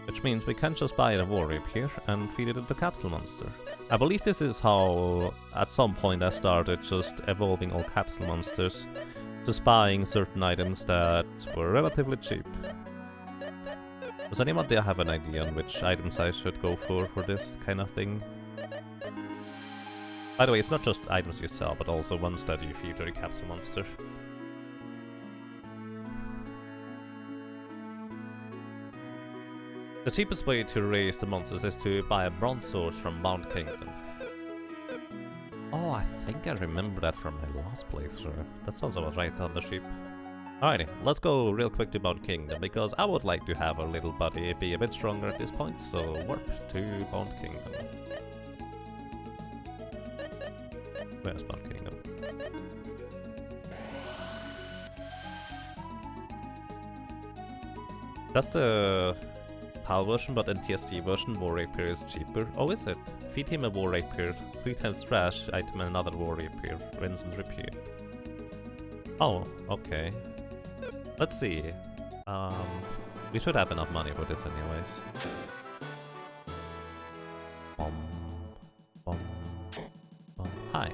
A: Which means we can't just buy the war rapier and feed it to the capsule monster. I believe this is how, at some point, I started just evolving all capsule monsters. Just buying certain items that were relatively cheap. Does anyone there have an idea on which items I should go for this kind of thing? By the way, it's not just items you sell, but also ones that you feed to the capsule monster. The cheapest way to raise the monsters is to buy a bronze sword from Bound Kingdom. Oh, I think I remember that from my last playthrough. That sounds about right on the sheep. Alrighty, let's go real quick to Bound Kingdom, because I would like to have our little buddy be a bit stronger at this point, so warp to Bound Kingdom. Where's Bound Kingdom? That's the PAL version, but NTSC version, War Rapier is cheaper. Oh, is it? Feed him a War Rapier, 3 times trash, item and another War Rapier, rinse and repeat. Oh, okay. Let's see. We should have enough money for this anyways. Bum, bum, bum. Hi.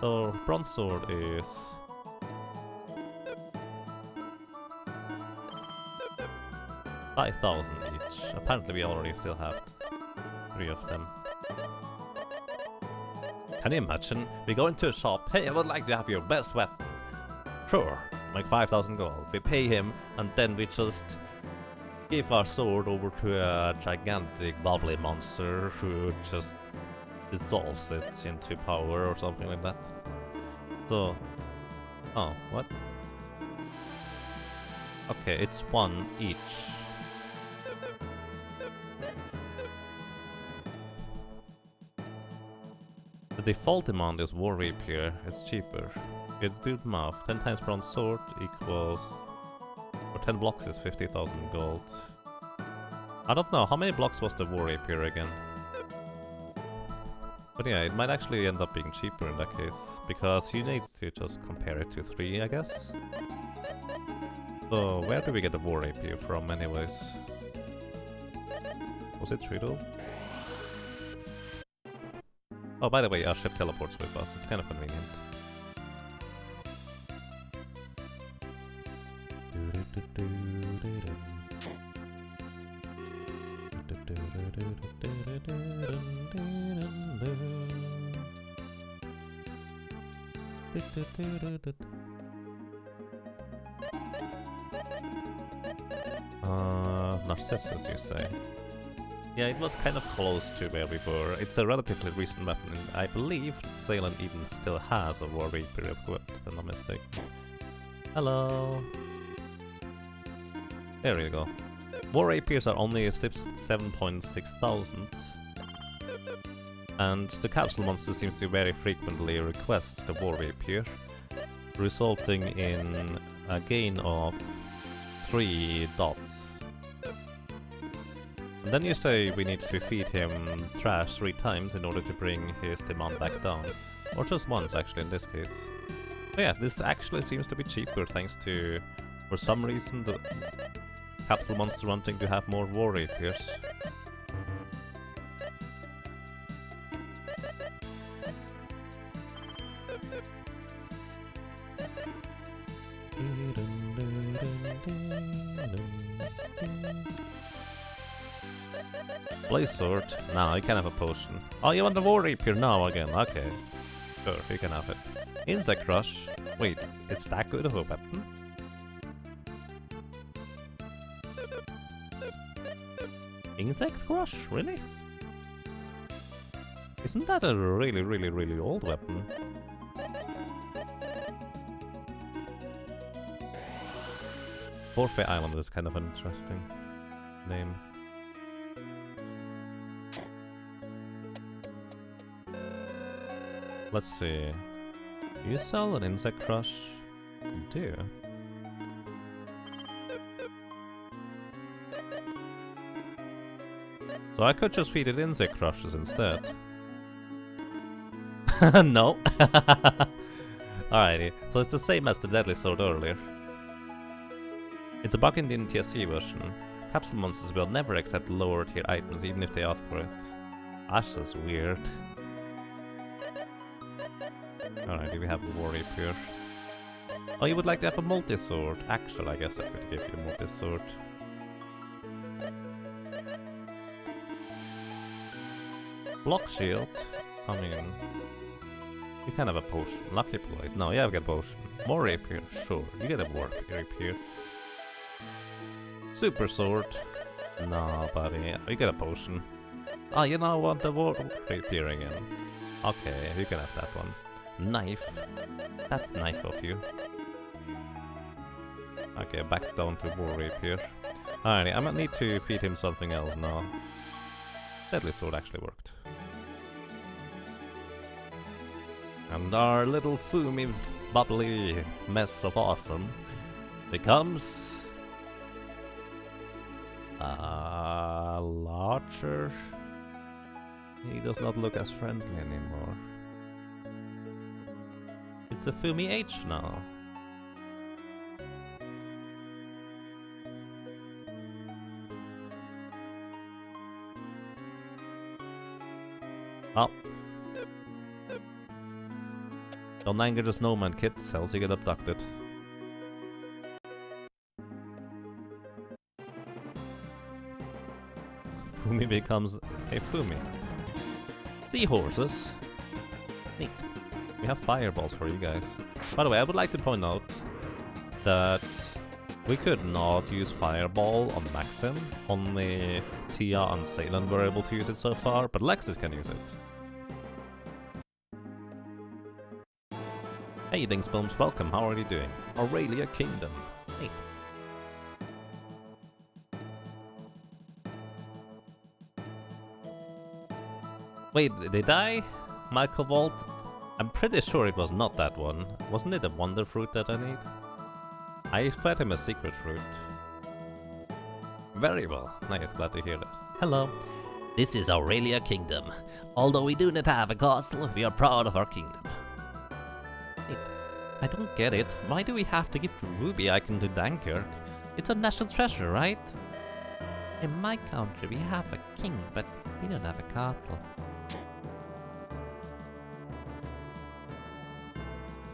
A: So, bronze sword is... $5,000 each. Apparently we already still have 3 of them. Can you imagine? We go into a shop, hey, I would like to have your best weapon. Sure, like 5,000 gold. We pay him, and then we just give our sword over to a gigantic bubbly monster who just dissolves it into power or something like that. So... Oh, what? Okay, it's 1 each. The default demand is War Rapier, it's cheaper. You do the math, 10 times bronze sword equals... For 10 blocks is 50,000 gold. I don't know, how many blocks was the War Rapier again? But yeah, it might actually end up being cheaper in that case, because you need to just compare it to 3, I guess. So, where do we get the War Rapier from anyways? Was it Trudeau? Oh, by the way, our ship teleports with us. It's kind of convenient. Narcissus, you say? Yeah, it was kind of close to where we were. It's a relatively recent weapon, and I believe Salem even still has a War Reaper equipped, if I'm not mistaken. Hello! There you go. War Rapiers are only 7.6 thousand. And the capsule monster seems to very frequently request the War Rapier, resulting in a gain of 3 dots. And then you say we need to feed him trash 3 times in order to bring his demand back down. Or just once, actually, in this case. But yeah, this actually seems to be cheaper thanks to, for some reason, the capsule monster wanting to have more War Rapiers. Blaze sword? No, you can have a potion. Oh, you want the War Rapier now again? Okay. Sure, you can have it. Insect Rush? Wait, it's that good of a weapon? Insect Crush? Really? Isn't that a really old weapon? Forfeit Island is kind of an interesting name. Let's see. Do you sell an Insect Crush? You do. So I could just feed it Insect Crushes instead. No. Alrighty, so it's the same as the Deadly Sword earlier. It's a bug in the NTSC version. Capsule monsters will never accept lower tier items even if they ask for it. That's just weird. Alright, we have a War Rapier. Oh, you would like to have a multi-sword? Actually, I guess I could give you a multi-sword. Block shield? I mean... You can have a potion. Lucky Blade? No, yeah, I get a potion. War Rapier? Sure, you get a War Rapier. Super Sword? No, buddy, you get a potion. Oh, you now want the War Rapier again. Okay, you can have that one. Knife. That's nice of you. Okay, back down to War Rapier. Alrighty, I might need to feed him something else now. Deadly Sword actually worked. And our little foomy, bubbly mess of awesome becomes... larger. He does not look as friendly anymore. It's a Fumi H now. Oh. Don't anger the snowman, kids, else you get abducted. Fumi becomes a Fumi. Seahorses. Neat. We have fireballs for you guys. By the way, I would like to point out that we could not use fireball on Maxim. Only Tia and Salem were able to use it so far, but Lexus can use it. Hey Dingsbombs, welcome, how are you doing? Aurelia Kingdom. Neat. Wait, did I? Michael Vault? I'm pretty sure it was not that one. Wasn't it a wonder fruit that I need? I fed him a secret fruit. Very well. Nice, glad to hear that.
B: Hello. This is Aurelia Kingdom. Although we do not have a castle, we are proud of our kingdom.
C: I don't get it. Why do we have to give the ruby icon to Dunkirk? It's a national treasure, right? In my country we have a king, but we don't have a castle.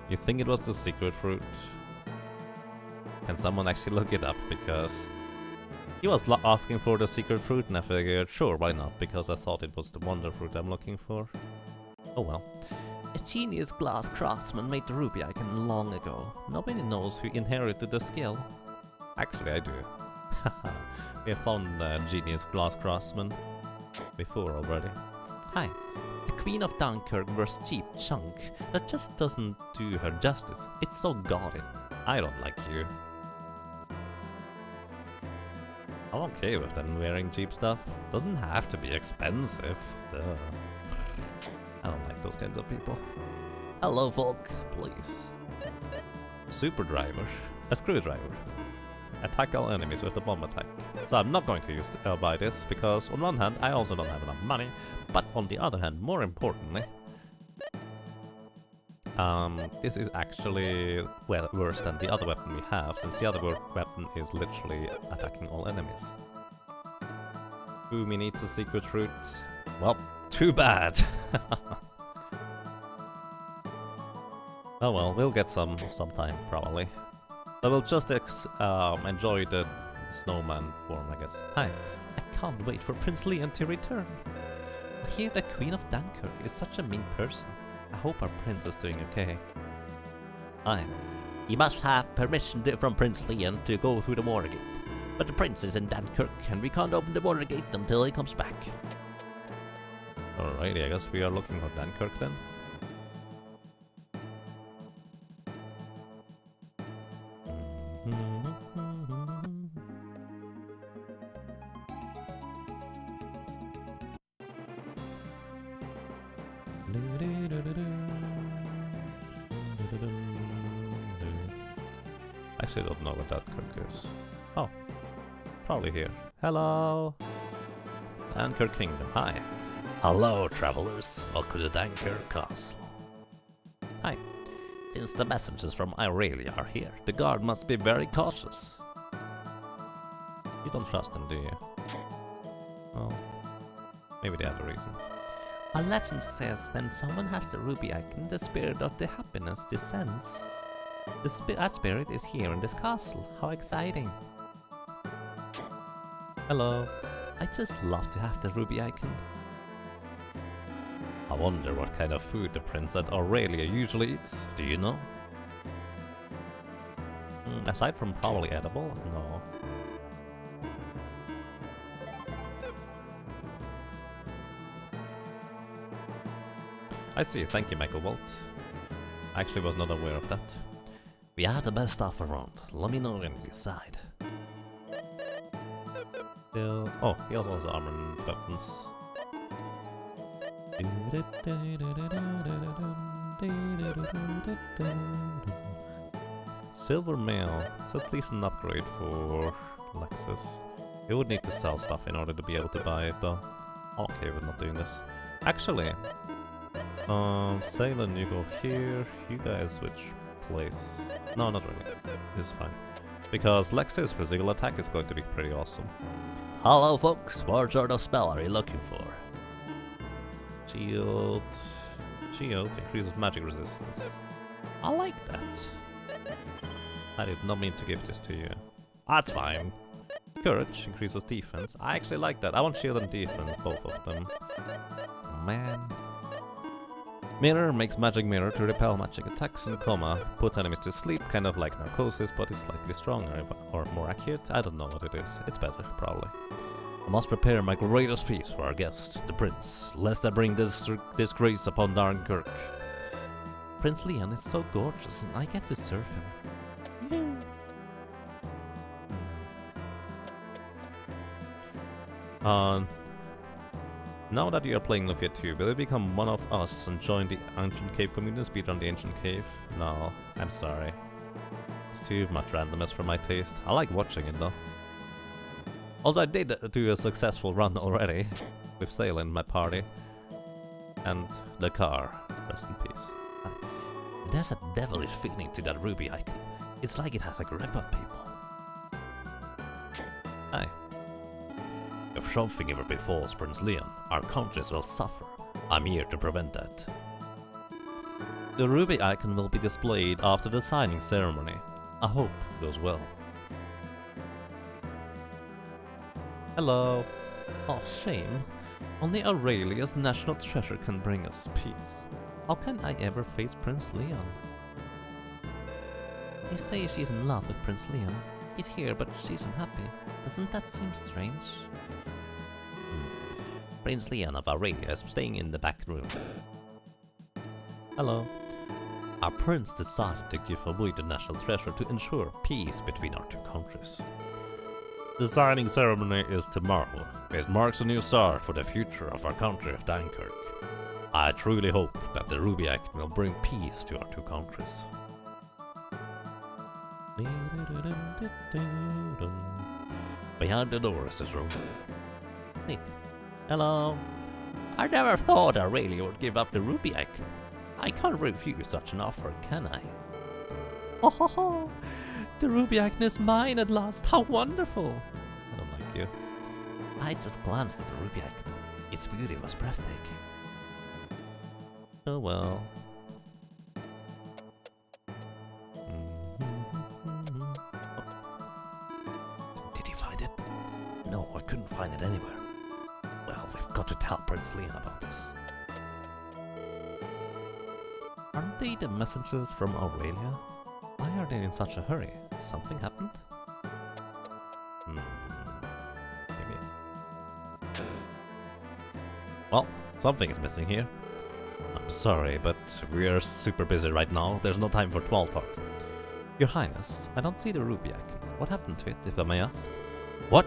A: You think it was the secret fruit? Can someone actually look it up? Because he was asking for the secret fruit and I figured, sure, why not? Because I thought it was the wonder fruit I'm looking for. Oh well.
C: A genius glass craftsman made the ruby icon long ago. Nobody knows who inherited the skill.
A: Actually, I do. We have found a genius glass craftsman before already.
C: Hi. The Queen of Dunkirk vs. Cheap Chunk. That just doesn't do her justice. It's so gaudy.
A: I don't like you. I'm okay with them wearing cheap stuff. Doesn't have to be expensive. Duh. I don't like those kinds of people.
B: Hello, folk, please.
A: Super driver. A screwdriver. Attack all enemies with a bomb attack. So I'm not going to use buy this, because on one hand I also don't have enough money, but on the other hand, more importantly, this is actually, well, worse than the other weapon we have, since the other weapon is literally attacking all enemies. Fumi needs a secret fruit. Well, too bad. Oh well, we'll get some sometime, probably. But we'll just enjoy the snowman form, I guess.
C: Hi, I can't wait for Prince Leon to return. I hear the Queen of Dunkirk is such a mean person. I hope our prince is doing okay.
B: Hi. You must have permission from Prince Leon to go through the water gate. But the prince is in Dunkirk and we can't open the water gate until he comes back.
A: Alrighty, I guess we are looking for Dunkirk then. Actually, don't know what Dunkirk is. Oh, probably here. Hello, Dunkirk Kingdom. Hi.
B: Hello, travelers. Welcome to Dunkirk Castle.
A: Hi.
B: Since the messengers from Aurelia are here, the guard must be very cautious.
A: You don't trust them, do you? Well, maybe they have a reason.
C: A legend says when someone has the ruby icon, the spirit of the happiness descends. That spirit is here in this castle. How exciting!
A: Hello.
C: I just love to have the ruby icon.
A: I wonder what kind of food the prince at Aurelia usually eats. Do you know? Aside from probably edible, no. I see, thank you, Michael Walt. I actually was not aware of that.
B: We have the best stuff around. Let me know when you decide.
A: Still, oh, he also has armor and weapons. Silver mail. It's at least an upgrade for Lexus. You would need to sell stuff in order to be able to buy it though. Okay, we're not doing this. Actually, Salem, you go here. You guys switch place. No, not really. It's fine. Because Lex's physical attack is going to be pretty awesome.
B: Hello, folks. What sort of spell are you looking for?
A: Shield. Shield increases magic resistance.
B: I like that.
A: I did not mean to give this to you. That's fine. Courage increases defense. I actually like that. I want shield and defense, both of them. Man. Mirror makes magic mirror to repel magic attacks and puts enemies to sleep, kind of like narcosis, but it's slightly stronger or more accurate. I don't know what it is. It's better, probably. I must prepare my greatest feast for our guest, the prince, lest I bring disgrace upon Darnkirk.
C: Prince Leon is so gorgeous and I get to serve him.
A: Now that you are playing Lufia 2, will you become one of us and join the Ancient Cave community and speed on the Ancient Cave? No, I'm sorry. It's too much randomness for my taste. I like watching it though. Also, I did do a successful run already with Sail in my party. And the car. Rest in peace.
B: There's a devilish feeling to that ruby icon. It's like it has a grip on people.
A: Hi.
B: If something ever befalls Prince Leon, our countries will suffer. I'm here to prevent that.
A: The ruby icon will be displayed after the signing ceremony. I hope it goes well. Hello.
C: Oh, shame. Only Aurelia's national treasure can bring us peace. How can I ever face Prince Leon? They say she's in love with Prince Leon. He's here, but she's unhappy. Doesn't that seem strange?
B: Prince Leon of Aurelia is staying in the back room.
A: Hello.
B: Our prince decided to give away the national treasure to ensure peace between our two countries.
A: The signing ceremony is tomorrow. It marks a new start for the future of our country of Dunkirk. I truly hope that the Ruby Act will bring peace to our two countries.
B: Behind the door is this room.
C: Neat.
B: Hello. I never thought Aurelia would give up the ruby icon. I can't refuse such an offer, can I?
C: Oh ho ho! The ruby icon is mine at last. How wonderful!
A: I don't like you.
B: I just glanced at the ruby icon. Its beauty was breathtaking.
A: Oh well.
B: Did you find it? No, I couldn't find it anywhere. Well, we've got to tell Prince Leon about this.
C: Aren't they the messengers from Aurelia? Why are they in such a hurry? Something happened?
A: Maybe. Well, something is missing here. I'm sorry, but we are super busy right now. There's no time for small talk.
C: Your Highness, I don't see the ruby icon. What happened to it, if I may ask?
A: What?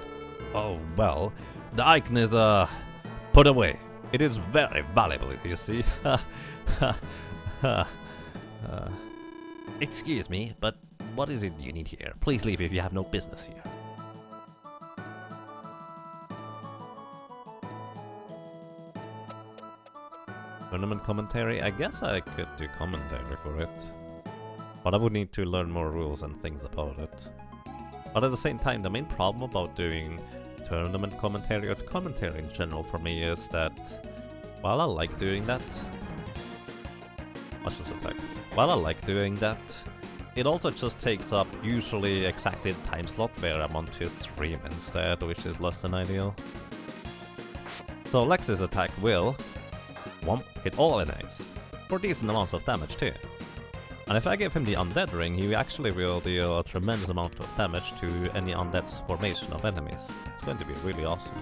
A: Oh, well, the icon is, put away. It is very valuable, you see.
B: Excuse me, but what is it you need here? Please leave if you have no business here.
A: Tournament commentary? I guess I could do commentary for it. But I would need to learn more rules and things about it. But at the same time, the main problem about doing tournament commentary or commentary in general for me is that while I like doing that, while I like doing that, it also just takes up usually exacted time slot where I'm on to stream instead, which is less than ideal. So Lex's attack will hit all enemies, for decent amounts of damage too. And if I give him the Undead Ring, he actually will deal a tremendous amount of damage to any undead formation of enemies. It's going to be really awesome.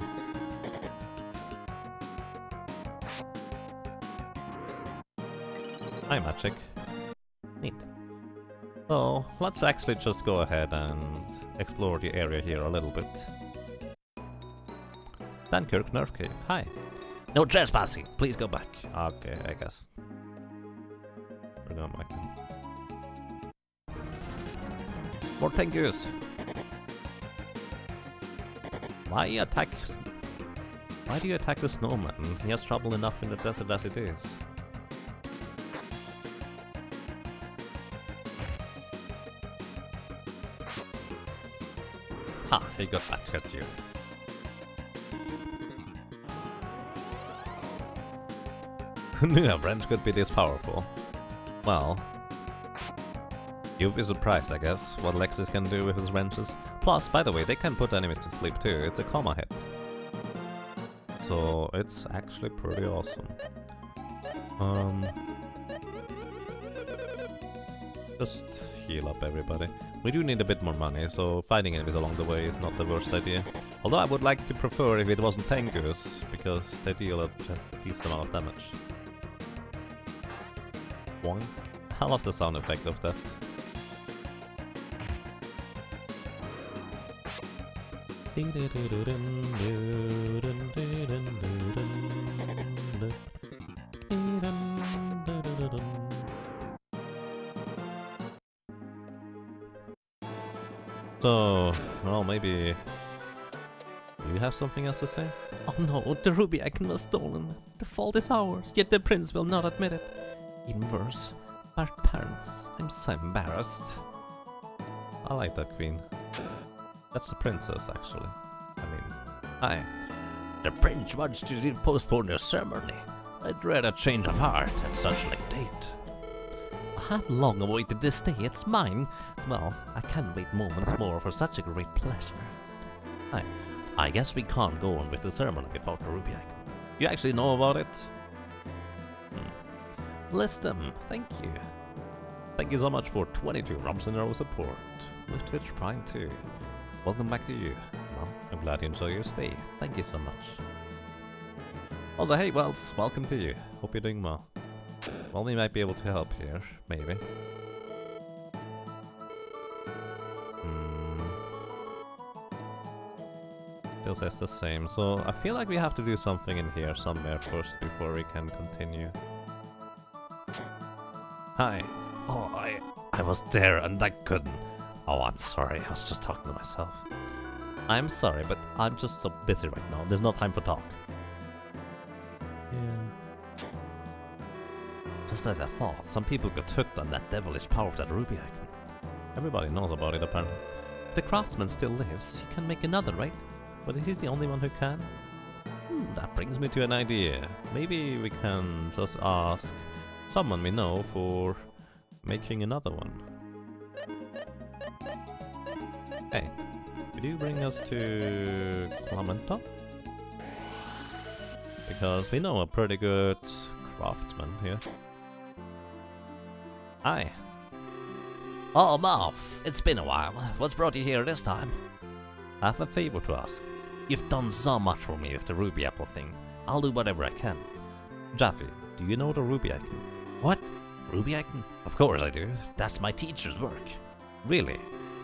A: Hi, Magic. Neat. So, let's actually just go ahead and explore the area here a little bit. Dunkirk Nerf Cave. Hi.
B: No trespassing! Please go back.
A: Okay, I guess. We're going back in. More Tengus! Why do you attack the snowman? He has trouble enough in the desert as it is. Ha, he got back at you. Who knew a wrench could be this powerful? Well, you'll be surprised, I guess, what Lexus can do with his wrenches. Plus, by the way, they can put enemies to sleep too. It's a comma hit. So, it's actually pretty awesome. Just heal up everybody. We do need a bit more money, so fighting enemies along the way is not the worst idea. Although I would like to prefer if it wasn't Tengus, because they deal a decent amount of damage. Boing. I love the sound effect of that. So, well, maybe you have something else to say?
C: Oh no, the ruby icon was stolen. The fault is ours, yet the prince will not admit it. Even worse, our parents. I'm so embarrassed.
A: I like that queen. That's the princess, actually. I mean, hi.
B: The prince wants to postpone the ceremony. I'd dread a change of heart at such late date.
C: I have long awaited this day, it's mine. Well, I can't wait moments more for such a great pleasure.
B: I guess we can't go on with the ceremony without the ruby icon.
A: You actually know about it?
C: List them, thank you.
A: Thank you so much for 22 rubs in a row support. With Twitch Prime too. Welcome back to you. Well, I'm glad you enjoy your stay. Thank you so much. Also, hey Wells, welcome to you. Hope you're doing well. Well, we might be able to help here, maybe. Still says the same, so I feel like we have to do something in here somewhere first before we can continue. Hi.
B: Oh, I was there and I couldn't. Oh, I'm sorry, I was just talking to myself.
A: I'm sorry, but I'm just so busy right now. There's no time for talk.
C: Yeah.
A: Just as I thought, some people got hooked on that devilish power of that ruby icon. Everybody knows about it, apparently.
C: If the craftsman still lives, he can make another, right?
A: But is he the only one who can? That brings me to an idea. Maybe we can just ask someone we know for making another one. Hey, could you bring us to Clemento? Because we know a pretty good craftsman here. Hi.
B: Oh, Marv, it's been a while. What's brought you here this time?
A: I have a favor to ask.
B: You've done so much for me with the ruby apple thing. I'll do whatever I can.
A: Jaffe, do you know the ruby icon?
B: What? Ruby icon? Of course I do. That's my teacher's work.
A: Really?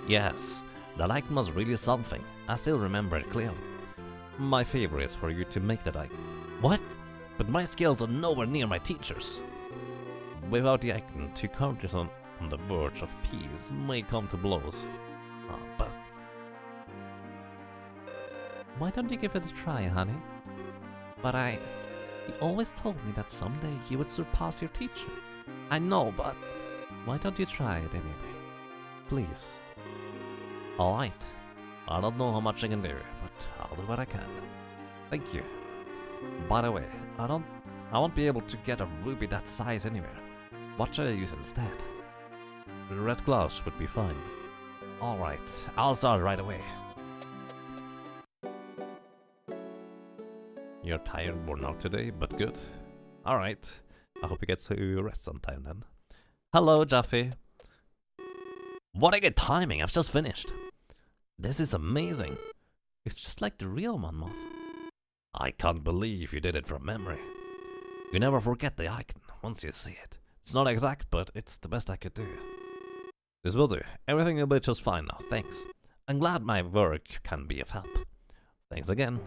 B: Yes. That icon was really something. I still remember it clearly.
A: My favor is for you to make that icon.
B: What? But my skills are nowhere near my teacher's.
A: Without the icon, two countries on the verge of peace may come to blows.
B: But...
C: Why don't you give it a try, honey?
B: But
C: You always told me that someday you would surpass your teacher.
B: I know, but...
C: Why don't you try it anyway? Please.
B: Alright. I don't know how much I can do, but I'll do what I can.
A: Thank you.
B: By the way, I won't be able to get a ruby that size anywhere. What should I use instead?
A: The red glass would be fine.
B: Alright, I'll start right away.
A: You're tired and worn out today, but good. Alright, I hope you get to rest sometime then. Hello, Jaffe.
B: What a good timing, I've just finished. This is amazing.
C: It's just like the real one, Moth.
B: I can't believe you did it from memory. You never forget the icon once you see it. It's not exact, but it's the best I could do.
A: This will do. Everything will be just fine now, thanks.
B: I'm glad my work can be of help.
A: Thanks again.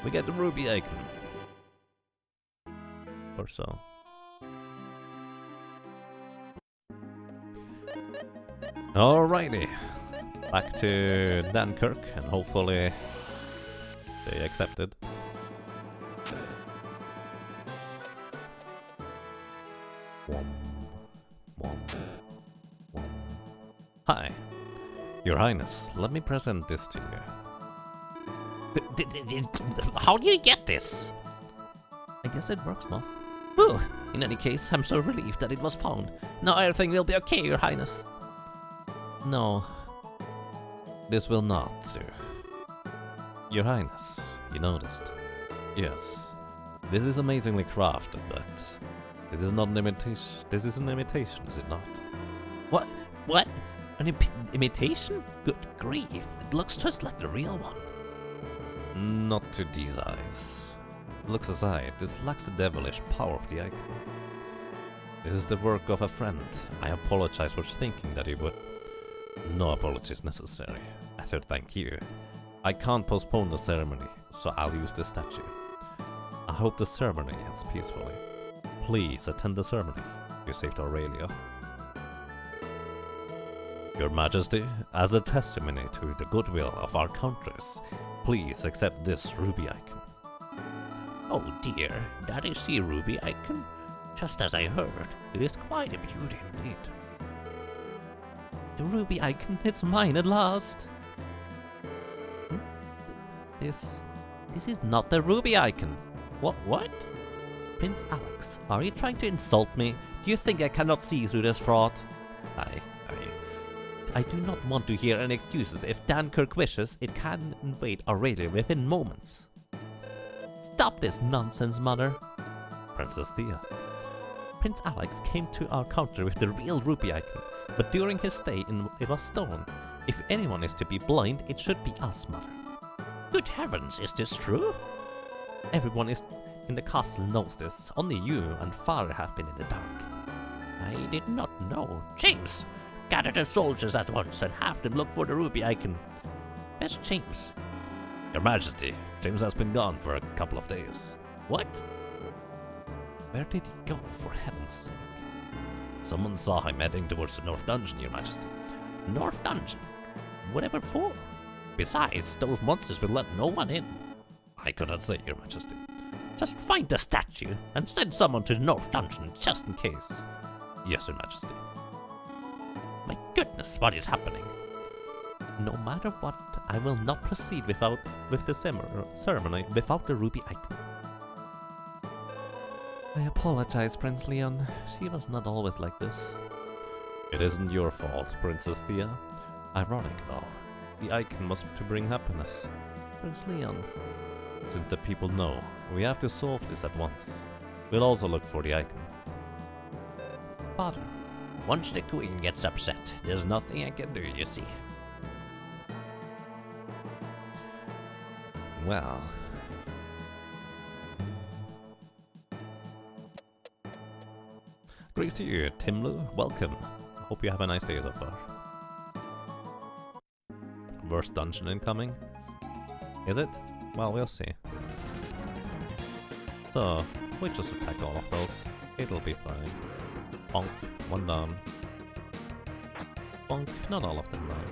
A: We get the ruby icon. Or so. Alrighty. Back to Dunkirk, and hopefully they accepted. Hi. Your Highness, let me present this to you.
B: How did you get this?
C: I guess it works, Moth.
B: Whew. In any case, I'm so relieved that it was found. Now everything will be okay, Your Highness.
A: No, this will not, sir. Your Highness, you noticed. Yes, this is amazingly crafted, but this is not an imitation. This is an imitation, is it not?
B: What? What? An imitation? Good grief, it looks just like the real one.
A: Not to these eyes. Looks aside, this lacks the devilish power of the icon. This is the work of a friend. I apologize for thinking that you would. No apologies necessary. As a thank you, I can't postpone the ceremony, so I'll use the statue. I hope the ceremony ends peacefully. Please attend the ceremony. You saved Aurelia. Your Majesty, as a testimony to the goodwill of our countries, please accept this ruby icon.
B: Oh dear, that is the ruby icon? Just as I heard, it is quite a beauty indeed.
C: The ruby icon, it's mine at last! This is not the ruby icon.
B: What?
C: Prince Alex, are you trying to insult me? Do you think I cannot see through this fraud? I do not want to hear any excuses. If Dankirk wishes, it can invade Aurelia within moments. Stop this nonsense, Mother.
A: Princess Thea.
C: Prince Alex came to our country with the real ruby icon, but during his stay it was stolen. If anyone is to be blind, it should be us, Mother.
B: Good heavens, is this true?
C: Everyone in the castle knows this. Only you and Father have been in the dark.
B: I did not know. James, gather the soldiers at once and have them look for the ruby icon. Where's James?
A: Your Majesty, James has been gone for a couple of days.
B: What?
C: Where did he go, for heaven's sake?
A: Someone saw him heading towards the North Dungeon, Your Majesty.
B: North Dungeon? Whatever for? Besides, those monsters will let no one in.
A: I could not say, Your Majesty.
B: Just find the statue and send someone to the North Dungeon just in case.
A: Yes, Your Majesty.
B: My goodness, what is happening?
C: No matter what, I will not proceed with the ceremony without the ruby icon. I apologize, Prince Leon. She was not always like this.
A: It isn't your fault, Princess Thea. Ironic, though. The icon was to bring happiness.
C: Prince Leon.
A: Since the people know, we have to solve this at once. We'll also look for the icon.
C: Father.
B: Once the Queen gets upset, there's nothing I can do, you see.
A: Well... Greetings to you, Timlu. Welcome. Hope you have a nice day so far. Worst dungeon incoming? Is it? Well, we'll see. So, we just attack all of those. It'll be fine. Bonk, one down. Bonk, not all of them down.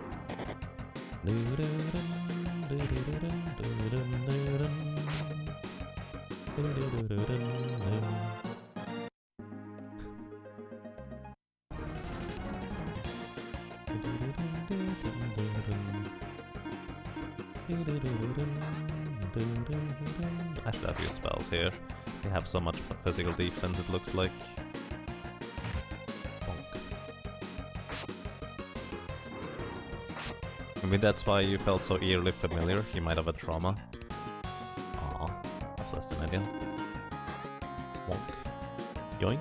A: I should have used spells here. They have so much physical defense, it looks like. Bonk. Maybe that's why you felt so eerily familiar. He might have a trauma. Aw, that's less than ideal. Bonk. Yoink.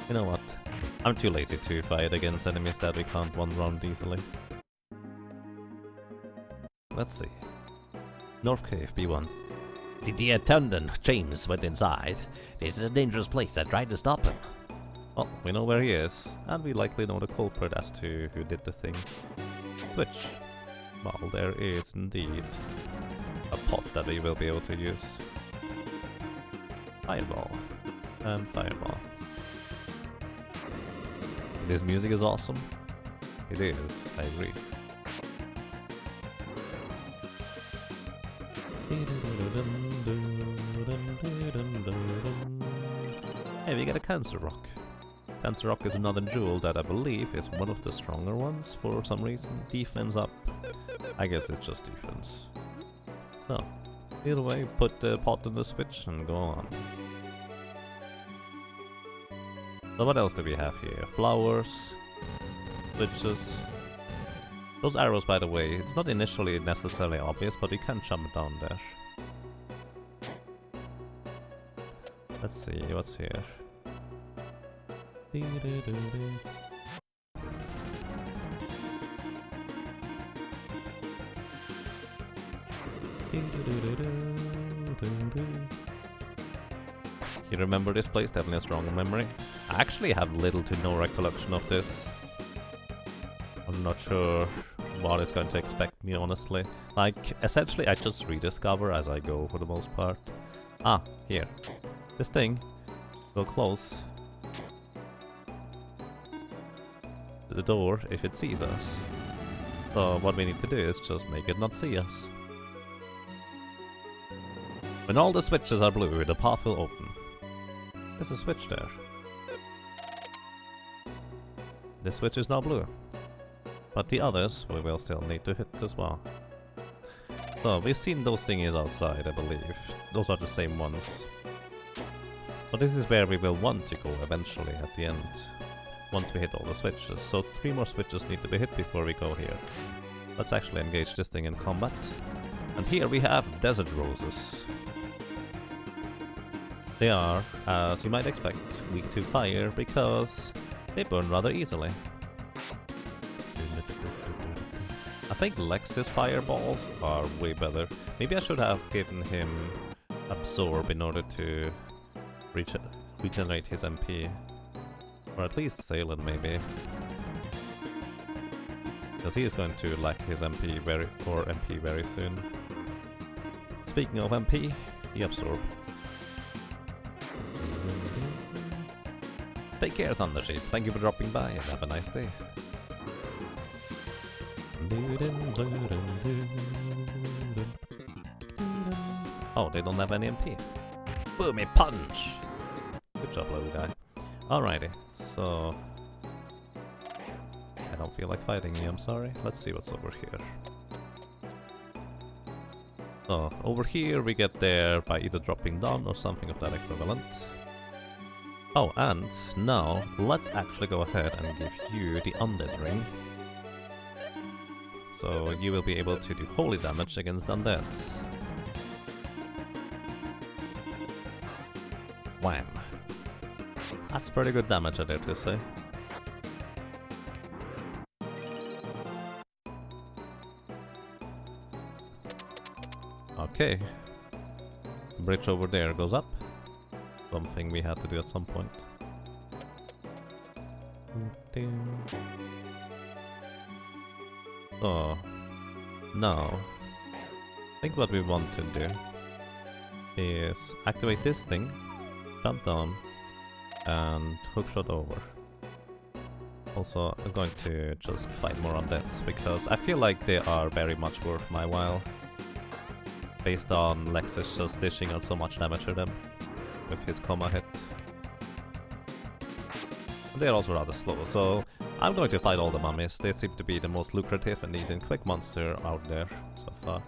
A: You know what? I'm too lazy to fight against enemies that we can't one round easily. Let's see. North Cave, B1.
B: The attendant, James, went inside. This is a dangerous place. I tried to stop him.
A: Well, we know where he is, and we likely know the culprit as to who did the thing. Switch. Well, there is indeed a pot that we will be able to use. Fireball. And fireball. This music is awesome. It is, I agree. Hey, we get a Cancer Rock. Cancer Rock is another jewel that I believe is one of the stronger ones for some reason. Defense up. I guess it's just defense. So, either way, put the pot in the switch and go on. So what else do we have here? Flowers, switches. Those arrows, by the way, it's not initially necessarily obvious, but you can jump down there. Let's see, what's here? You remember this place? Definitely a strong memory. I actually have little to no recollection of this. I'm not sure what is going to expect me, honestly. Like, essentially I just rediscover as I go for the most part. Ah, here. This thing will close the door if it sees us. So what we need to do is just make it not see us. When all the switches are blue, the path will open. There's a switch there. This switch is now blue. But the others we will still need to hit as well. So we've seen those thingies outside, I believe. Those are the same ones. So this is where we will want to go eventually at the end. Once we hit all the switches. So 3 more switches need to be hit before we go here. Let's actually engage this thing in combat. And here we have desert roses. They are, as you might expect, weak to fire because they burn rather easily. I think Lex's fireballs are way better. Maybe I should have given him Absorb in order to regenerate his MP. Or at least Salem, maybe. Because he is going to lack his MP very soon. Speaking of MP, he Absorb. Take care, Thundersheep. Thank you for dropping by and have a nice day. Oh, they don't have any MP. Boomy punch! Good job, little guy. Alrighty, so... I don't feel like fighting you, I'm sorry. Let's see what's over here. So, over here we get there by either dropping down or something of that equivalent. Oh, and now let's actually go ahead and give you the Undead Ring. So you will be able to do holy damage against undeads. Wham! That's pretty good damage, I dare to say. Okay. The bridge over there goes up. Something we had to do at some point. So, now, I think what we want to do is activate this thing, jump down, and hookshot over. Also, I'm going to just fight more undeads, because I feel like they are very much worth my while, based on Lexus just dishing out so much damage to them with his comma hit. And they're also rather slow, so I'm going to fight all the mummies. They seem to be the most lucrative and easy and quick monster out there so far.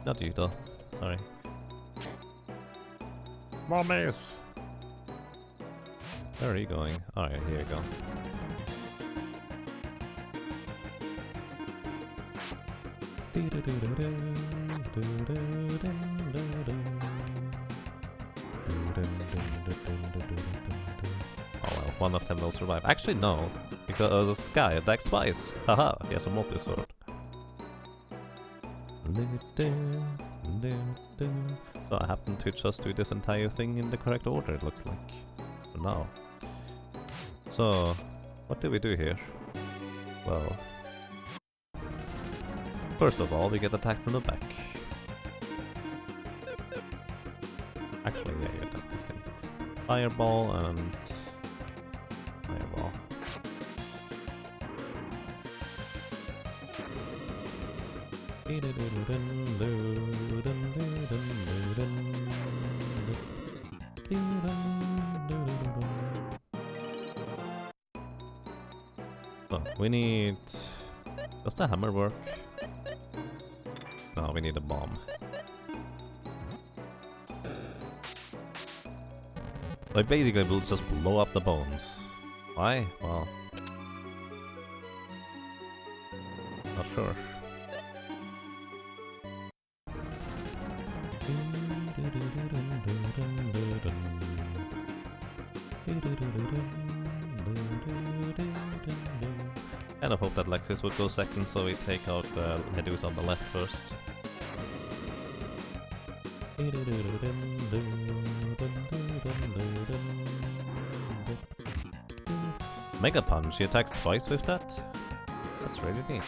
A: Not you though, sorry. Mummies! Where are you going? Alright, here you go. Oh well, one of them will survive. Actually no, because this guy attacks twice. Haha, he has a multi-sword. So I happen to just do this entire thing in the correct order, it looks like. For now. So, what do we do here? Well... First of all, we get attacked from the back. Actually, yeah, you attack this thing. Fireball and... Fireball. Oh, we need... Does the hammer work? No, we need a bomb. So basically we'll just blow up the bones. Why? Well... Not sure. Kind of hope that Lexus would go second, so we take out the Medusa on the left first. Mega Punch, he attacks twice with that? That's really neat.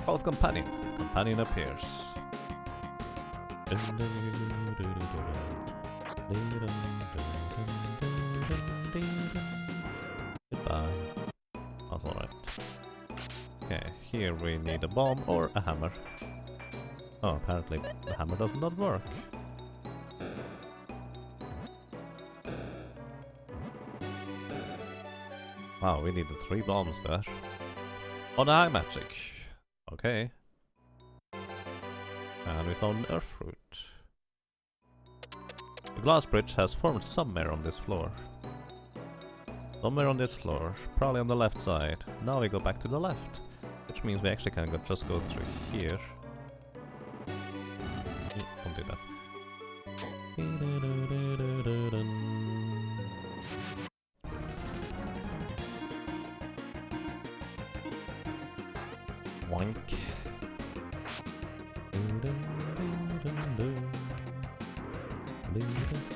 A: Calls Companion. Companion appears. Goodbye. That's alright. Okay, here we need a bomb or a hammer. Oh, apparently the hammer does not work. Wow, we needed 3 bombs there. Oh, the high magic. Okay. And we found an earth fruit. The glass bridge has formed somewhere on this floor. Somewhere on this floor, probably on the left side. Now we go back to the left, which means we actually can just go through here. Don't do that. Wank.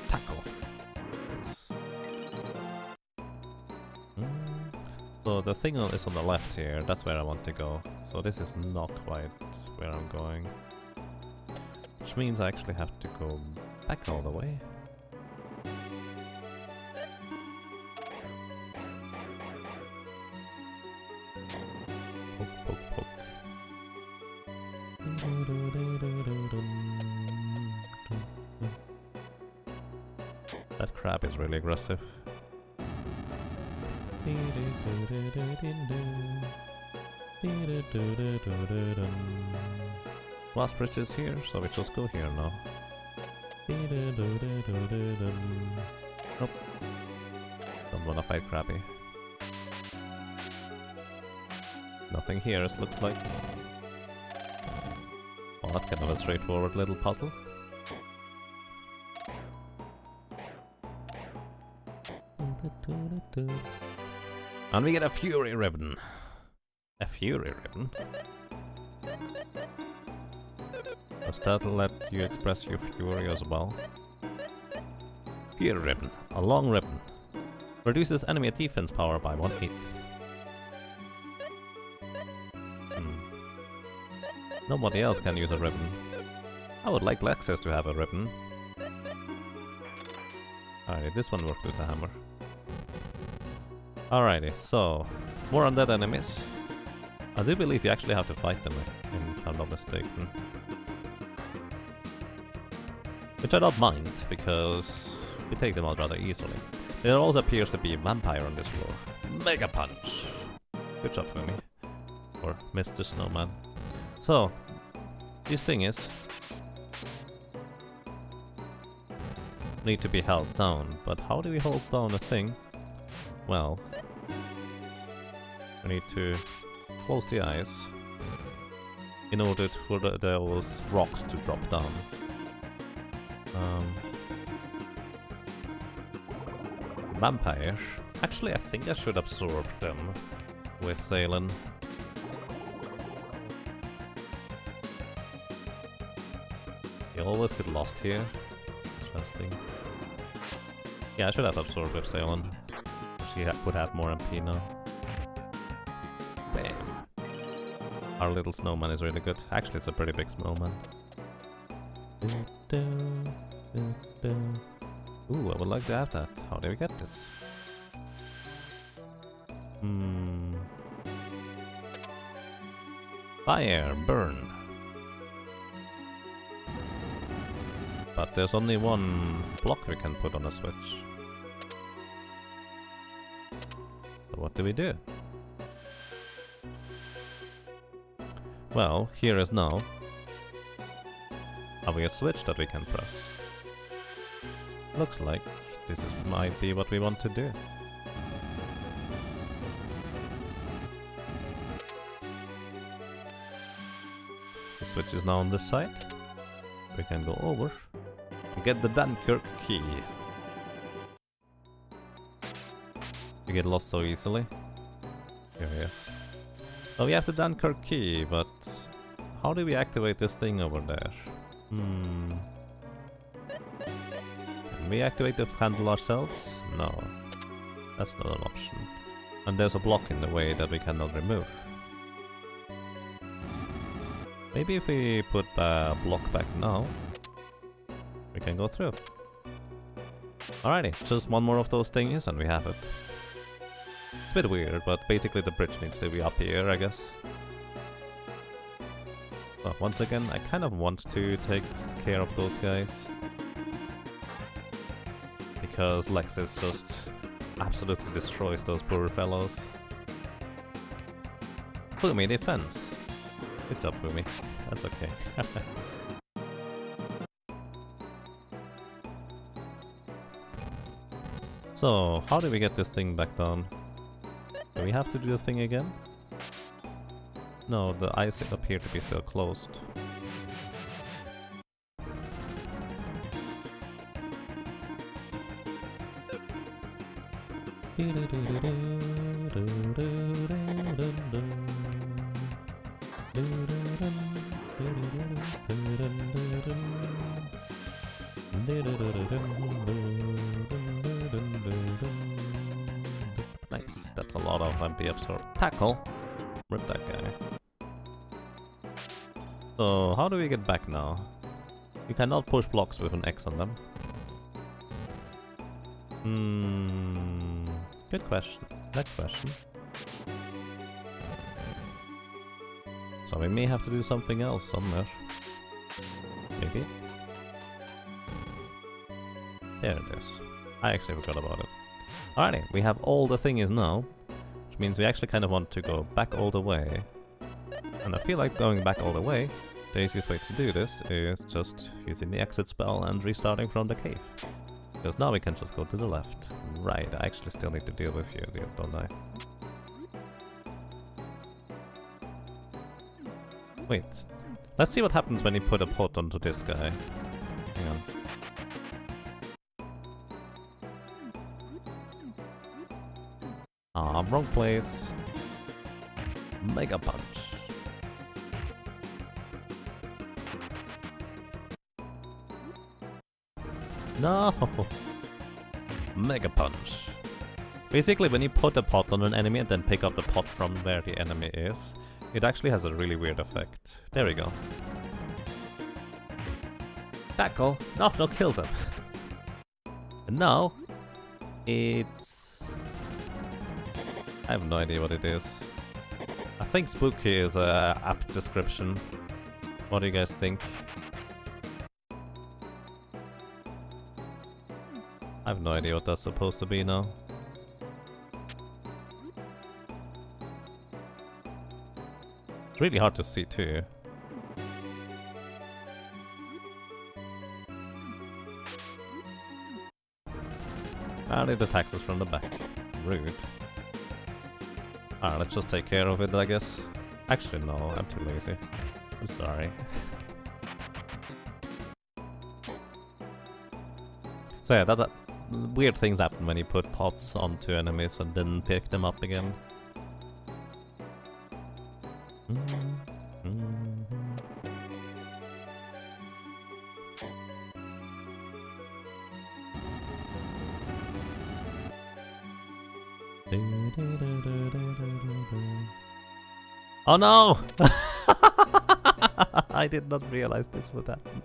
A: Tackle. Yes. So the thing is on the left here, that's where I want to go. So this is not quite where I'm going. Which means I actually have to go back all the way. Poke, poke, poke. That crab is really aggressive. Last bridge is here, so we just go here now. Nope. Don't wanna fight Krabby. Nothing here, it looks like. Well, that's kind of a straightforward little puzzle. And we get a Fury Ribbon. A Fury Ribbon? Does that let you express your fury as well? Fury Ribbon. A long ribbon. Reduces enemy defense power by 1/8. Nobody else can use a ribbon. I would like Lexus to have a ribbon. Alright, this one worked with the hammer. Alrighty, so more undead enemies. I do believe you actually have to fight them, if I'm not mistaken. Which I don't mind, because we take them out rather easily. There also appears to be a vampire on this floor. Mega Punch! Good job for me. Or Mr. Snowman. So, this thing is... need to be held down, but how do we hold down a thing? Well... we need to close the eyes in order for those rocks to drop down. Vampire. Actually, I think I should absorb them with Salen. You always get lost here. Interesting. Yeah, I should have absorbed with Salen. She would have more MP now. Bam. Our little snowman is really good. Actually, it's a pretty big snowman. Ooh, I would like to have that. How do we get this? Fire, burn. But there's only one block we can put on a switch. So what do we do? Well, here is now. Have we a switch that we can press? Looks like this might be what we want to do. The switch is now on this side. We can go over and get the Dunkirk key. You get lost so easily. Here he is. Oh, we have the Dunkirk key, but how do we activate this thing over there? Can we activate the handle ourselves? No. That's not an option. And there's a block in the way that we cannot remove. Maybe if we put a block back now, we can go through. Alrighty, just one more of those things and we have it. It's a bit weird, but basically the bridge needs to be up here, I guess. But once again, I kind of want to take care of those guys. Because Lexus just absolutely destroys those poor fellows. Fumi defense. Good job, Fumi. That's okay. So, how do we get this thing back down? Do we have to do the thing again? No, the eyes appear to be still closed. Nice, that's a lot of MP absorb. Tackle! Rip that guy. So, how do we get back now? You cannot push blocks with an X on them. Good question. Next question. So we may have to do something else somewhere. Maybe. There it is. I actually forgot about it. Alrighty, we have all the thingies now, which means we actually kind of want to go back all the way. And I feel like going back all the way, the easiest way to do this is just using the exit spell and restarting from the cave. Because now we can just go to the left. Right, I actually still need to deal with you, don't I? Wait, let's see what happens when you put a pot onto this guy. Hang on. Ah, wrong place. Mega punch. No! Mega punch. Basically, when you put a pot on an enemy and then pick up the pot from where the enemy is, it actually has a really weird effect. There we go. Tackle! No, kill them! And now, it's... I have no idea what it is. I think spooky is a apt description. What do you guys think? I have no idea what that's supposed to be now. It's really hard to see too. And it attacks us from the back. Rude. Alright, let's just take care of it, I guess. Actually, no, I'm too lazy. I'm sorry. So yeah, that weird things happen when you put pots onto enemies and then pick them up again. Oh no! I did not realize this would happen.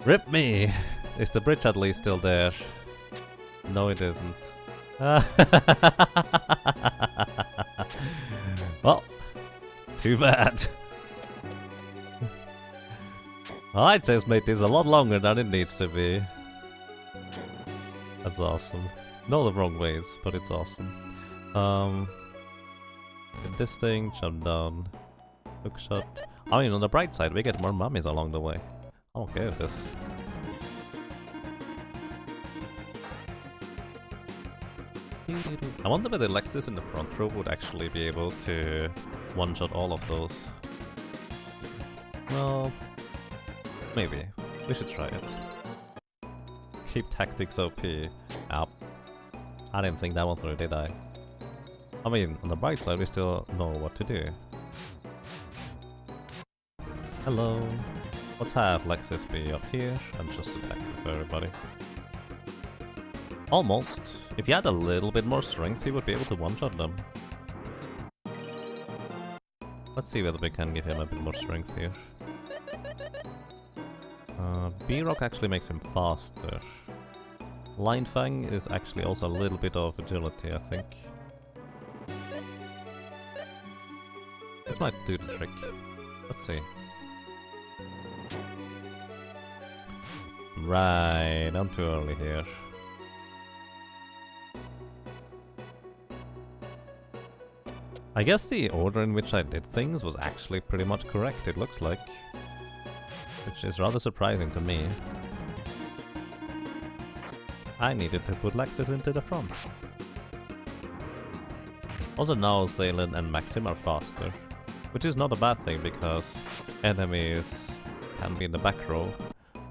A: Rip me! Is the bridge at least still there? No, it isn't. Well, Too bad. I just made this a lot longer than it needs to be. That's awesome. No, the wrong ways, but it's awesome. Get this thing, jump down, hook shot. I mean, on the bright side, we get more mummies along the way. I'm okay with this. I wonder whether Lexus in the front row would actually be able to one-shot all of those. Well, maybe. We should try it. Let's keep tactics OP. Ow. I didn't think that one through, did I? I mean, on the bright side, we still know what to do. Hello. Let's have Lexus be up here and just attack with everybody. Almost. If he had a little bit more strength, he would be able to one-shot them. Let's see whether we can give him a bit more strength here. B-Rock actually makes him faster. Line Fang is actually also a little bit of agility, I think. This might do the trick. Let's see. Right, I'm too early here. I guess the order in which I did things was actually pretty much correct, it looks like. Which is rather surprising to me. I needed to put Lexus into the front. Also now Zaylen and Maxim are faster. Which is not a bad thing because enemies can be in the back row.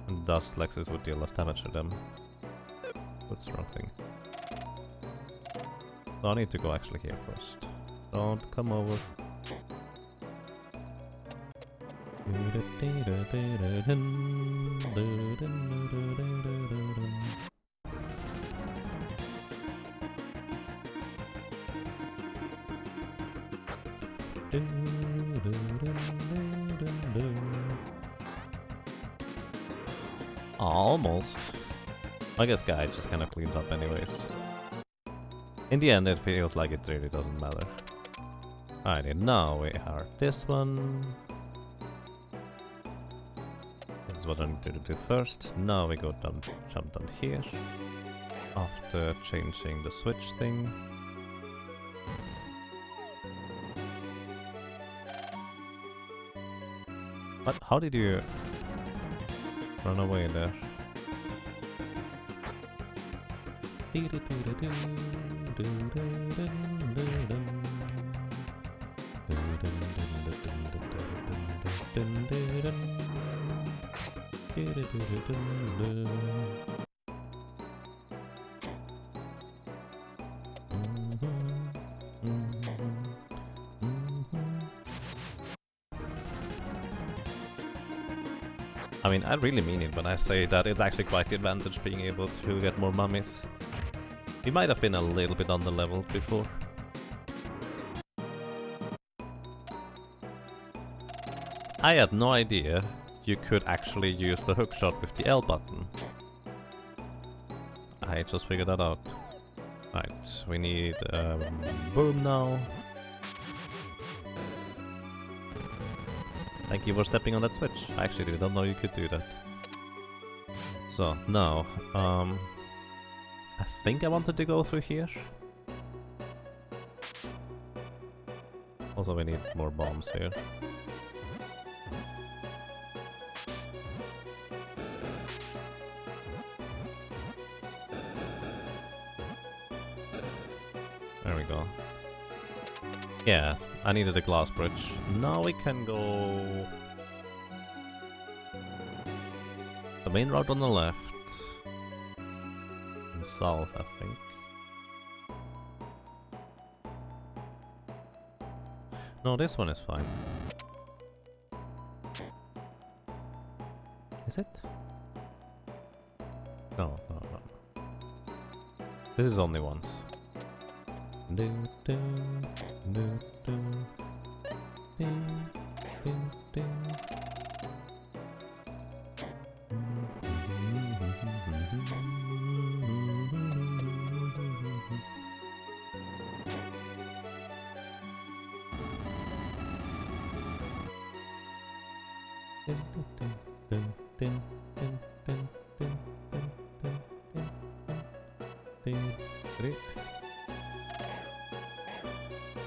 A: And thus Lexus would deal less damage to them. What's the wrong thing? So I need to go actually here first. Don't come over. Almost. I guess Guy just kind of cleans up anyways. In the end, it feels like it really doesn't matter. Alrighty, now we are this one. This is what I need to do first. Now we go down, jump down here. After changing the switch thing. What? How did you run away there? I mean, I really mean it when I say that it's actually quite the advantage being able to get more mummies. We might have been a little bit under-leveled before. I had no idea you could actually use the hookshot with the L button. I just figured that out. Right, we need boom now. Thank you for stepping on that switch. I actually didn't know you could do that. So, now, I think I wanted to go through here. Also, we need more bombs here. There we go. Yeah, I needed a glass bridge. Now we can go the main route on the left. And south, I think. No, this one is fine. Is it? No, no, no. This is only once. Do, do, do, do. Do, do, do.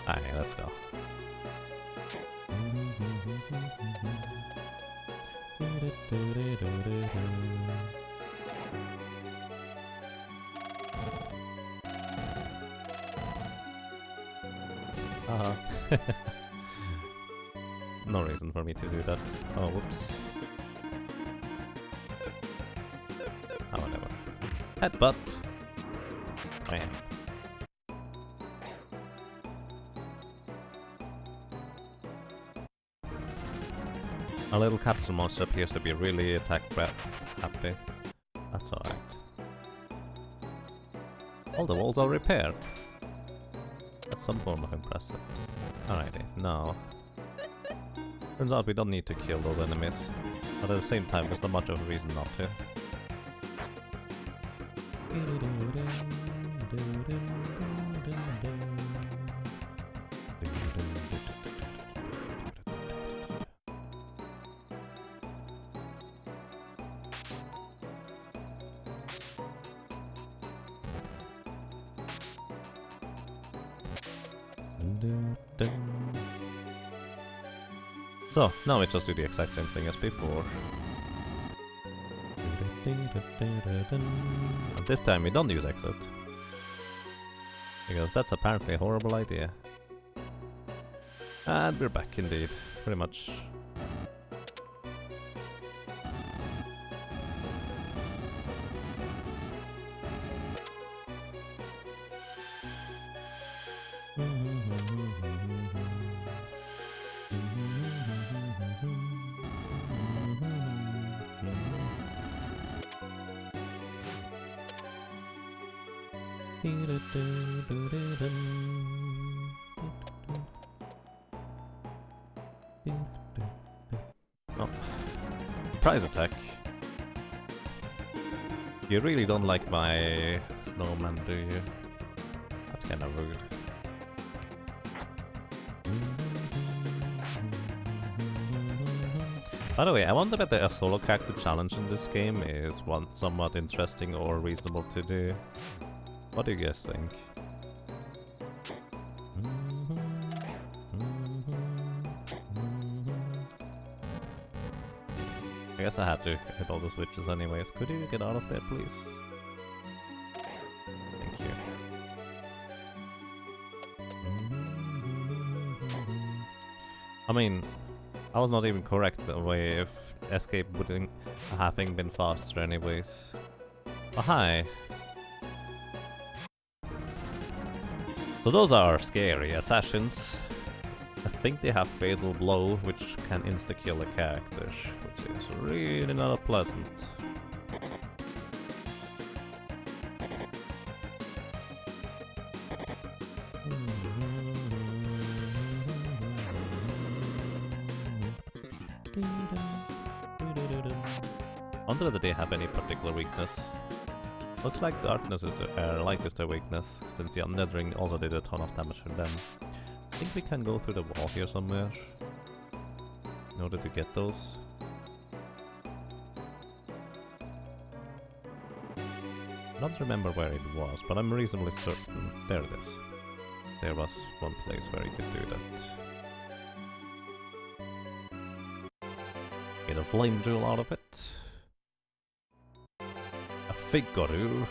A: Alright, let's go. No reason for me to do that. Oh, whoops. Oh, whatever. Headbutt. Bam. Our little capsule monster appears to be really attack happy. That's alright. All the walls are repaired. That's some form of impressive. Alrighty, now. Turns out we don't need to kill those enemies. But at the same time, there's not much of a reason not to. So, now we just do the exact same thing as before. And this time we don't use exit. Because that's apparently a horrible idea. And we're back indeed, pretty much. Oh. Surprise attack. You really don't like my snowman, do you? That's kind of rude. By the way, I wonder whether a solo character challenge in this game is somewhat interesting or reasonable to do. What do you guys think? I guess I had to hit all the switches anyways. Could you get out of there, please? Thank you. I mean, I was not even correct away if escape wouldn't having been faster anyways. Oh, hi. So those are scary assassins. I think they have Fatal Blow, which can insta-kill a character, which is really not pleasant. Wonder whether they have any particular weakness. Looks like darkness is light is their weakness, since the Unneathering also did a ton of damage for them. I think we can go through the wall here somewhere in order to get those. I don't remember where it was, but I'm reasonably certain. There it is. There was one place where you could do that. Get a flame jewel out of it. A figurine.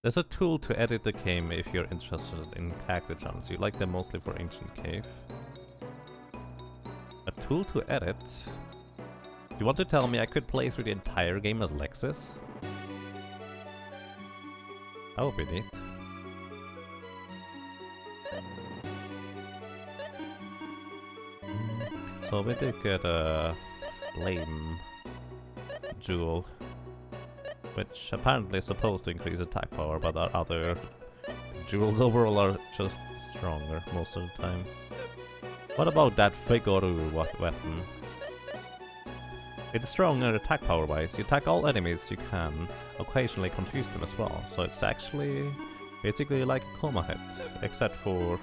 A: There's a tool to edit the game if you're interested in character challenges. You like them mostly for Ancient Cave. A tool to edit? You want to tell me I could play through the entire game as Lexus? That would be neat. So we did get a flame jewel, which apparently is supposed to increase attack power, but our other jewels overall are just stronger most of the time. What about that figurine weapon? It's stronger attack power wise. You attack all enemies you can, occasionally confuse them as well. So it's actually basically like a coma hit, except for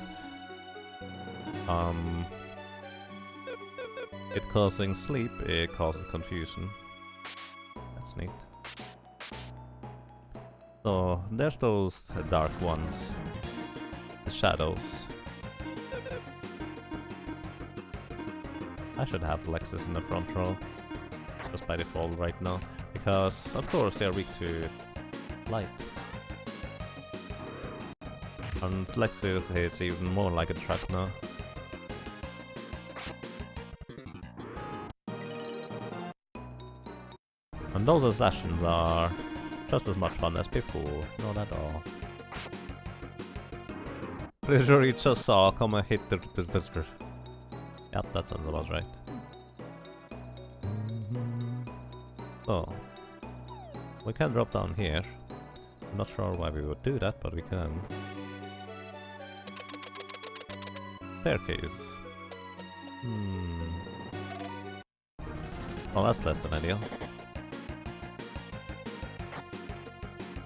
A: It causing sleep, it causes confusion. That's neat. So, there's those dark ones. The shadows. I should have Lexus in the front row. Just by default right now. Because, of course, they're weak to light. And Lexus is even more like a trap now. And those assassins are just as much fun as before, not at all. Pretty sure you just saw come and hit the... Yep, that sounds about right. So, we can drop down here. I'm not sure why we would do that, but we can. Staircase. Well, that's less than ideal.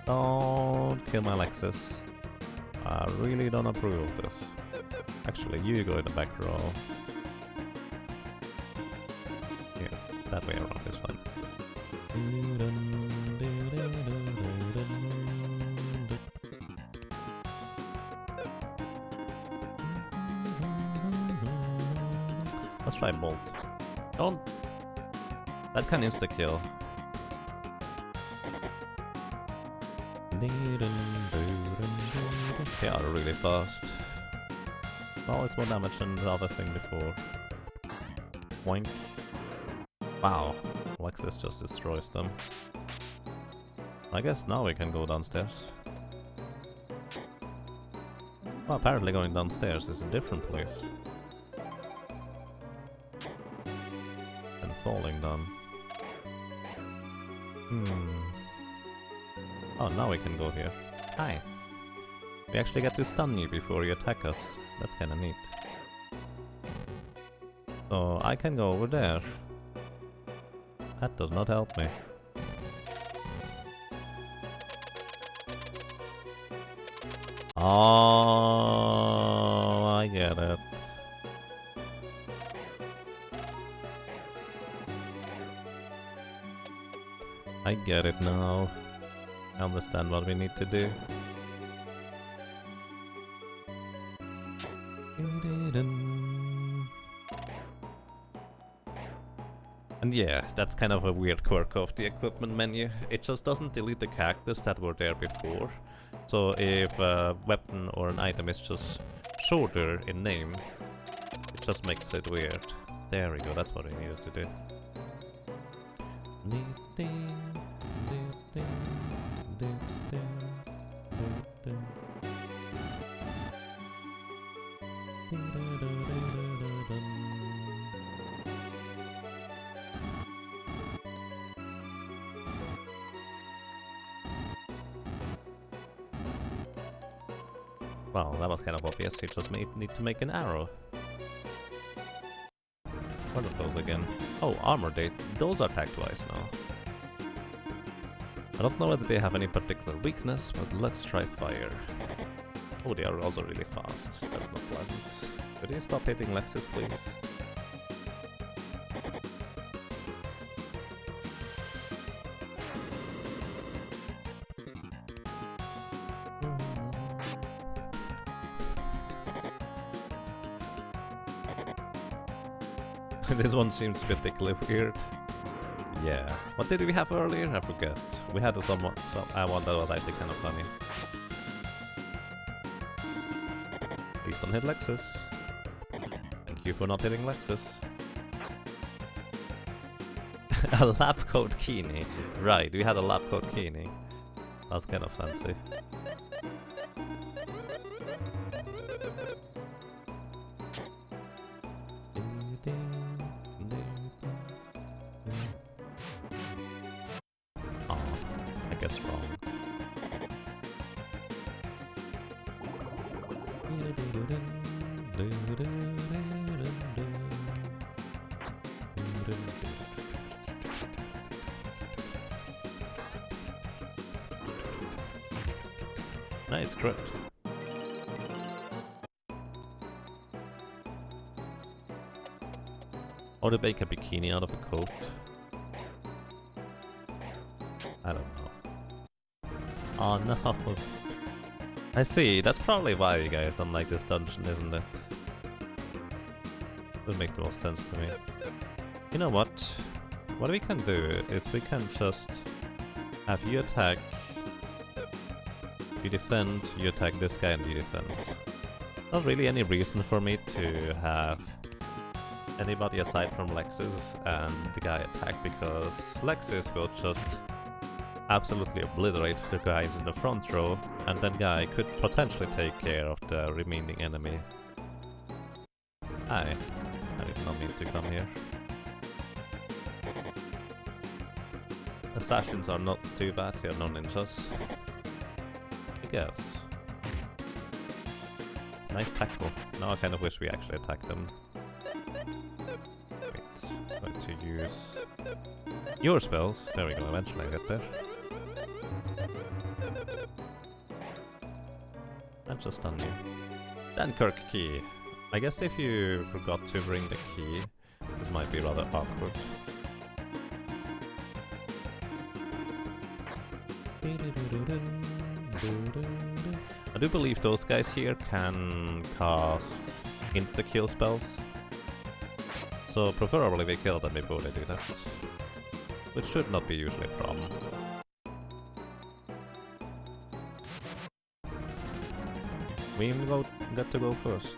A: Don't kill my Lexus. I really don't approve of this. Actually, you go in the back row. Here, that way around is fine. Let's try Bolt. Don't... That can insta-kill. They are really fast. Well, it's more damage than the other thing before. Boink. Wow, Lexus just destroys them. I guess now we can go downstairs. Well, apparently going downstairs is a different place. And falling down. Oh, now we can go here. Hi. We actually get to stun you before you attack us. That's kinda neat. So I can go over there. That does not help me. Oh, I get it. I get it now. I understand what we need to do. And yeah, that's kind of a weird quirk of the equipment menu. It just doesn't delete the characters that were there before. So if a weapon or an item is just shorter in name, it just makes it weird. There we go, that's what we need to do. Well, that was kind of obvious. You just need to make an arrow. What are those again? Oh, armor date. Those are attack twice now. I don't know whether they have any particular weakness, but let's try fire. Oh, they are also really fast. That's not pleasant. Could you stop hitting Lexus, please? This one seems particularly weird. Yeah. What did we have earlier? I forget. We had some one that was actually kind of funny. Please don't hit Lexus. Thank you for not hitting Lexus. A lab coat Keeney. Right, we had a lab coat Keeney. That's kind of fancy. Nice crit. Or to make a bikini out of a coat. I don't know. Oh no. I see, that's probably why you guys don't like this dungeon, isn't it? That makes the most sense to me. You know what? What we can do is we can just have you attack, you defend, you attack this guy and you defend. Not really any reason for me to have anybody aside from Lexus and the guy attack, because Lexus will just absolutely obliterate the guys in the front row, and that guy could potentially take care of the remaining enemy. I did not mean to come here. Assassins are not too bad, they are non-ninjas. I guess. Nice tackle. Now I kind of wish we actually attacked them. Wait, I'm going to use your spells. There we go, eventually I get there. And just stun you. Dunkirk key. I guess if you forgot to bring the key, this might be rather awkward. I do believe those guys here can cast insta-kill spells. So preferably we kill them before they do that. Which should not be usually a problem. We get to go first.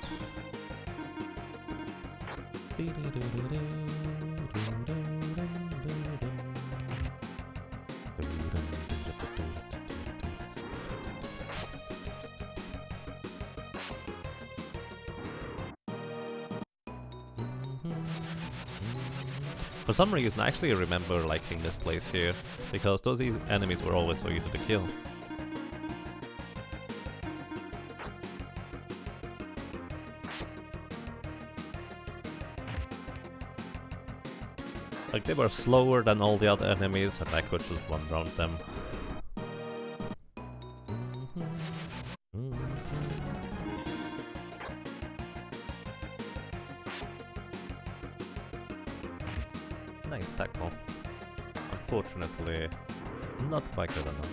A: For some reason I actually remember liking this place here, because those enemies were always so easy to kill. Like, they were slower than all the other enemies and I could just run around them. Nice tackle. Unfortunately, not quite good enough.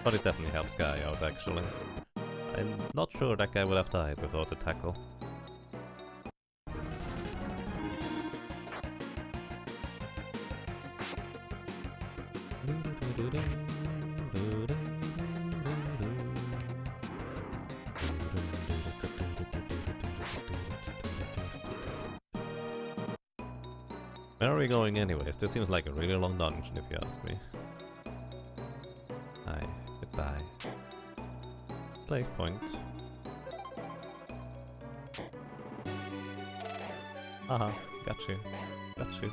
A: But it definitely helps Guy out, actually. I'm not sure that guy would have died without the tackle. Where are we going anyways? This seems like a really long dungeon if you ask me. Hi, goodbye. Play point. Haha, got you. Got you.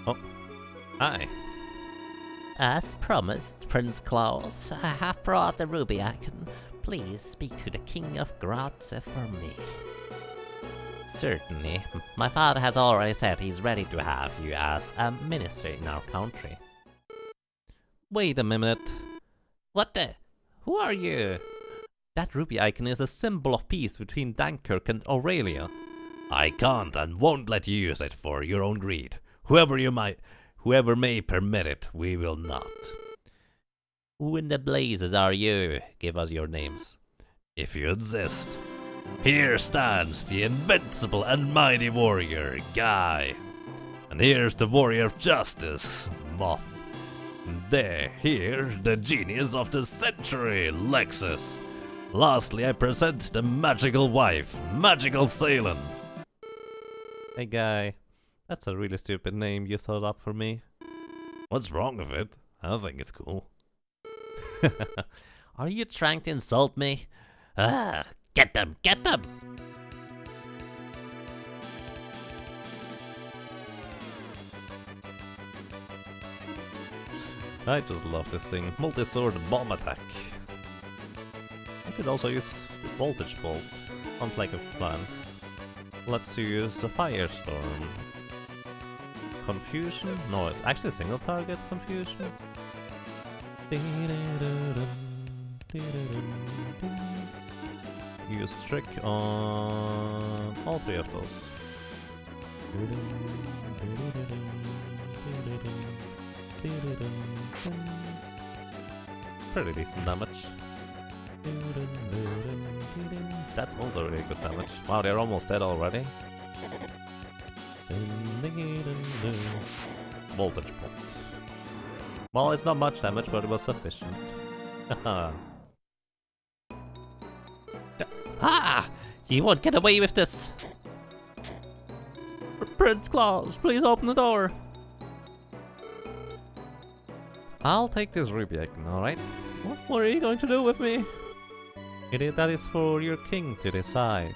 A: Oh, hi.
B: As promised, Prince Claus, I have brought the ruby icon. Please speak to the King of Graz for me. Certainly. My father has already said he's ready to have you as a minister in our country.
A: Wait a minute.
B: What the? Who are you?
A: That ruby icon is a symbol of peace between Dunkirk and Aurelia.
D: I can't and won't let you use it for your own greed. Whoever may permit it, we will not.
B: Who in the blazes are you? Give us your names.
D: If you insist. Here stands the invincible and mighty warrior, Guy. And here's the warrior of justice, Moth. And here, the genius of the century, Lexus. Lastly, I present the magical wife, Magical Salem.
A: Hey Guy, that's a really stupid name you thought up for me.
D: What's wrong with it? I think it's cool.
B: Are you trying to insult me? Ah, get them, get them!
A: I just love this thing. Multi-sword bomb attack. I could also use voltage bolt. Sounds like a plan. Let's use a firestorm. Confusion? No, it's actually single target confusion. use trick on all three of those. Pretty decent damage. That's also really good damage. Wow, they're almost dead already. Voltage point. Well, it's not much damage, but it was sufficient.
B: Ah! You won't get away with this!
C: Prince Claus, please open the door.
A: I'll take this ruby icon, alright?
C: What are you going to do with me?
A: That is for your king to decide.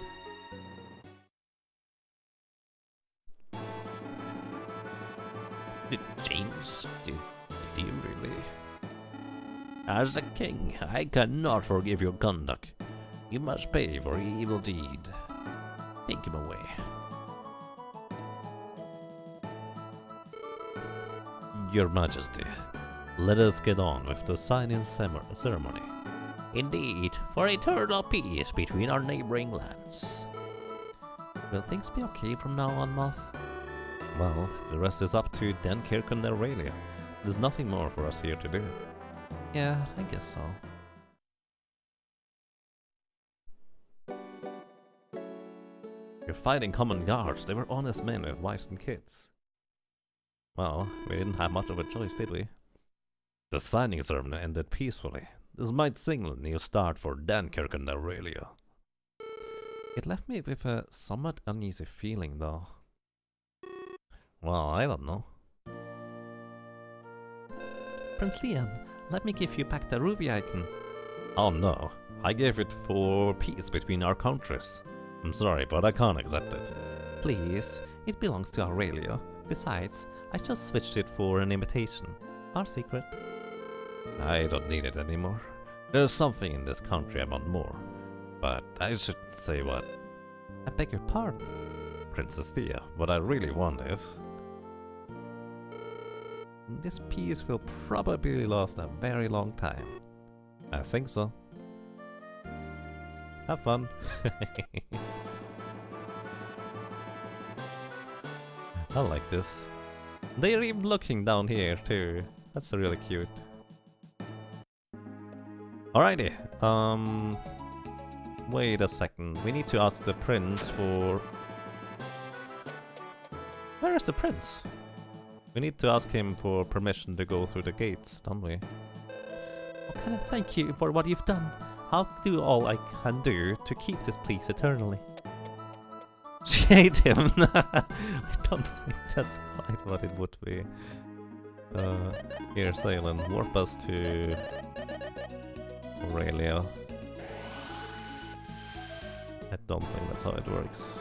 B: James, did you really? As a king, I cannot forgive your conduct. You must pay for your evil deed. Take him away.
A: Your Majesty, let us get on with the signing ceremony.
B: Indeed, for eternal peace between our neighboring lands.
C: Will things be okay from now on, Moth?
A: Well, the rest is up to Dunkirk and Aurelia. There's nothing more for us here to do.
C: Yeah, I guess so.
A: You're fighting common guards. They were honest men with wives and kids. Well, we didn't have much of a choice, did we? The signing ceremony ended peacefully. This might signal a new start for Dunkirk and Aurelia.
C: It left me with a somewhat uneasy feeling, though.
A: Well, I don't know.
C: Prince Leon, let me give you back the ruby icon.
A: Oh no, I gave it for peace between our countries. I'm sorry, but I can't accept it.
C: Please, it belongs to Aurelia. Besides, I just switched it for an invitation. Our secret.
A: I don't need it anymore. There's something in this country I want more. But I should say what?
C: I beg your pardon.
A: Princess Thea, what I really want is...
C: This peace will probably last a very long time.
A: I think so. Have fun. I like this. They're even looking down here too. That's really cute. Alrighty. Wait a second. We need to ask the prince for... Where is the prince? We need to ask him for permission to go through the gates, don't we?
C: How can I thank you for what you've done? I'll do all I can do to keep this peace eternally.
A: She ate him! I don't think that's quite what it would be. Here, Salem, warp us to Aurelia. I don't think that's how it works.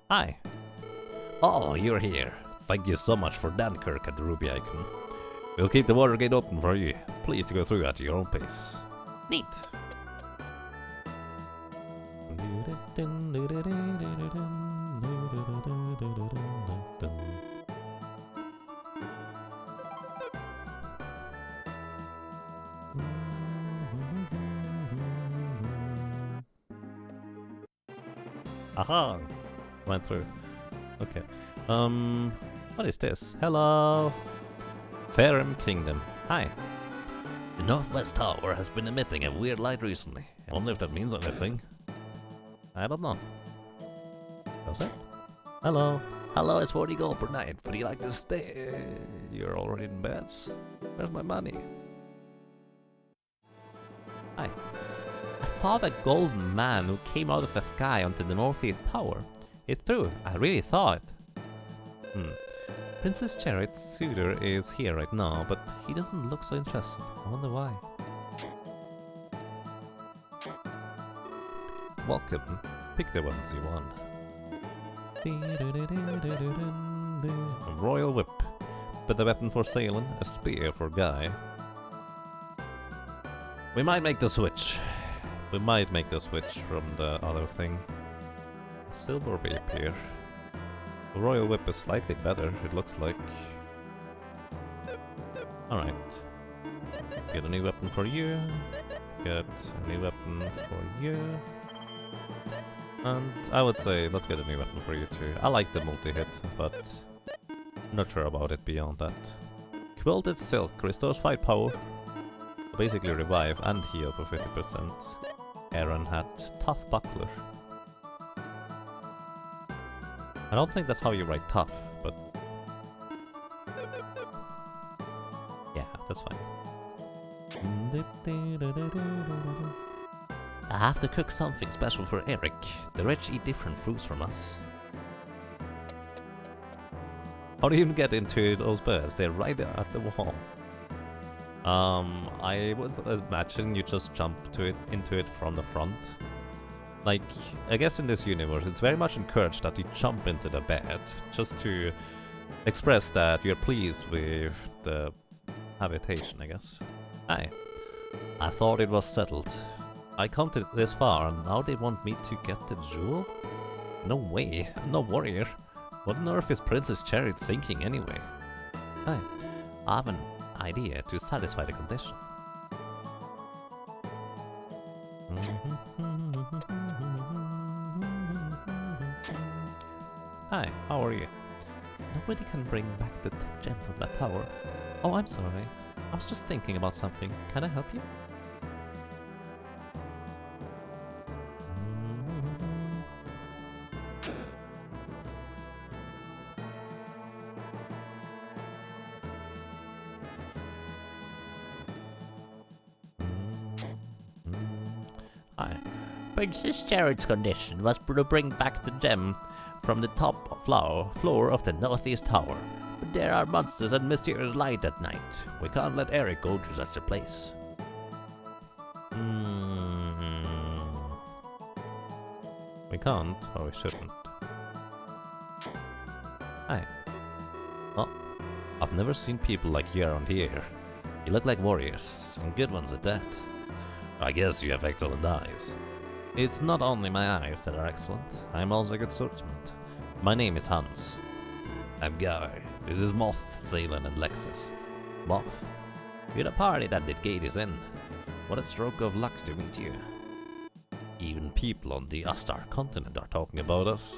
A: Hi!
B: Oh, you're here.
A: Thank you so much for Dunkirk at the ruby icon. We'll keep the water gate open for you. Please go through at your own pace.
B: Neat.
A: Aha! Went through. Okay. What is this? Hello! Farum Kingdom. Hi.
B: The Northwest Tower has been emitting a weird light recently.
A: I wonder if that means anything. I don't know. Does it? Hello.
B: Hello, it's 40 gold per night. Would you like to stay?
A: You're already in bed. Where's my money?
C: Hi. I saw the golden man who came out of the sky onto the northeast tower. It's true, I really saw it. Princess Chariot's suitor is here right now, but he doesn't look so interested. I wonder why.
A: Welcome. Pick the ones you want. A royal whip. But the weapon for Salem, a spear for Guy. We might make the switch. We might make the switch from the other thing. Silver rapier. The royal whip is slightly better, it looks like. Alright. Get a new weapon for you. Get a new weapon for you. And I would say let's get a new weapon for you too. I like the multi-hit, but not sure about it beyond that. Quilted Silk restores fight power. Basically revive and heal for 50%. Aaron Hat, Tough Buckler. I don't think that's how you write tough, but yeah, that's fine.
B: I have to cook something special for Eric. The rich eat different fruits from us.
A: How do you get into those birds? They're right at the wall. I would imagine you just jump into it from the front. Like, I guess in this universe, it's very much encouraged that you jump into the bed, just to express that you're pleased with the habitation, I guess. Hi. I thought it was settled. I counted this far, and now they want me to get the jewel? No way, I'm no warrior. What on earth is Princess Cherry thinking anyway? Hi.
B: I have an idea to satisfy the condition.
A: Hi, how are you?
C: Nobody can bring back the gem from that tower. Oh, I'm sorry. I was just thinking about something. Can I help you?
A: Hi.
B: Princess Jared's condition was to bring back the gem from the top floor of the northeast tower. But there are monsters and mysterious light at night. We can't let Eric go to such a place.
A: We can't, or we shouldn't. Hi. Well, I've never seen people like you around here. You look like warriors, and good ones at that. I guess you have excellent eyes. It's not only my eyes that are excellent, I'm also a good swordsman. My name is Hans. I'm Guy. This is Moth, Zaylan, and Lexus. Moth, you're the party that the gate is in. What a stroke of luck to meet you. Even people on the Astar continent are talking about us.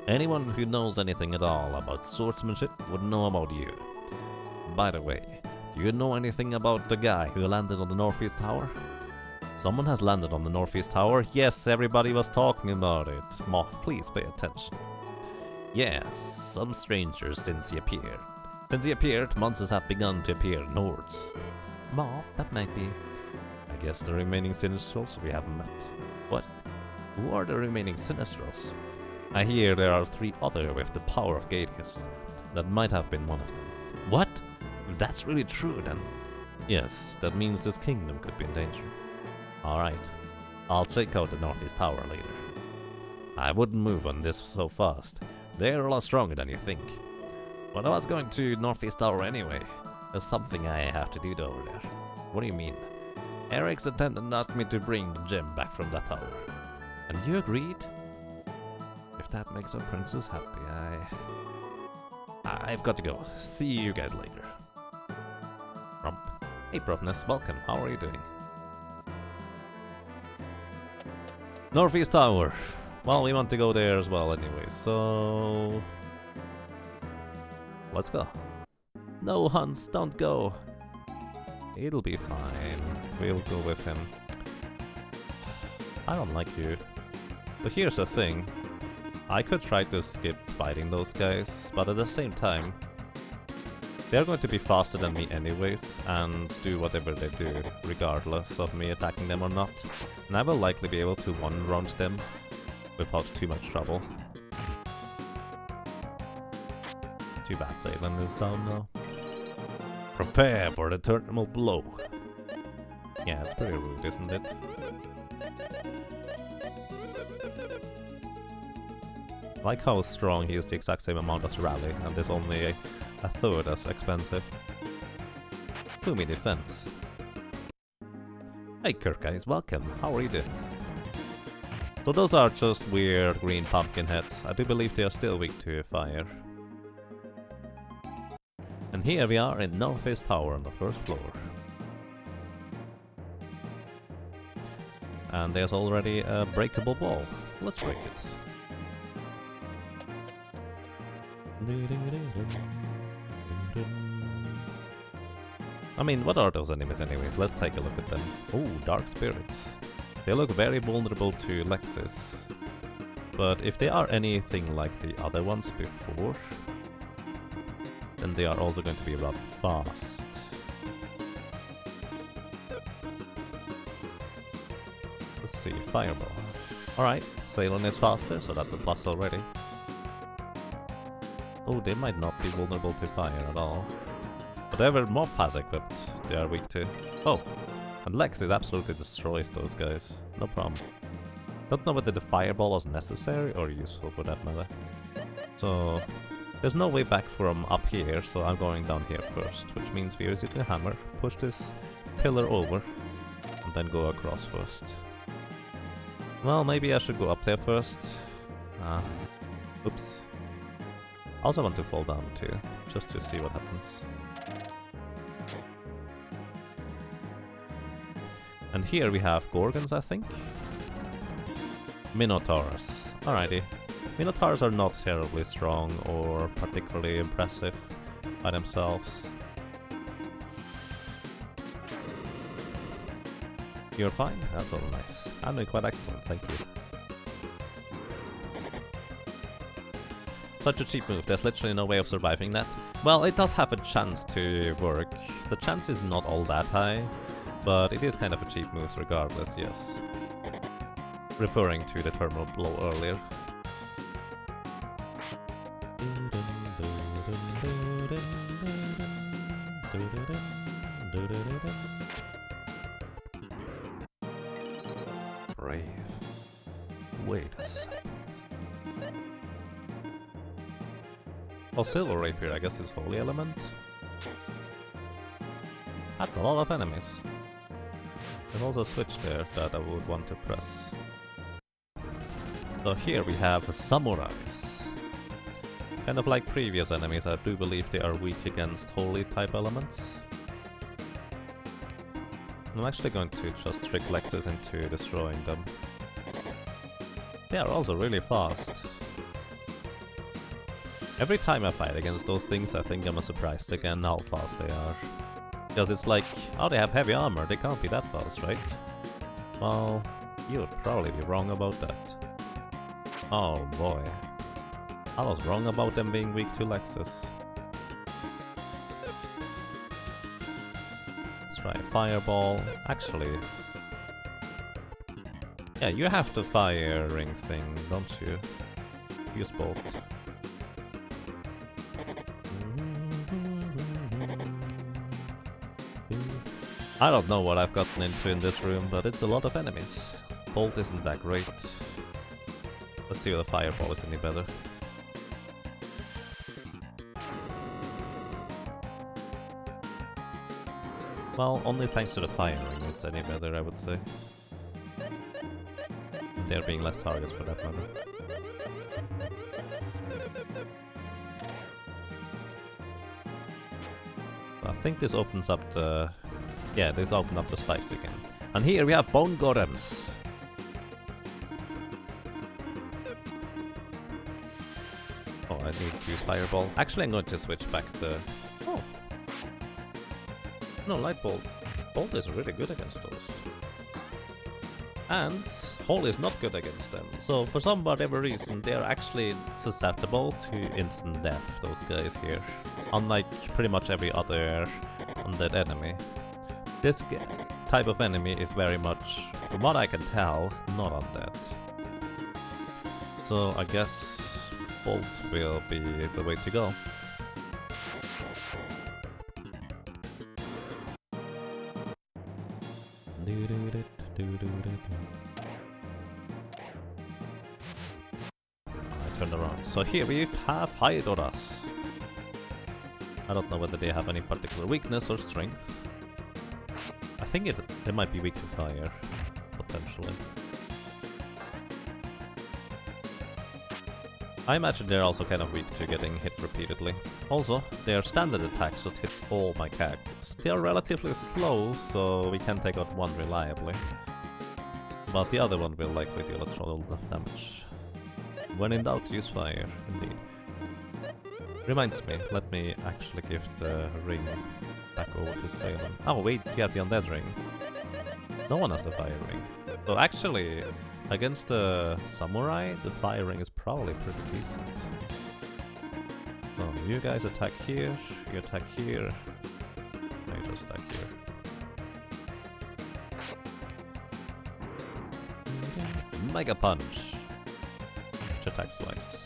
A: Anyone who knows anything at all about swordsmanship would know about you. By the way, do you know anything about the guy who landed on the Northeast Tower? Someone has landed on the Northeast Tower? Yes, everybody was talking about it. Moth, please pay attention. Yes, some strangers since he appeared. Since he appeared, monsters have begun to appear in hordes.
C: Moth, that might be.
A: I guess the remaining Sinistrals we haven't met. What? Who are the remaining Sinistrals? I hear there are 3 other with the power of Gateus. That might have been one of them. What? If that's really true, then... Yes, that means this kingdom could be in danger. Alright, I'll check out the Northeast Tower later. I wouldn't move on this so fast. They're a lot stronger than you think. But I was going to Northeast Tower anyway. There's something I have to do over there. What do you mean? Eric's attendant asked me to bring the gem back from that tower. And you agreed? If that makes our princess happy, I've got to go. See you guys later. Rump. Hey Profness, welcome. How are you doing? Northeast Tower. Well, we want to go there as well anyway, so... Let's go. No, Hans, don't go. It'll be fine. We'll go with him. I don't like you. But here's the thing. I could try to skip fighting those guys, but at the same time, they're going to be faster than me anyways, and do whatever they do, regardless of me attacking them or not. And I will likely be able to one-round them without too much trouble. Too bad Zaylan is down now. Prepare for the terminal blow. Yeah, it's pretty rude, isn't it? I like how strong he is the exact same amount as Rally, and is only a third as expensive. Fumi defense. Hey Kirk guys, welcome. How are you doing? So those are just weird green pumpkin heads. I do believe they are still weak to fire. And here we are in Northeast Tower on the first floor. And there's already a breakable wall. Let's break it. I mean, what are those enemies anyways? Let's take a look at them. Oh, Dark Spirits. They look very vulnerable to Lexis. But if they are anything like the other ones before, then they are also going to be rather fast. Let's see, Fireball. Alright, Salon is faster, so that's a plus already. Oh, they might not be vulnerable to fire at all. Whatever Moth has equipped, they are weak to. Oh, and Lexis absolutely destroys those guys. No problem. Don't know whether the Fireball was necessary or useful for that matter. So, there's no way back from up here, so I'm going down here first, which means we basically hammer, push this pillar over, and then go across first. Well, maybe I should go up there first. Oops. I also want to fall down too, just to see what happens. And here we have Gorgons, I think. Minotaurs. Alrighty. Minotaurs are not terribly strong or particularly impressive by themselves. You're fine? That's all nice. I'm doing quite excellent, thank you. Such a cheap move, there's literally no way of surviving that. Well, it does have a chance to work. The chance is not all that high, but it is kind of a cheap move regardless, yes. Referring to the terminal blow earlier. Brave. Wait a second. Oh, Silver Rapier, I guess is Holy Element. That's a lot of enemies. There's also a switch there that I would want to press. So here we have Samurais. Kind of like previous enemies, I do believe they are weak against Holy type elements. I'm actually going to just trick Lexis into destroying them. They are also really fast. Every time I fight against those things, I think I'm surprised again how fast they are. Because it's like, oh, they have heavy armor, they can't be that fast, right? Well, you would probably be wrong about that. Oh boy. I was wrong about them being weak to Lexis. Let's try Fireball. Actually... yeah, you have the firing thing, don't you? Use both. I don't know what I've gotten into in this room, but it's a lot of enemies. Bolt isn't that great. Let's see if the Fireball is any better. Well, only thanks to the firing it's any better, I would say. There being less targets for that matter. I think this opens up the... yeah, this opens up the spikes again. And here we have Bone Golems. Oh, I need to use Fireball. Actually, I'm going to switch back the... oh. No, Light Bolt. Bolt is really good against those. And Hole is not good against them. So for some whatever reason, they are actually susceptible to instant death, those guys here. Unlike pretty much every other undead enemy. This type of enemy is very much, from what I can tell, not undead. So I guess Bolt will be the way to go. I turned around. So here we have Hydras. I don't know whether they have any particular weakness or strength. I think they might be weak to fire, potentially. I imagine they're also kind of weak to getting hit repeatedly. Also, their standard attack just hits all my characters. They are relatively slow, so we can take out one reliably. But the other one will likely deal a total of damage. When in doubt, use fire, indeed. Reminds me, let me actually give the ring back over to Salem. Oh wait, you have the undead ring. No one has the fire ring. So actually, against the samurai, the fire ring is probably pretty decent. So you guys attack here, you attack here, I just attack here. Mega Punch, which attacks twice.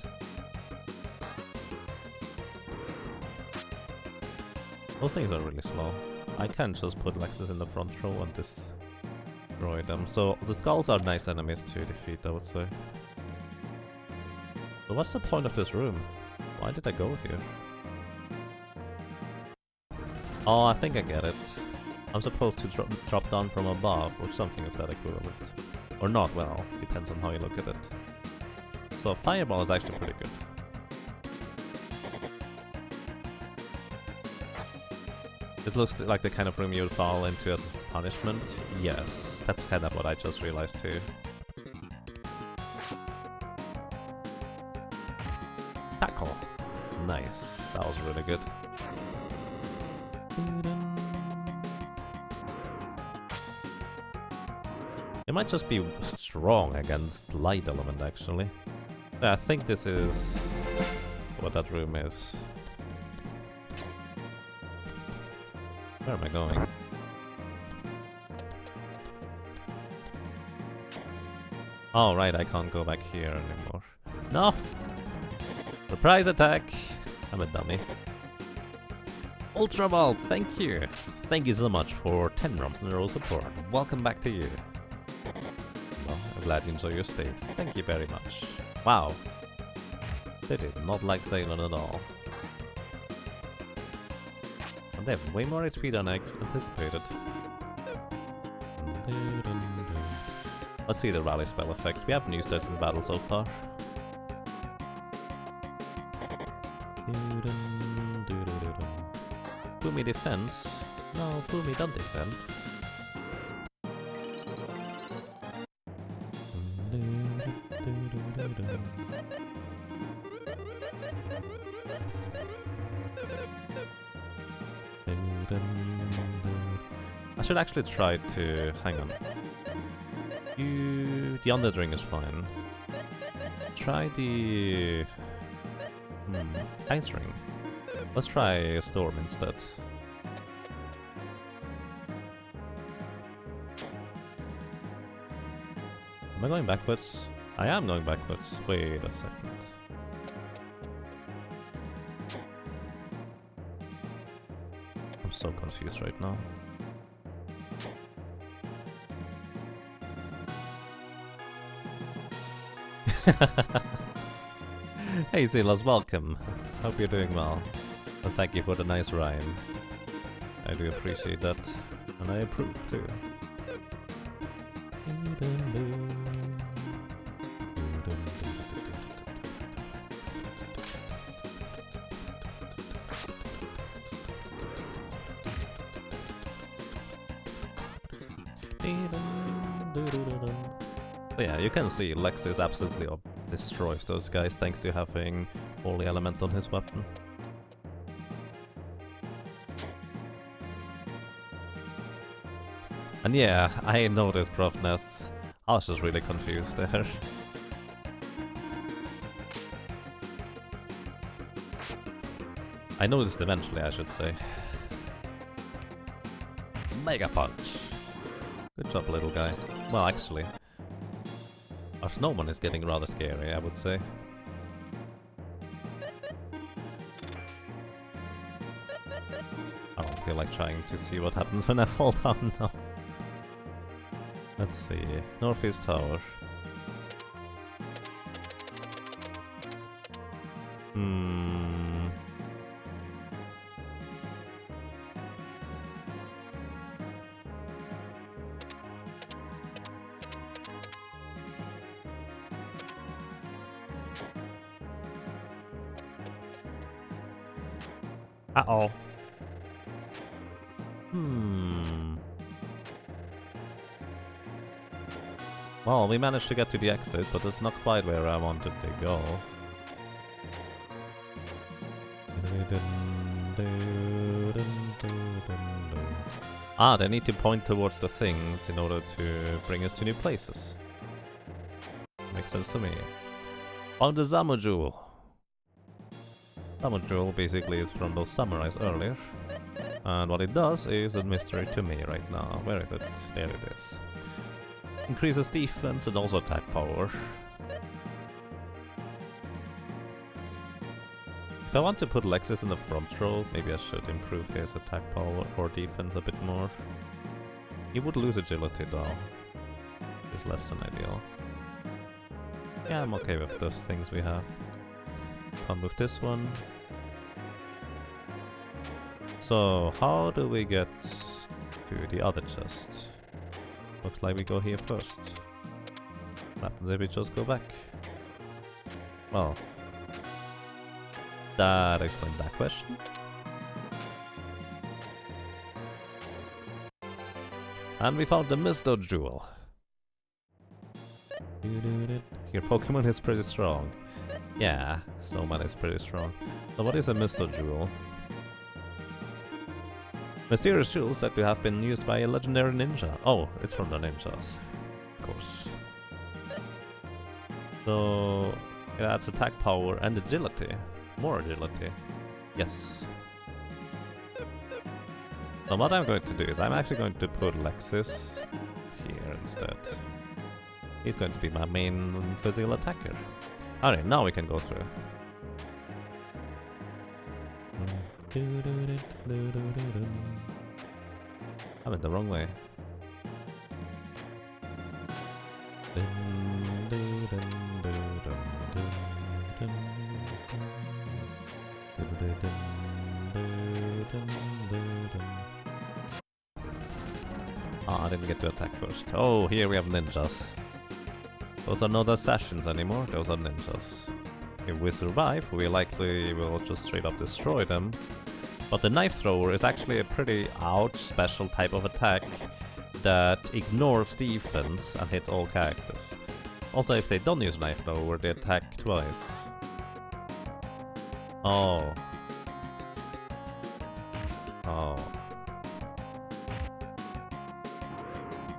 A: Those things are really slow. I can just put Lexus in the front row and destroy them. So the skulls are nice enemies to defeat, I would say. So what's the point of this room? Why did I go here? Oh, I think I get it. I'm supposed to drop down from above or something of that equivalent. Or not, well, depends on how you look at it. So Fireball is actually pretty good. It looks like the kind of room you would fall into as a punishment. Yes, that's kind of what I just realized too. Tackle. Nice. That was really good. It might just be strong against light element actually. Yeah, I think this is what that room is. Where am I going? Oh right, I can't go back here anymore. No! Surprise attack! I'm a dummy. Ultra Vault, thank you! Thank you so much for 10 months in a row support. Welcome back to you. Well, I'm glad you enjoy your stay. Thank you very much. Wow. They did not like Ceylon at all. And they have way more HP than I anticipated. Let's see the rally spell effect. We haven't used this in battle so far. Fumi defense? No, Fumi don't defend. I should actually try to... hang on. The undead ring is fine. Try the... ice ring. Let's try Storm instead. Am I going backwards? I am going backwards. Wait a second. I'm so confused right now. Hey Silas, welcome. Hope you're doing well. And thank you for the nice rhyme. I do appreciate that. And I approve too. But yeah, you can see Lexus absolutely destroys those guys thanks to having Holy Element on his weapon. And yeah, I noticed Prof Ness. I was just really confused there. I noticed eventually, I should say. Mega Punch! Good job, little guy. Well, actually, our snowman is getting rather scary, I would say. I don't feel like trying to see what happens when I fall down now. Let's see. Northeast Tower. Uh-oh. Hmm. Well, we managed to get to the exit, but it's not quite where I wanted to go. Ah, they need to point towards the things in order to bring us to new places. Makes sense to me. Found the Zamu Jewel. Zamu Jewel basically is from those samurais earlier. And what it does is a mystery to me right now. Where is it? There it is. Increases defense and also attack power. If I want to put Lexus in the front row, maybe I should improve his attack power or defense a bit more. He would lose agility though. It's less than ideal. Yeah, I'm okay with those things we have. Come with this one. So, how do we get to the other chest? Looks like we go here first. What happens if we just go back? Well, that explains that question. And we found the Misto Jewel. Your Pokemon is pretty strong. Yeah, Snowman is pretty strong. So what is a Misto Jewel? Mysterious jewels said to have been used by a legendary ninja. Oh, it's from the ninjas. Of course. So, it adds attack power and agility. More agility. Yes. So what I'm going to do is I'm actually going to put Lexus here instead. He's going to be my main physical attacker. Alright, now we can go through. I went the wrong way. Ah, I didn't get to attack first. Oh, here we have ninjas. Those are not assassins anymore, those are ninjas. If we survive, we likely will just straight up destroy them. But the knife thrower is actually a pretty ouch special type of attack that ignores defense and hits all characters. Also, if they don't use knife thrower, they attack twice. Oh. Oh.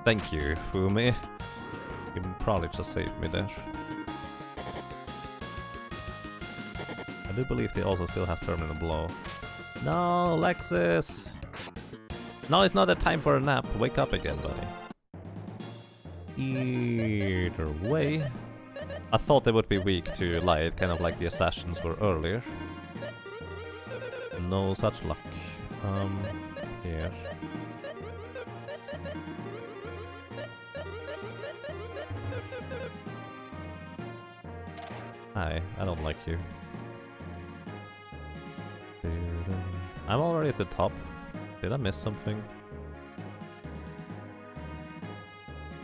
A: Thank you, Fumi. You probably just saved me there. I do believe they also still have terminal blow. No, Lexus! Now is not a time for a nap. Wake up again, buddy. Either way, I thought they would be weak to light, kind of like the assassins were earlier. No such luck. Here. Hi, I don't like you. I'm already at the top. Did I miss something?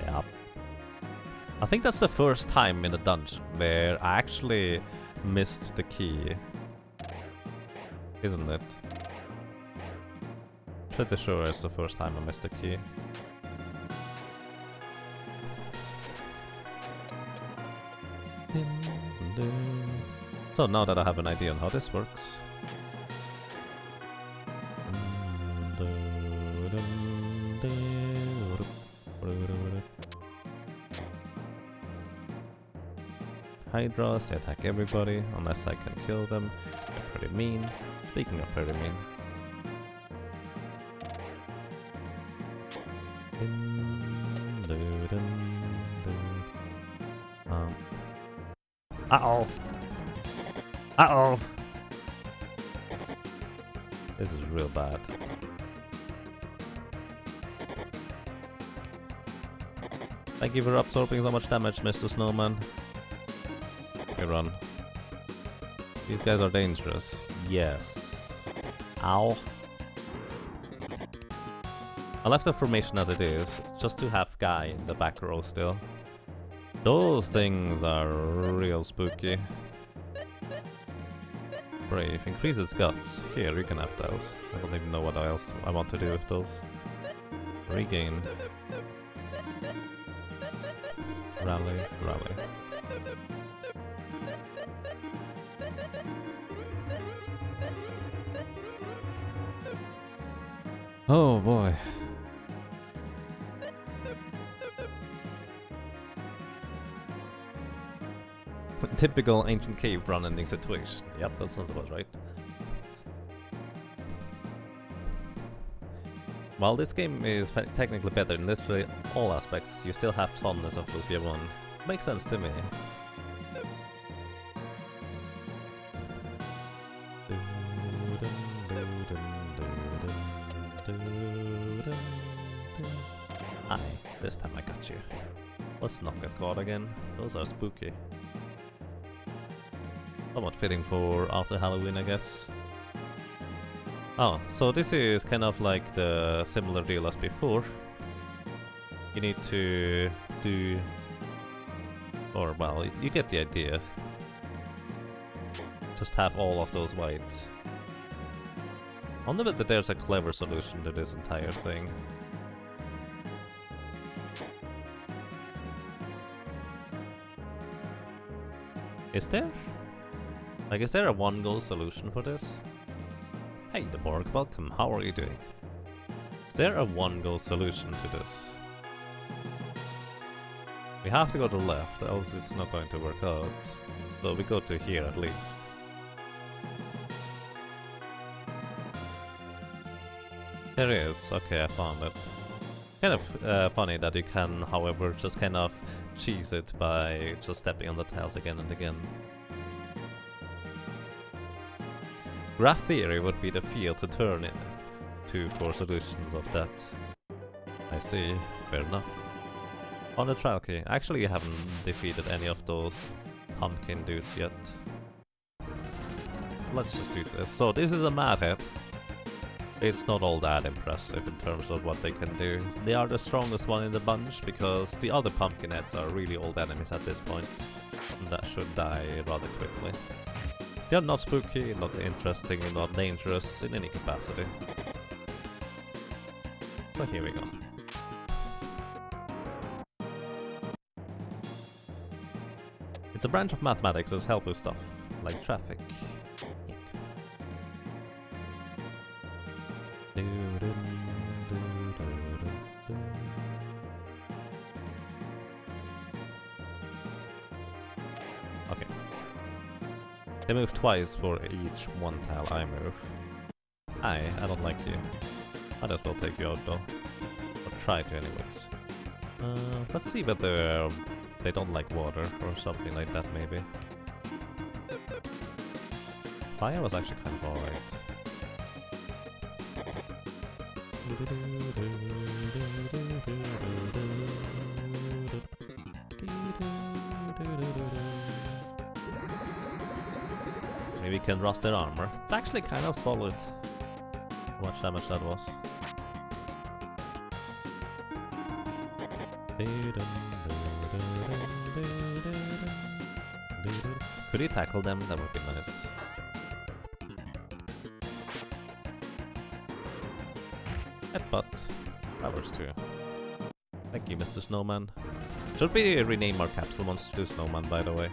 A: Yeah. I think that's the first time in the dungeon where I actually missed the key. Isn't it? Pretty sure it's the first time I missed the key. So now that I have an idea on how this works. Hydras, they attack everybody unless I can kill them. They're pretty mean. Speaking of pretty mean. Uh-oh. Uh-oh. This is real bad. Thank you for absorbing so much damage, Mr. Snowman. Okay, run. These guys are dangerous. Yes. Ow. I left the formation as it is, just to have Guy in the back row still. Those things are real spooky. Brave. Increases guts. Here, you can have those. I don't even know what else I want to do with those. Regain. Rally, rally. Oh boy. Typical ancient cave run ending situation. Yep, that sounds about right. While this game is technically better in literally all aspects, you still have fondness of Lufia 1. Makes sense to me. Aye, this time I got you. Let's not get caught again. Those are spooky. Somewhat fitting for after Halloween, I guess. Oh, so this is kind of like the similar deal as before. You need to do... Or, well, you get the idea. Just have all of those white. I wonder if there's a clever solution to this entire thing. Is there? Like, is there a one-goal solution for this? Hey, the Borg, welcome. How are you doing? Is there a one-goal solution to this? We have to go to the left, else it's not going to work out. So we go to here at least. There is. Okay, I found it. Kind of funny that you can, however, just kind of cheese it by just stepping on the tiles again and again. Graph theory would be the field to turn in to for solutions of that. I see, fair enough. On the trial key, actually I haven't defeated any of those pumpkin dudes yet. Let's just do this. So this is a Mad Head. It's not all that impressive in terms of what they can do. They are the strongest one in the bunch because the other pumpkin heads are really old enemies at this point. And that should die rather quickly. They are not spooky, not interesting, and not dangerous in any capacity. But here we go. It's a branch of mathematics that helps with stuff, like traffic. Okay. They move twice for each one tile I move. I don't like you. Might as well take you out though. Or try to anyways. Let's see whether they don't like water or something like that maybe. Fire was actually kind of alright. Maybe we can rust their armor. It's actually kind of solid. How much damage that was. Could he tackle them? That would be nice. Headbutt. That works too. Thank you, Mr. Snowman. Should we rename our capsule monster to Snowman, by the way?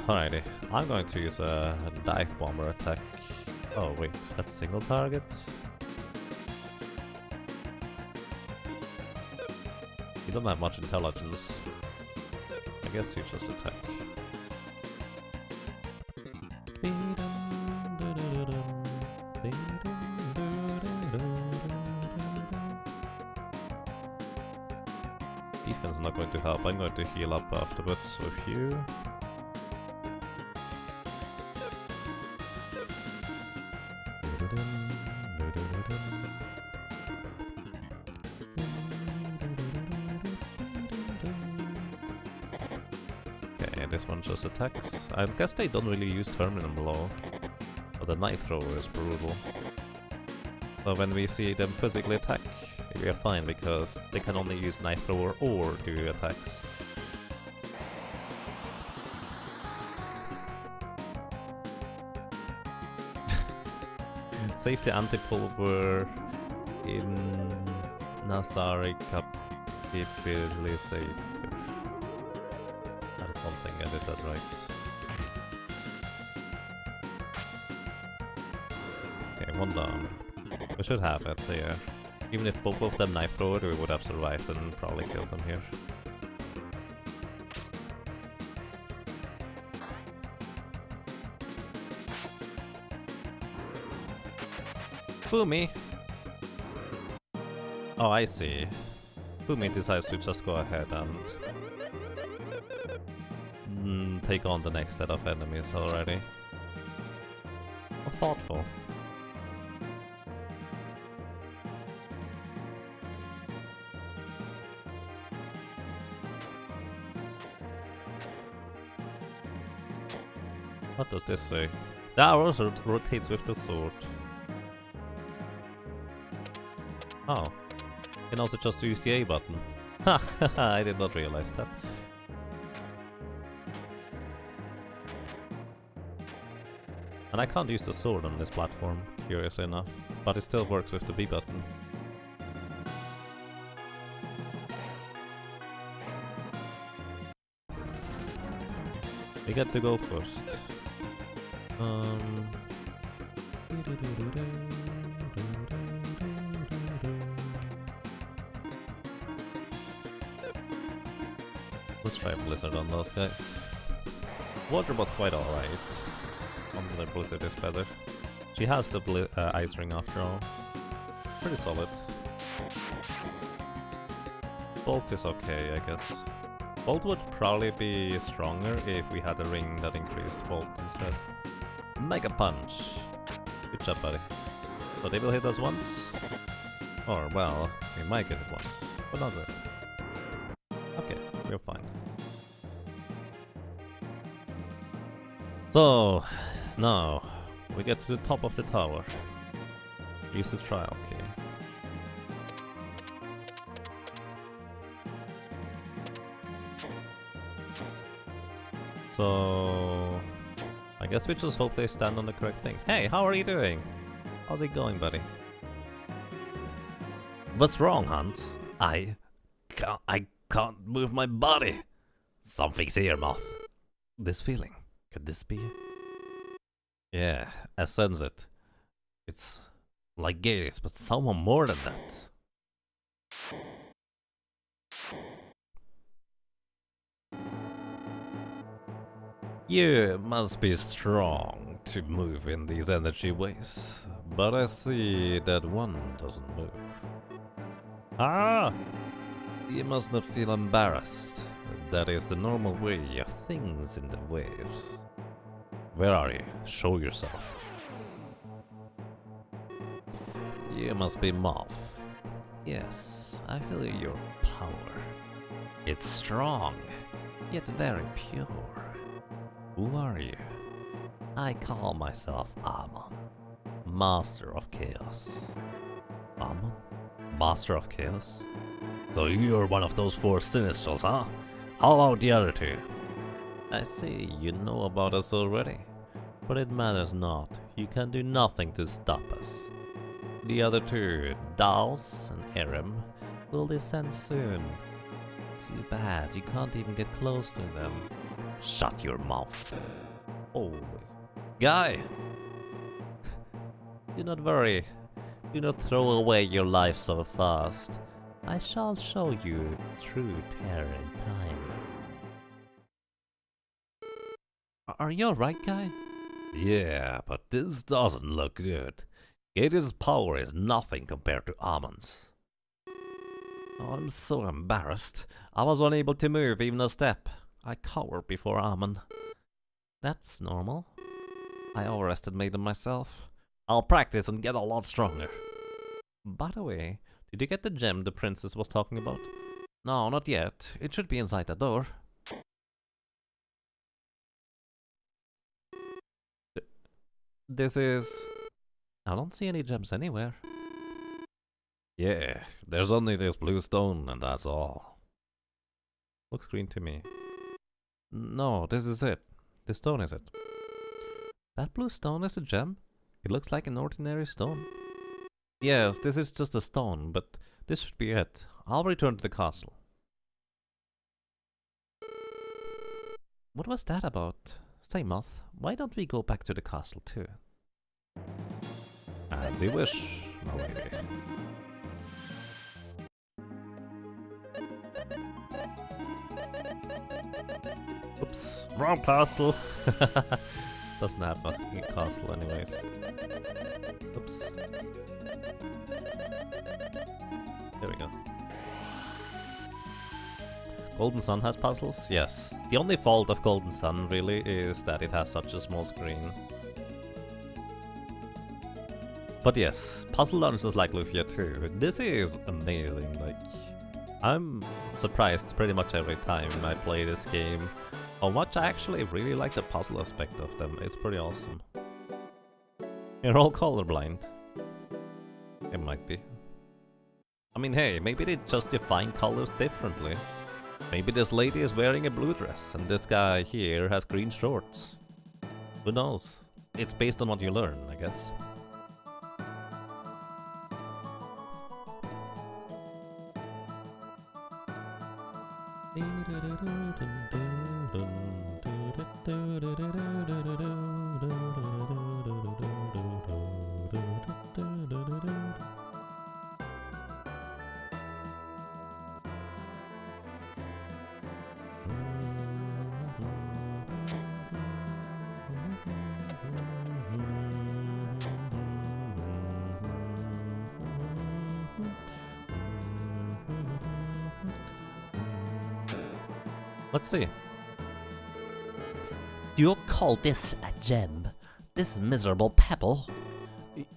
A: Alrighty. I'm going to use a dive bomber attack. Oh wait, that's single target? You don't have much intelligence. I guess you just attack. Defense is not going to help. I'm going to heal up afterwards with you. Okay, this one just attacks. I guess they don't really use terminal blow. But the knife thrower is brutal. So when we see them physically attack, we are fine because they can only use knife thrower or do attacks. Safety anti-pulver in Nazari Capabilisator. I don't think I did that right. Okay, one down. We should have it there. Even if both of them knife throw it, we would have survived and probably killed them here. Fumi! Oh, I see. Fumi decides to just go ahead and take on the next set of enemies already. How thoughtful. What does this say? The arrow rotates with the sword. Oh. You can also just use the A button. Ha! I did not realize that. And I can't use the sword on this platform, curiously enough. But it still works with the B button. We get to go first. Let's try Blizzard on those guys. Water was quite alright. Only Blizzard is better. She has the Ice Ring after all. Pretty solid. Bolt is okay, I guess. Bolt would probably be stronger if we had a ring that increased Bolt instead. Mega Punch! Good job, buddy. So they will hit us once. Or, well, we might get it once. But not really. Okay, we're fine. So, now, we get to the top of the tower. Use the trial key. So, I guess we just hope they stand on the correct thing. Hey, how are you doing? How's it going, buddy?
D: What's wrong, Hans? I can't move my body. Something's here, Moth.
A: This feeling, could this be? Yeah, I sense it. It's like Gaius, but someone more than that. You must be strong to move in these energy ways, but I see that one doesn't move. Ah! You must not feel embarrassed. That is the normal way of things in the waves. Where are you? Show yourself. You must be Moth. Yes, I feel your power. It's strong, yet very pure. Who are you? I call myself Amon, Master of Chaos. Amon? Master of Chaos?
D: So you're one of those 4 Sinistrals, huh? How about the other 2?
A: I see you know about us already, but it matters not. You can do nothing to stop us. The other 2, Daos and Erem, will descend soon. Too bad you can't even get close to them.
D: Shut your mouth.
A: Oh, guy! Do not worry. Do not throw away your life so fast. I shall show you true terror in time. Are you alright, guy?
D: Yeah, but this doesn't look good. Gaius' power is nothing compared to Amon's.
A: Oh, I'm so embarrassed. I was unable to move even a step. I cowered before Amon. That's normal. I overestimated myself. I'll practice and get a lot stronger. By the way, did you get the gem the princess was talking about? No, not yet. It should be inside the door. This is... I don't see any gems anywhere.
D: Yeah, there's only this blue stone and that's all.
A: Looks green to me. No, this is it. This stone is it. That blue stone is a gem? It looks like an ordinary stone. Yes, this is just a stone, but this should be it. I'll return to the castle. What was that about? Say, Moth, why don't we go back to the castle too? As you wish, my lady. Oops, wrong castle. Doesn't have a castle anyways. Oops. There we go. Golden Sun has puzzles? Yes. The only fault of Golden Sun really is that it has such a small screen. But yes, puzzle dungeons like Lufia too. This is amazing. Like, I'm surprised pretty much every time I play this game how much I actually really like the puzzle aspect of them. It's pretty awesome. You're all colorblind. It might be. I mean, hey, maybe they just define colors differently. Maybe this lady is wearing a blue dress and this guy here has green shorts. Who knows? It's based on what you learn, I guess. Let's see.
B: Do you call this a gem? This miserable pebble?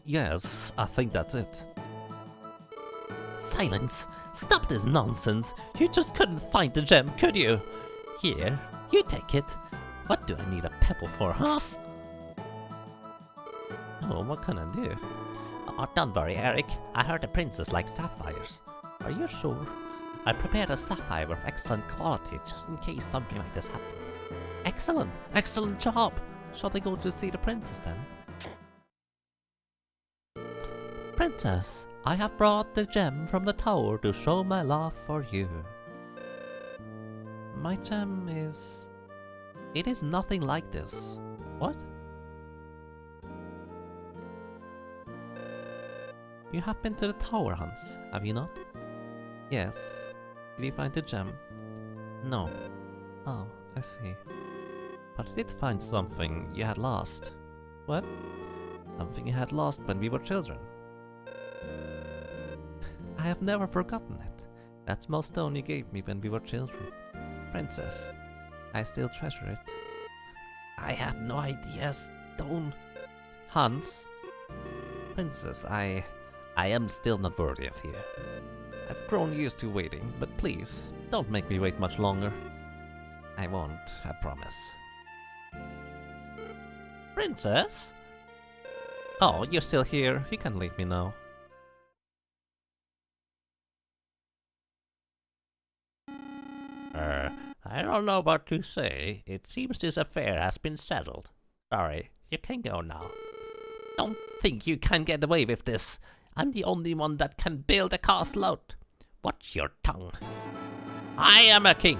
A: Yes, I think that's it.
B: Silence! Stop this nonsense! You just couldn't find the gem, could you? Here, you take it. What do I need a pebble for, huh?
A: Oh, what can I do?
B: Oh, don't worry, Eric. I heard the princess likes sapphires. Are you sure? I prepared a sapphire of excellent quality just in case something like this happened. Excellent! Excellent job! Shall we go to see the princess then? Princess, I have brought the gem from the tower to show my love for you. My gem is... It is nothing like this. What? You have been to the tower, Hans, have you not?
C: Yes. Did you find the gem?
B: No.
C: Oh, I see. But I did find something you had lost.
B: What?
C: Something you had lost when we were children. I have never forgotten it. That small stone you gave me when we were children. Princess, I still treasure it.
B: I had no idea, stone.
C: Hans?
B: Princess, I am still not worthy of you.
C: I've grown used to waiting, but please, don't make me wait much longer.
B: I won't, I promise. Princess?
C: Oh, you're still here. You can leave me now.
B: I don't know what to say. It seems this affair has been settled. Sorry, you can go now. Don't think you can get away with this. I'm the only one that can build a castle out. Watch your tongue. I am a king.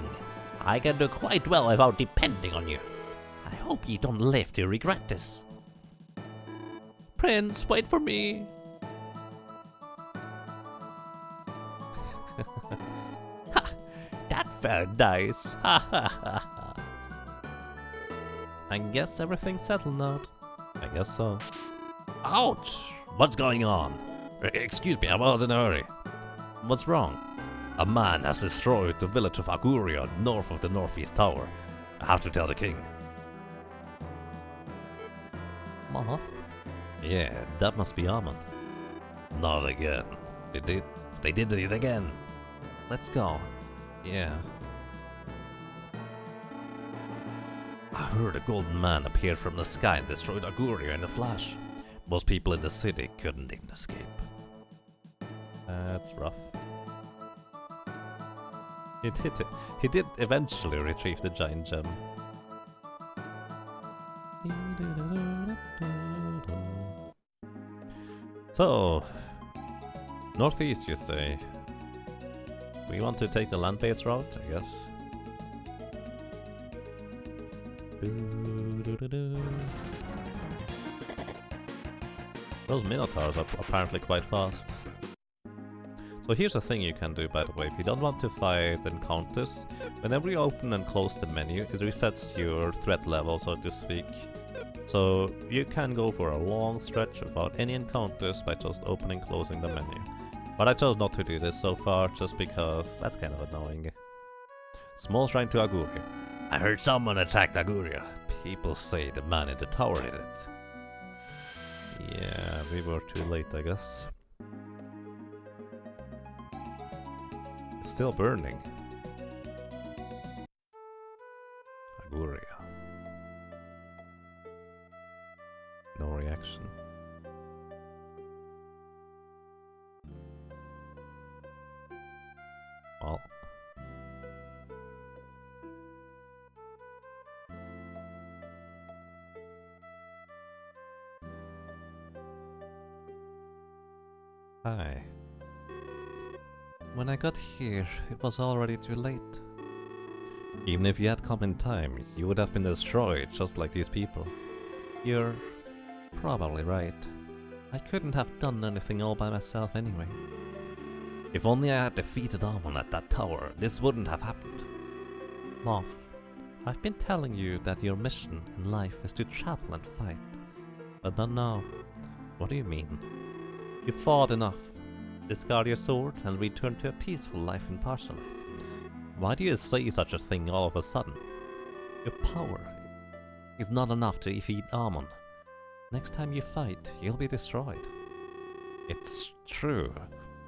B: I can do quite well without depending on you. I hope you don't live to regret this.
C: Prince, wait for me.
B: Ha! That felt nice. Ha ha ha.
C: I guess everything's settled now.
A: I guess so.
D: Ouch! What's going on? Excuse me, I was in a hurry.
A: What's wrong?
D: A man has destroyed the village of Aguria north of the northeast tower. I have to tell the king.
C: Moth?
A: Yeah, that must be Amon.
D: Not again. They did it again.
A: Let's go. Yeah.
D: I heard a golden man appear from the sky and destroyed Aguria in a flash. Most people in the city couldn't even escape.
A: That's rough. He did eventually retrieve the giant gem. So, northeast, you say? We want to take the land-based route, I guess. Those minotaurs are apparently quite fast. So here's a thing you can do, by the way. If you don't want to fight encounters, whenever you open and close the menu, it resets your threat level, so to speak. So you can go for a long stretch without any encounters by just opening and closing the menu. But I chose not to do this so far, just because that's kind of annoying. Small shrine to Aguria.
D: I heard someone attacked Aguria.
A: People say the man in the tower did it. Yeah, we were too late, I guess. It's still burning. Aguria. No reaction. Well. Hi. When I got here, it was already too late. Even if you had come in time, you would have been destroyed just like these people. You're probably right. I couldn't have done anything all by myself anyway. If only I had defeated Amon at that tower, this wouldn't have happened. Moth, I've been telling you that your mission in life is to travel and fight. But not now. What do you mean? You fought enough. Discard your sword and return to a peaceful life in Parcellite. Why do you say such a thing all of a sudden? Your power is not enough to defeat Amon. Next time you fight, you'll be destroyed. It's true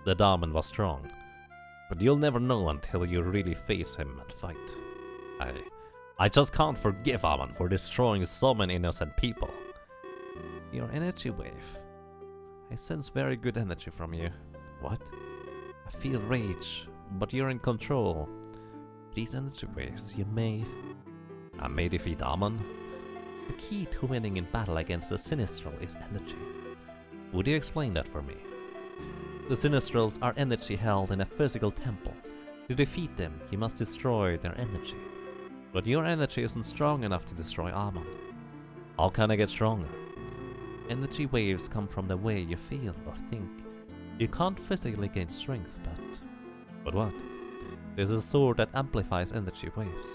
A: that Amon was strong, but you'll never know until you really face him and fight. I just can't forgive Amon for destroying so many innocent people. Your energy wave. I sense very good energy from you. What? I feel rage, but you're in control. These energy waves, I may defeat Amon. The key to winning in battle against the Sinistral is energy. Would you explain that for me? The Sinistrals are energy held in a physical temple. To defeat them, you must destroy their energy. But your energy isn't strong enough to destroy Amon. How can I get stronger? Energy waves come from the way you feel or think. You can't physically gain strength, but what? There's a sword that amplifies energy waves.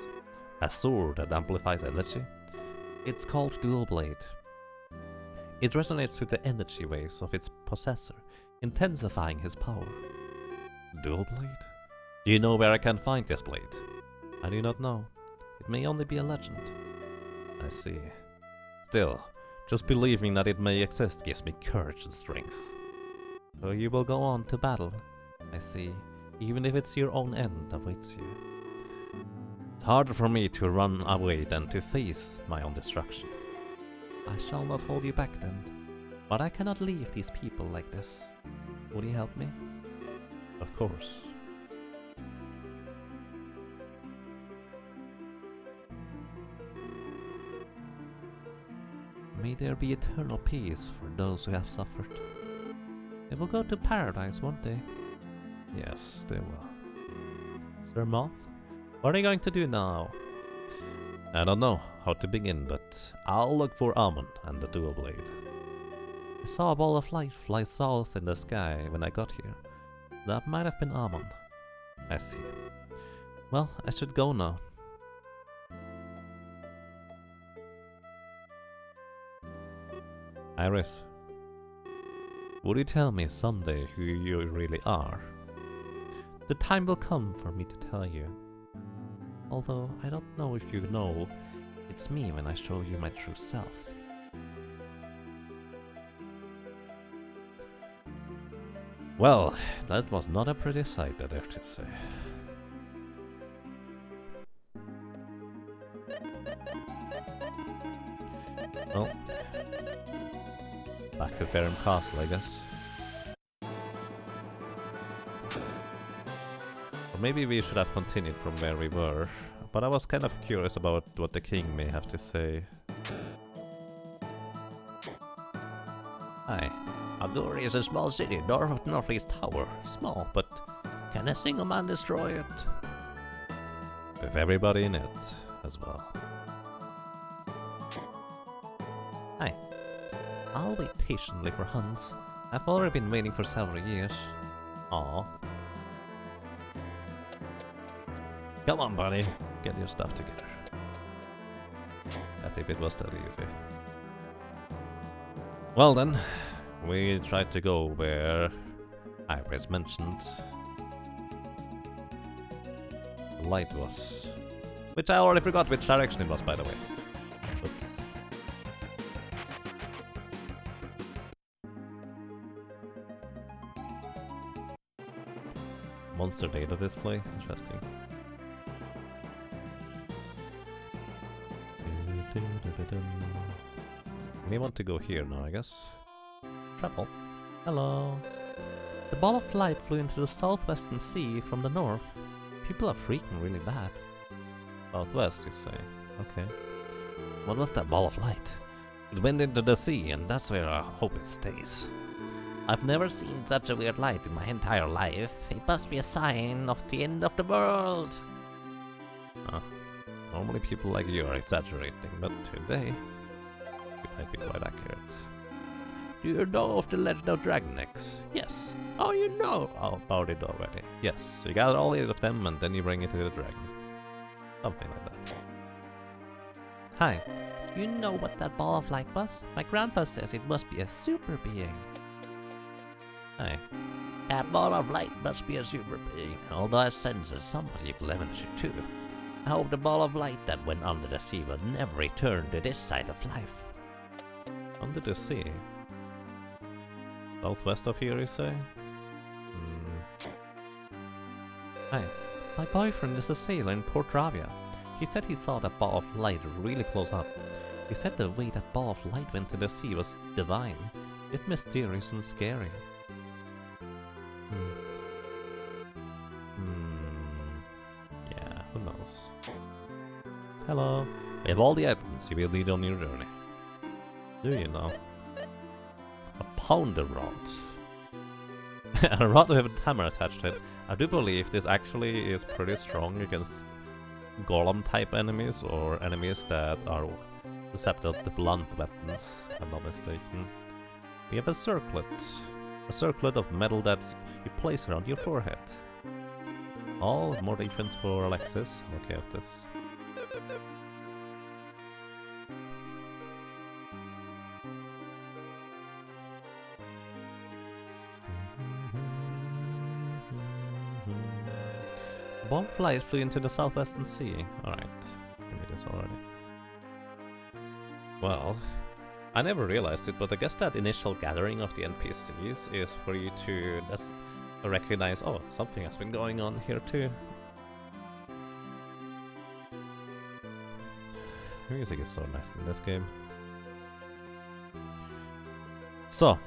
A: A sword that amplifies energy? It's called Dual Blade. It resonates with the energy waves of its possessor, intensifying his power. Dual Blade? Do you know where I can find this blade? I do not know. It may only be a legend. I see. Still, just believing that it may exist gives me courage and strength. So you will go on to battle, I see, even if it's your own end awaits you. It's harder for me to run away than to face my own destruction. I shall not hold you back then, but I cannot leave these people like this. Will you help me? Of course. May there be eternal peace for those who have suffered. They will go to paradise, won't they? Yes, they will. Sir Moth, what are you going to do now? I don't know how to begin, but I'll look for Amon and the Dual Blade. I saw a ball of light fly south in the sky when I got here. That might have been Amon. I see. Well, I should go now. Iris, would you tell me someday who you really are? The time will come for me to tell you. Although I don't know if you know, it's me when I show you my true self. Well, that was not a pretty sight, I dare to say. Well, back to Farum Castle, I guess. Or maybe we should have continued from where we were, but I was kind of curious about what the king may have to say. Hi,
B: Aguri is a small city north of Northeast Tower. Small, but can a single man destroy it?
A: With everybody in it as well.
C: Hi. I'll wait patiently for Hans. I've already been waiting for several years.
A: Aw. Come on, buddy. Get your stuff together. As if it was that easy. Well then, we tried to go where Iris mentioned the light was. Which I already forgot which direction it was, by the way. Oops. Monster data display, interesting. We want to go here now, I guess. Travel.
C: Hello. The ball of light flew into the southwestern sea from the north. People are freaking really bad.
A: Southwest, you say? Okay.
B: What was that ball of light?
A: It went into the sea, and that's where I hope it stays.
B: I've never seen such a weird light in my entire life. It must be a sign of the end of the world.
A: Normally people like you are exaggerating, but today it might be quite accurate.
B: Do you know of the legend of dragon eggs?
A: Yes.
B: Oh, you know.
A: Oh, about it already. Yes. So you gather all 8 of them and then you bring it to the dragon. Something like that.
C: Hi. Do you know what that ball of light was? My grandpa says it must be a super being.
A: Hi.
B: That ball of light must be a super being, although I sense that somebody blemished it too. I hope the ball of light that went under the sea will never return to this side of life.
A: Under the sea? Southwest of here, you say?
C: Hi. My boyfriend is a sailor in Port Ravia. He said he saw that ball of light really close up. He said the way that ball of light went to the sea was divine. It's mysterious and scary.
A: Yeah, who knows?
C: Hello.
A: We have all the items you will need on your journey. Do you know? A pounder rod. A rod with a hammer attached to it. I do believe this actually is pretty strong against golem type enemies or enemies that are susceptible to blunt weapons, if I'm not mistaken. We have a circlet. A circlet of metal that you place around your forehead. All more defense for Alexis. I'm okay with this.
C: The ball of light flew into the southwestern sea.
A: Alright, I knew this already. Well, I never realized it, but I guess that initial gathering of the NPCs is for you to recognize, oh, something has been going on here too. The music is so nice in this game. So,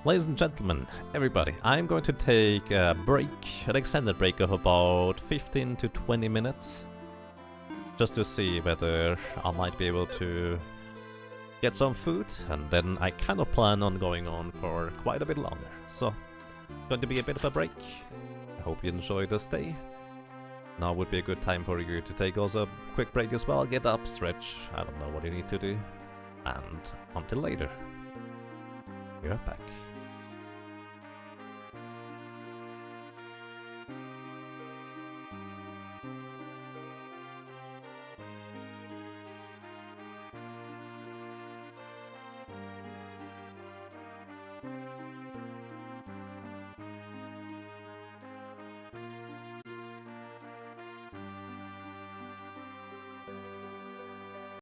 A: ladies and gentlemen, everybody, I'm going to take a break, an extended break of about 15 to 20 minutes, just to see whether I might be able to get some food, and then I kind of plan on going on for quite a bit longer. So, going to be a bit of a break. I hope you enjoy the stay. Now would be a good time for you to take also a quick break as well, get up, stretch, I don't know what you need to do, and until later, we're back.